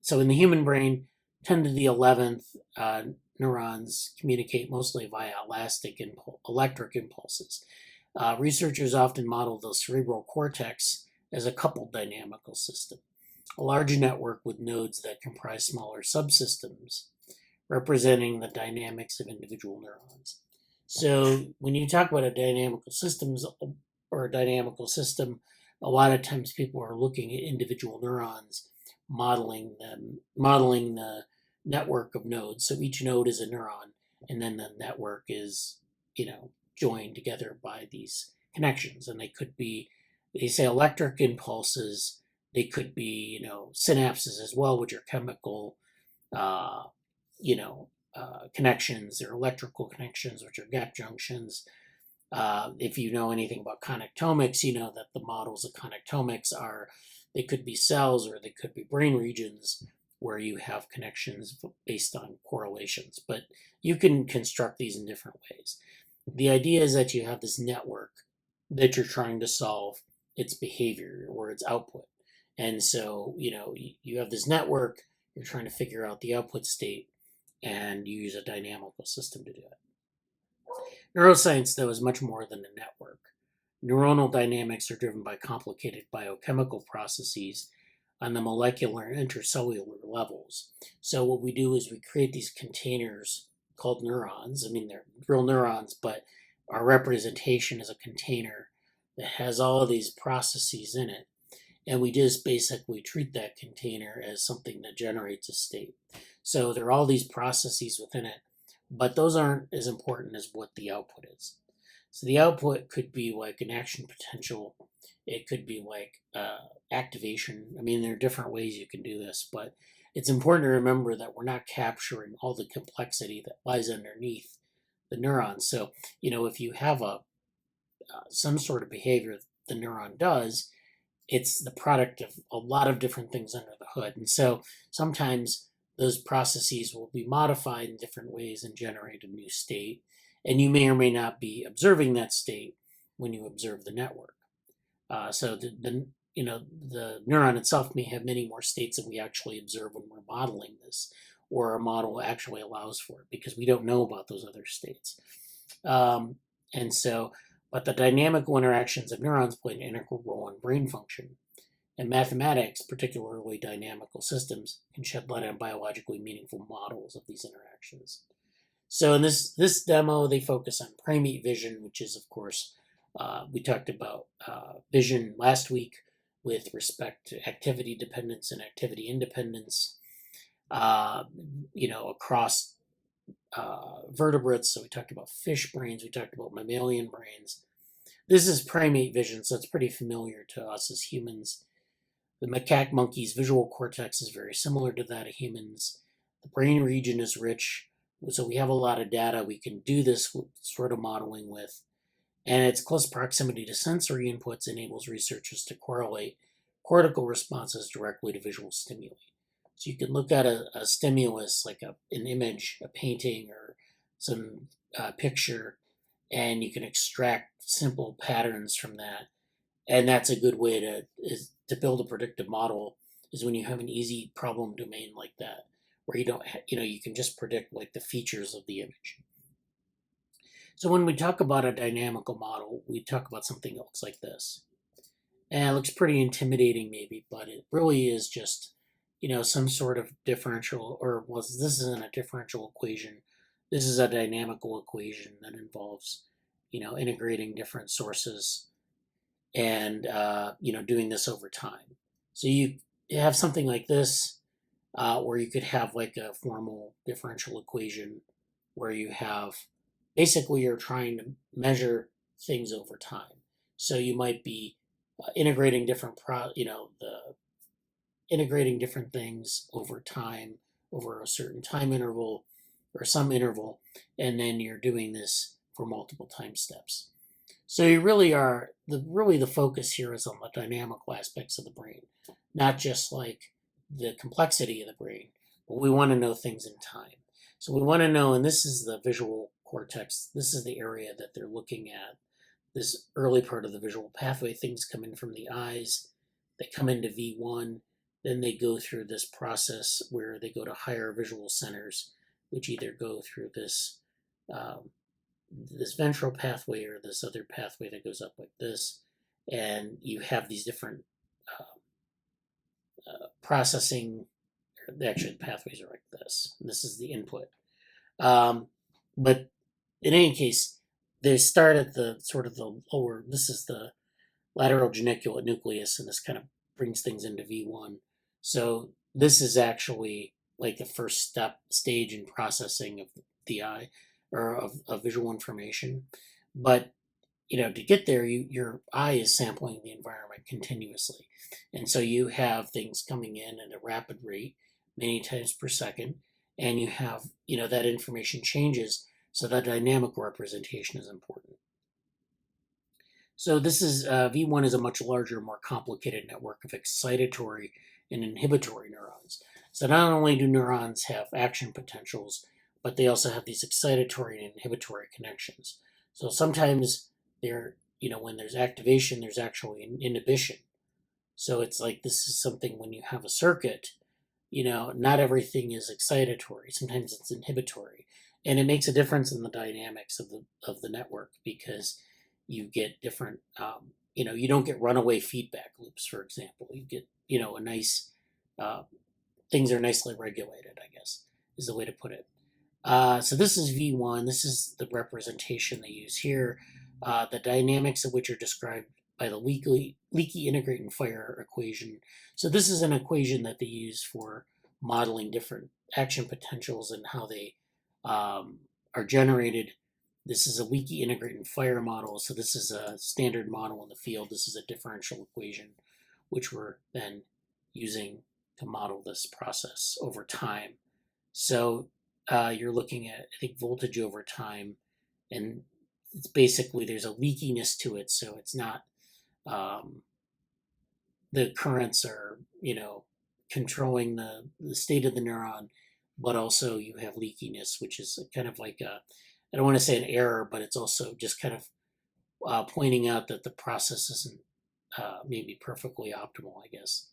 So in the human brain, 10 to the 11th, neurons communicate mostly via electric impulses. Researchers often model the cerebral cortex as a coupled dynamical system, a large network with nodes that comprise smaller subsystems, representing the dynamics of individual neurons. So when you talk about a dynamical system, a lot of times people are looking at individual neurons, modeling the network of nodes. So each node is a neuron, and then the network is, joined together by these connections. And they say electric impulses, they could be, synapses as well, which are chemical, connections. There are electrical connections, which are gap junctions. If you know anything about connectomics, you know that the models of connectomics they could be cells or they could be brain regions where you have connections based on correlations. But you can construct these in different ways. The idea is that you have this network that you're trying to solve its behavior or its output. And so, you have this network, you're trying to figure out the output state, and you use a dynamical system to do it. Neuroscience, though, is much more than a network. Neuronal dynamics are driven by complicated biochemical processes on the molecular and intercellular levels. So what we do is we create these containers called neurons. I mean, they're real neurons, but our representation is a container that has all of these processes in it. And we just basically treat that container as something that generates a state. So there are all these processes within it, but those aren't as important as what the output is. So the output could be like an action potential. It could be like activation. I mean, there are different ways you can do this, but it's important to remember that we're not capturing all the complexity that lies underneath the neurons. So, if you have some sort of behavior the neuron does, it's the product of a lot of different things under the hood. And so sometimes those processes will be modified in different ways and generate a new state. And you may or may not be observing that state when you observe the network. So the neuron itself may have many more states than we actually observe when we're modeling this, or our model actually allows for it because we don't know about those other states. But the dynamical interactions of neurons play an integral role in brain function. And mathematics, particularly dynamical systems, can shed light on biologically meaningful models of these interactions. So in this demo, they focus on primate vision, which is, of course, we talked about vision last week with respect to activity dependence and activity independence, across vertebrates. So we talked about fish brains, we talked about mammalian brains. This is primate vision, so it's pretty familiar to us as humans. The macaque monkey's visual cortex is very similar to that of humans. The brain region is rich, so we have a lot of data we can do this sort of modeling with. And its close proximity to sensory inputs enables researchers to correlate cortical responses directly to visual stimuli. So you can look at a stimulus, like an image, a painting, or some picture, and you can extract simple patterns from that. And that's a good way to build a predictive model, is when you have an easy problem domain like that, where you don't, you can just predict like the features of the image. So when we talk about a dynamical model, we talk about something that looks like this. And it looks pretty intimidating maybe, but it really is just, some sort of differential, this isn't a differential equation. This is a dynamical equation that involves, integrating different sources and, doing this over time. So you have something like this, where you could have like a formal differential equation where you have, basically you're trying to measure things over time. So you might be integrating different integrating different things over time, over a certain time interval or some interval, and then you're doing this for multiple time steps. So you really are the focus here is on the dynamical aspects of the brain, not just like the complexity of the brain, but we want to know things in time. So we want to know, and this is the visual cortex. This is the area that they're looking at. This early part of the visual pathway, things come in from the eyes, they come into V1, then they go through this process where they go to higher visual centers, which either go through um, this ventral pathway or this other pathway that goes up like this, and you have these different processing. Actually, the pathways are like this. This is the input. But in any case, they start at the sort of the lower. This is the lateral geniculate nucleus, and this kind of brings things into V1. So this is actually like the first stage in processing of the eye or of visual information. But to get there, your eye is sampling the environment continuously, and so you have things coming in at a rapid rate, many times per second, and you have that information changes. So that dynamic representation is important. So this is V1 is a much larger, more complicated network of excitatory and inhibitory neurons. So not only do neurons have action potentials, but they also have these excitatory and inhibitory connections. So sometimes when there's activation, there's actually an inhibition. So it's like this is something when you have a circuit, not everything is excitatory. Sometimes it's inhibitory, and it makes a difference in the dynamics of the network because you get different. You don't get runaway feedback loops, for example. You get a nice things are nicely regulated, I guess is the way to put it. So this is V1. This is the representation they use here. The dynamics of which are described by the leaky integrate and fire equation. So this is an equation that they use for modeling different action potentials and how they are generated. This is a leaky integrate and fire model. So this is a standard model in the field. This is a differential equation, which we're then using to model this process over time. So you're looking at, I think, voltage over time, and it's basically there's a leakiness to it, so it's not the currents are controlling the state of the neuron, but also you have leakiness, which is kind of like I don't want to say an error, but it's also just kind of pointing out that the process isn't maybe perfectly optimal, I guess.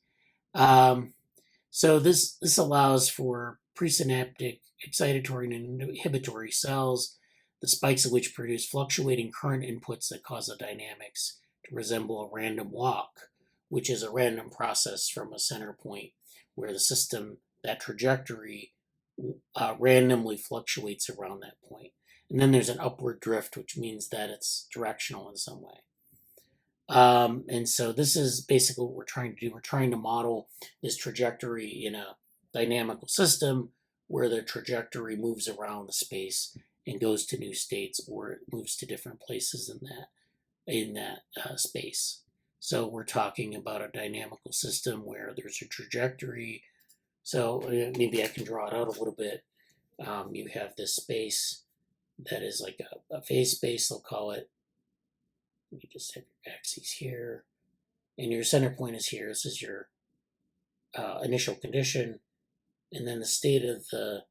So this allows for presynaptic excitatory and inhibitory cells, the spikes of which produce fluctuating current inputs that cause the dynamics to resemble a random walk, which is a random process from a center point where the system, that trajectory, randomly fluctuates around that point. And then there's an upward drift, which means that it's directional in some way. And so this is basically what we're trying to do. We're trying to model this trajectory in a dynamical system where the trajectory moves around the space and goes to new states, or it moves to different places in that space. So we're talking about a dynamical system where there's a trajectory. So maybe I can draw it out a little bit. You have this space that is like a phase space, they'll call it. You just have your axes here, and your center point is here. This is your initial condition, and then the state of the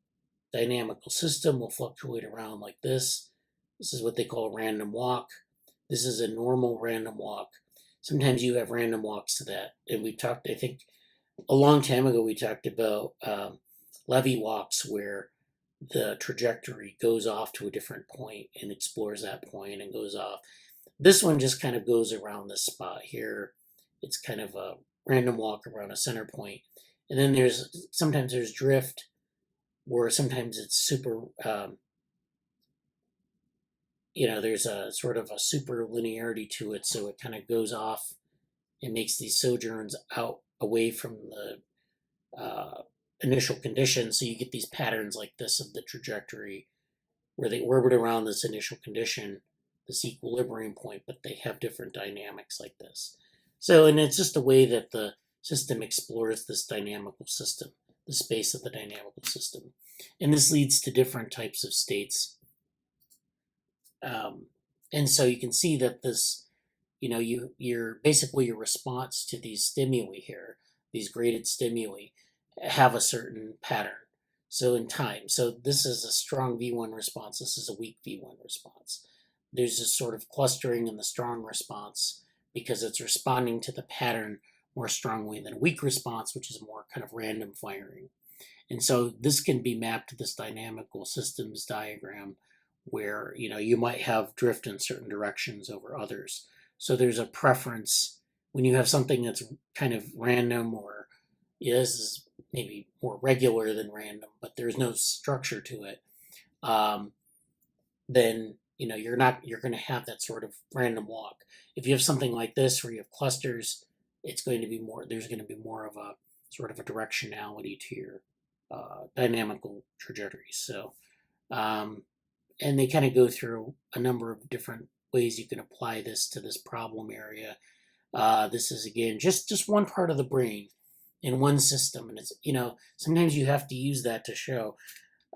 dynamical system will fluctuate around like this. This is what they call a random walk. This is a normal random walk. Sometimes you have random walks to that, and we talked, I think, a long time ago, we talked about levee walks where the trajectory goes off to a different point and explores that point and goes off. This one just kind of goes around this spot here. It's kind of a random walk around a center point. And then sometimes there's drift, or sometimes it's super, there's a sort of a super linearity to it. So it kind of goes off and makes these sojourns out away from the initial condition. So you get these patterns like this of the trajectory where they orbit around this initial condition, this equilibrium point, but they have different dynamics like this. So, and it's just a way that the system explores this dynamical system, the space of the dynamical system. And this leads to different types of states. And so you can see that this, you're basically your response to these stimuli here, these graded stimuli, have a certain pattern. So in time, so this is a strong V1 response, this is a weak V1 response. There's this sort of clustering in the strong response because it's responding to the pattern more strongly than a weak response, which is more kind of random firing. And so this can be mapped to this dynamical systems diagram where you might have drift in certain directions over others. So there's a preference when you have something that's kind of random, or this is maybe more regular than random, but there's no structure to it. Then you're going to have that sort of random walk. If you have something like this where you have clusters, it's going to be more. There's going to be more of a sort of a directionality to your dynamical trajectories. So, and they kind of go through a number of different ways you can apply this to this problem area. This is again just one part of the brain in one system, and it's sometimes you have to use that to show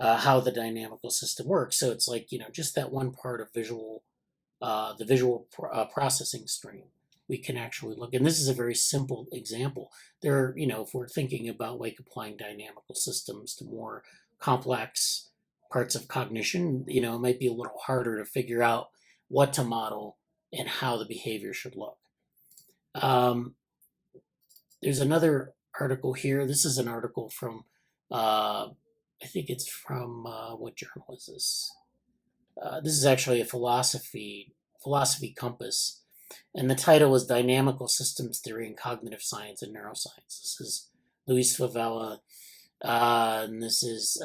how the dynamical system works. So it's like just that one part of visual, the visual processing stream. We can actually look, and this is a very simple example. There, if we're thinking about like applying dynamical systems to more complex parts of cognition, it might be a little harder to figure out what to model and how the behavior should look. There's another article here. This is an article from, I think it's from, what journal is this? This is actually a philosophy compass. And the title is Dynamical Systems Theory in Cognitive Science and Neuroscience. This is Luis Favela, and this is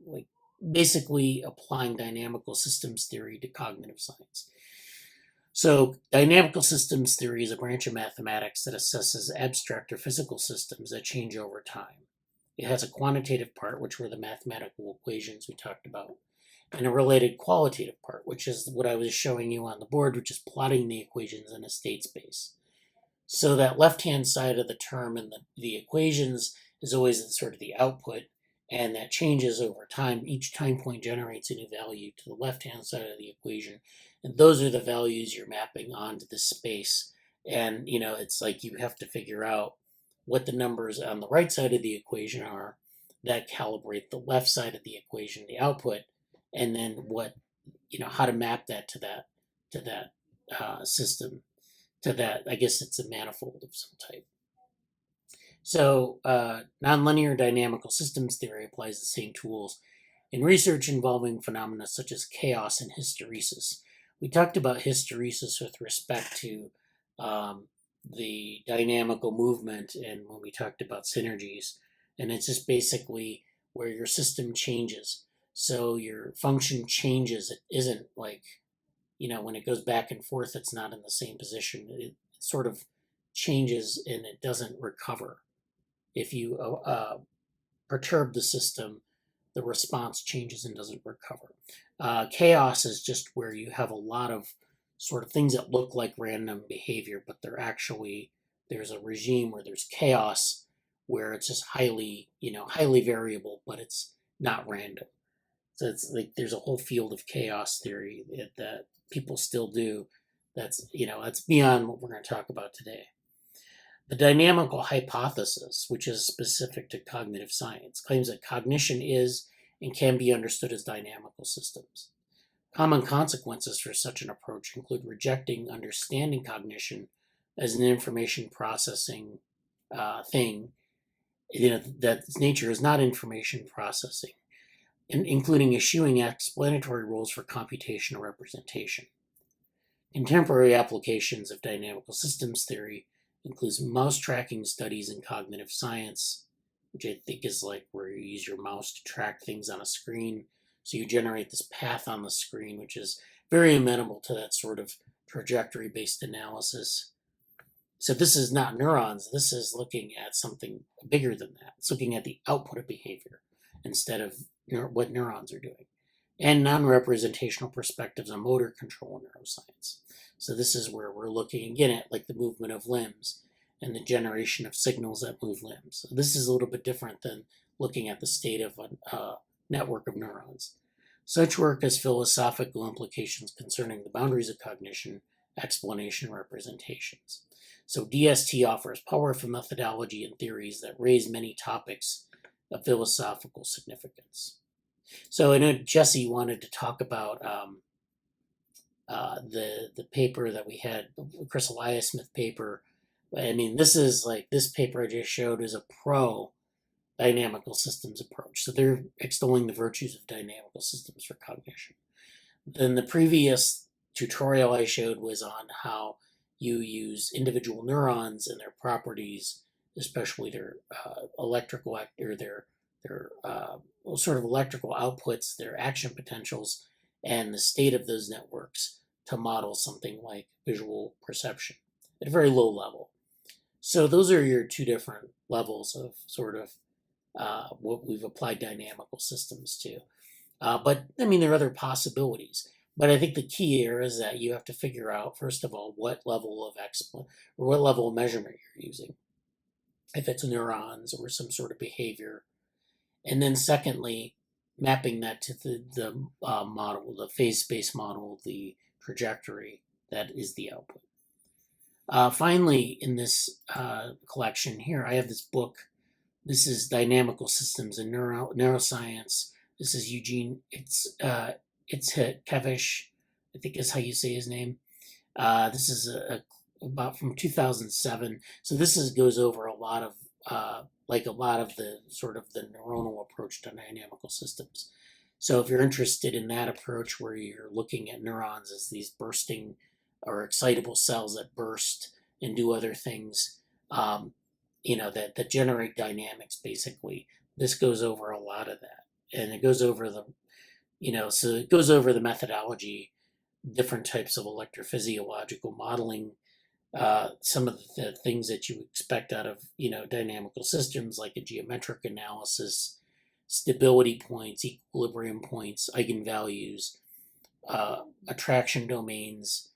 like basically applying dynamical systems theory to cognitive science. So dynamical systems theory is a branch of mathematics that assesses abstract or physical systems that change over time. It has a quantitative part, which were the mathematical equations we talked about, and a related qualitative part, which is what I was showing you on the board, which is plotting the equations in a state space. So that left-hand side of the term in the equations is always sort of the output, and that changes over time. Each time point generates a new value to the left-hand side of the equation, and those are the values you're mapping onto this space. And, it's like you have to figure out what the numbers on the right side of the equation are that calibrate the left side of the equation, the output, and then what, how to map that to that system, to that, I guess it's a manifold of some type. So nonlinear dynamical systems theory applies the same tools in research involving phenomena such as chaos and hysteresis. We talked about hysteresis with respect to the dynamical movement, and when we talked about synergies, and it's just basically where your system changes. So your function changes. It isn't like, when it goes back and forth, it's not in the same position. It sort of changes and it doesn't recover. If you perturb the system, the response changes and doesn't recover. Chaos is just where you have a lot of sort of things that look like random behavior, but they're actually, there's a regime where there's chaos, where it's just highly variable, but it's not random. So it's like there's a whole field of chaos theory that people still do. That's beyond what we're going to talk about today. The dynamical hypothesis, which is specific to cognitive science, claims that cognition is and can be understood as dynamical systems. Common consequences for such an approach include rejecting understanding cognition as an information processing thing, that its nature is not information processing, including eschewing explanatory rules for computational representation. Contemporary applications of dynamical systems theory includes mouse tracking studies in cognitive science, which I think is like where you use your mouse to track things on a screen. So you generate this path on the screen, which is very amenable to that sort of trajectory-based analysis. So this is not neurons. This is looking at something bigger than that. It's looking at the output of behavior instead of what neurons are doing. and non-representational perspectives on motor control neuroscience. So this is where we're looking again at like the movement of limbs and the generation of signals that move limbs. So this is a little bit different than looking at the state of a network of neurons. Such work has philosophical implications concerning the boundaries of cognition, explanation, and representations. So DST offers powerful methodology and theories that raise many topics of philosophical significance. So I know Jesse wanted to talk about the paper that we had, the Chris Elias Smith paper. I mean, this paper I just showed is a pro dynamical systems approach. So they're extolling the virtues of dynamical systems for cognition. Then the previous tutorial I showed was on how you use individual neurons and their properties, especially their electrical or their sort of electrical outputs, their action potentials, and the state of those networks to model something like visual perception at a very low level. So those are your two different levels of sort of what we've applied dynamical systems to. But I mean, there are other possibilities. But I think the key here is that you have to figure out, first of all, what level of or what level of measurement you're using. If it's neurons or some sort of behavior. And then secondly, mapping that to the model, the phase space model, the trajectory that is the output. Finally, in this collection here, I have this book. This is Dynamical Systems in Neuroscience. This is Eugene. It's Kevish, I think is how you say his name. This is about from 2007. So this goes over a lot of the sort of the neuronal approach to dynamical systems. So if you're interested in that approach where you're looking at neurons as these bursting or excitable cells that burst and do other things, that generate dynamics basically, this goes over a lot of that. And it goes over it goes over the methodology, different types of electrophysiological modeling, some of the things that you expect out of dynamical systems, like a geometric analysis, stability points, equilibrium points, eigenvalues, attraction domains,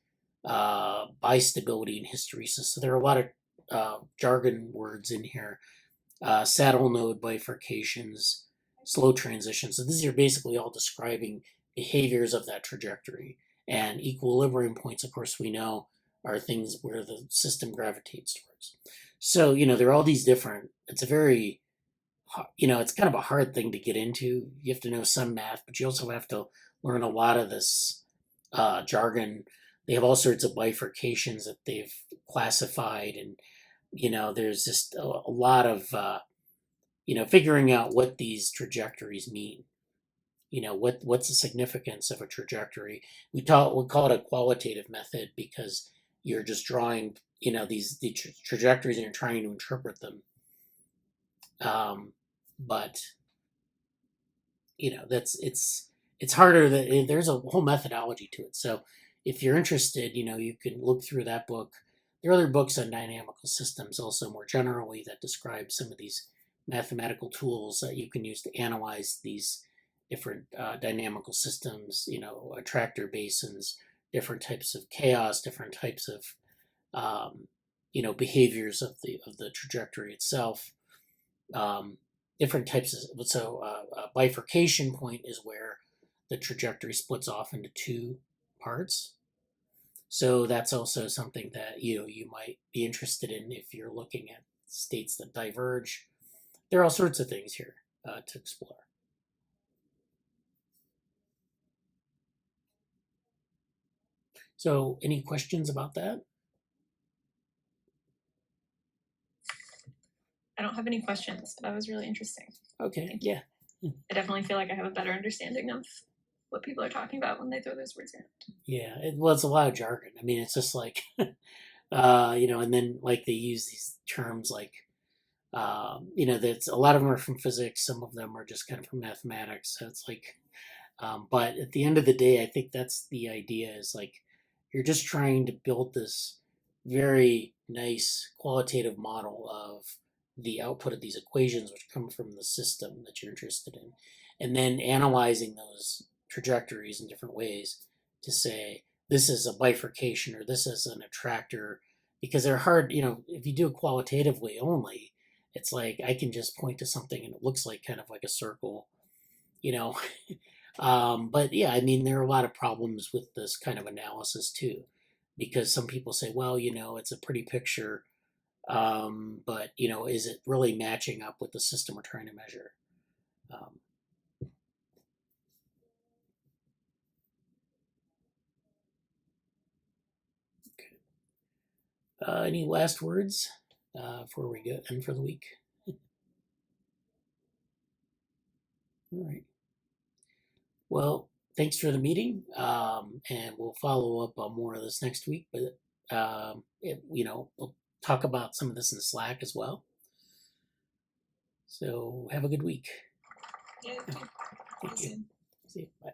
bistability, and hysteresis. So there are a lot of jargon words in here. Saddle node bifurcations, slow transitions. So these are basically all describing behaviors of that trajectory. And equilibrium points, of course, we know are things where the system gravitates towards. So, there are all these different, it's a very, it's kind of a hard thing to get into. You have to know some math, but you also have to learn a lot of this jargon. They have all sorts of bifurcations that they've classified, and there's just a lot of figuring out what these trajectories mean. What's the significance of a trajectory? We call it a qualitative method because you're just drawing the trajectories and you're trying to interpret them. But it's harder. There's a whole methodology to it. So if you're interested, you can look through that book. There are other books on dynamical systems also more generally that describe some of these mathematical tools that you can use to analyze these different dynamical systems, attractor basins, different types of chaos, different types of behaviors of the trajectory itself. Different types of a bifurcation point is where the trajectory splits off into two parts. So that's also something that you might be interested in if you're looking at states that diverge. There are all sorts of things here to explore. So any questions about that? I don't have any questions, but that was really interesting. Okay, yeah. I definitely feel like I have a better understanding of what people are talking about when they throw those words in. Yeah, it's a lot of jargon. I mean, it's just like, and then like they use these terms like, that's a lot of them are from physics. Some of them are just kind of from mathematics. So it's like, but at the end of the day, I think that's the idea is like, you're just trying to build this very nice qualitative model of the output of these equations, which come from the system that you're interested in, and then analyzing those trajectories in different ways to say this is a bifurcation or this is an attractor, because they're hard. If you do it qualitatively only, it's like I can just point to something and it looks like kind of like a circle, you know. But yeah, I mean, there are a lot of problems with this kind of analysis too, because some people say, well, it's a pretty picture, but is it really matching up with the system we're trying to measure? Okay. Any last words before we go end for the week? All right. Well, thanks for the meeting, and we'll follow up on more of this next week. But we'll talk about some of this in Slack as well. So have a good week. Yeah. Thank you. See you. Bye.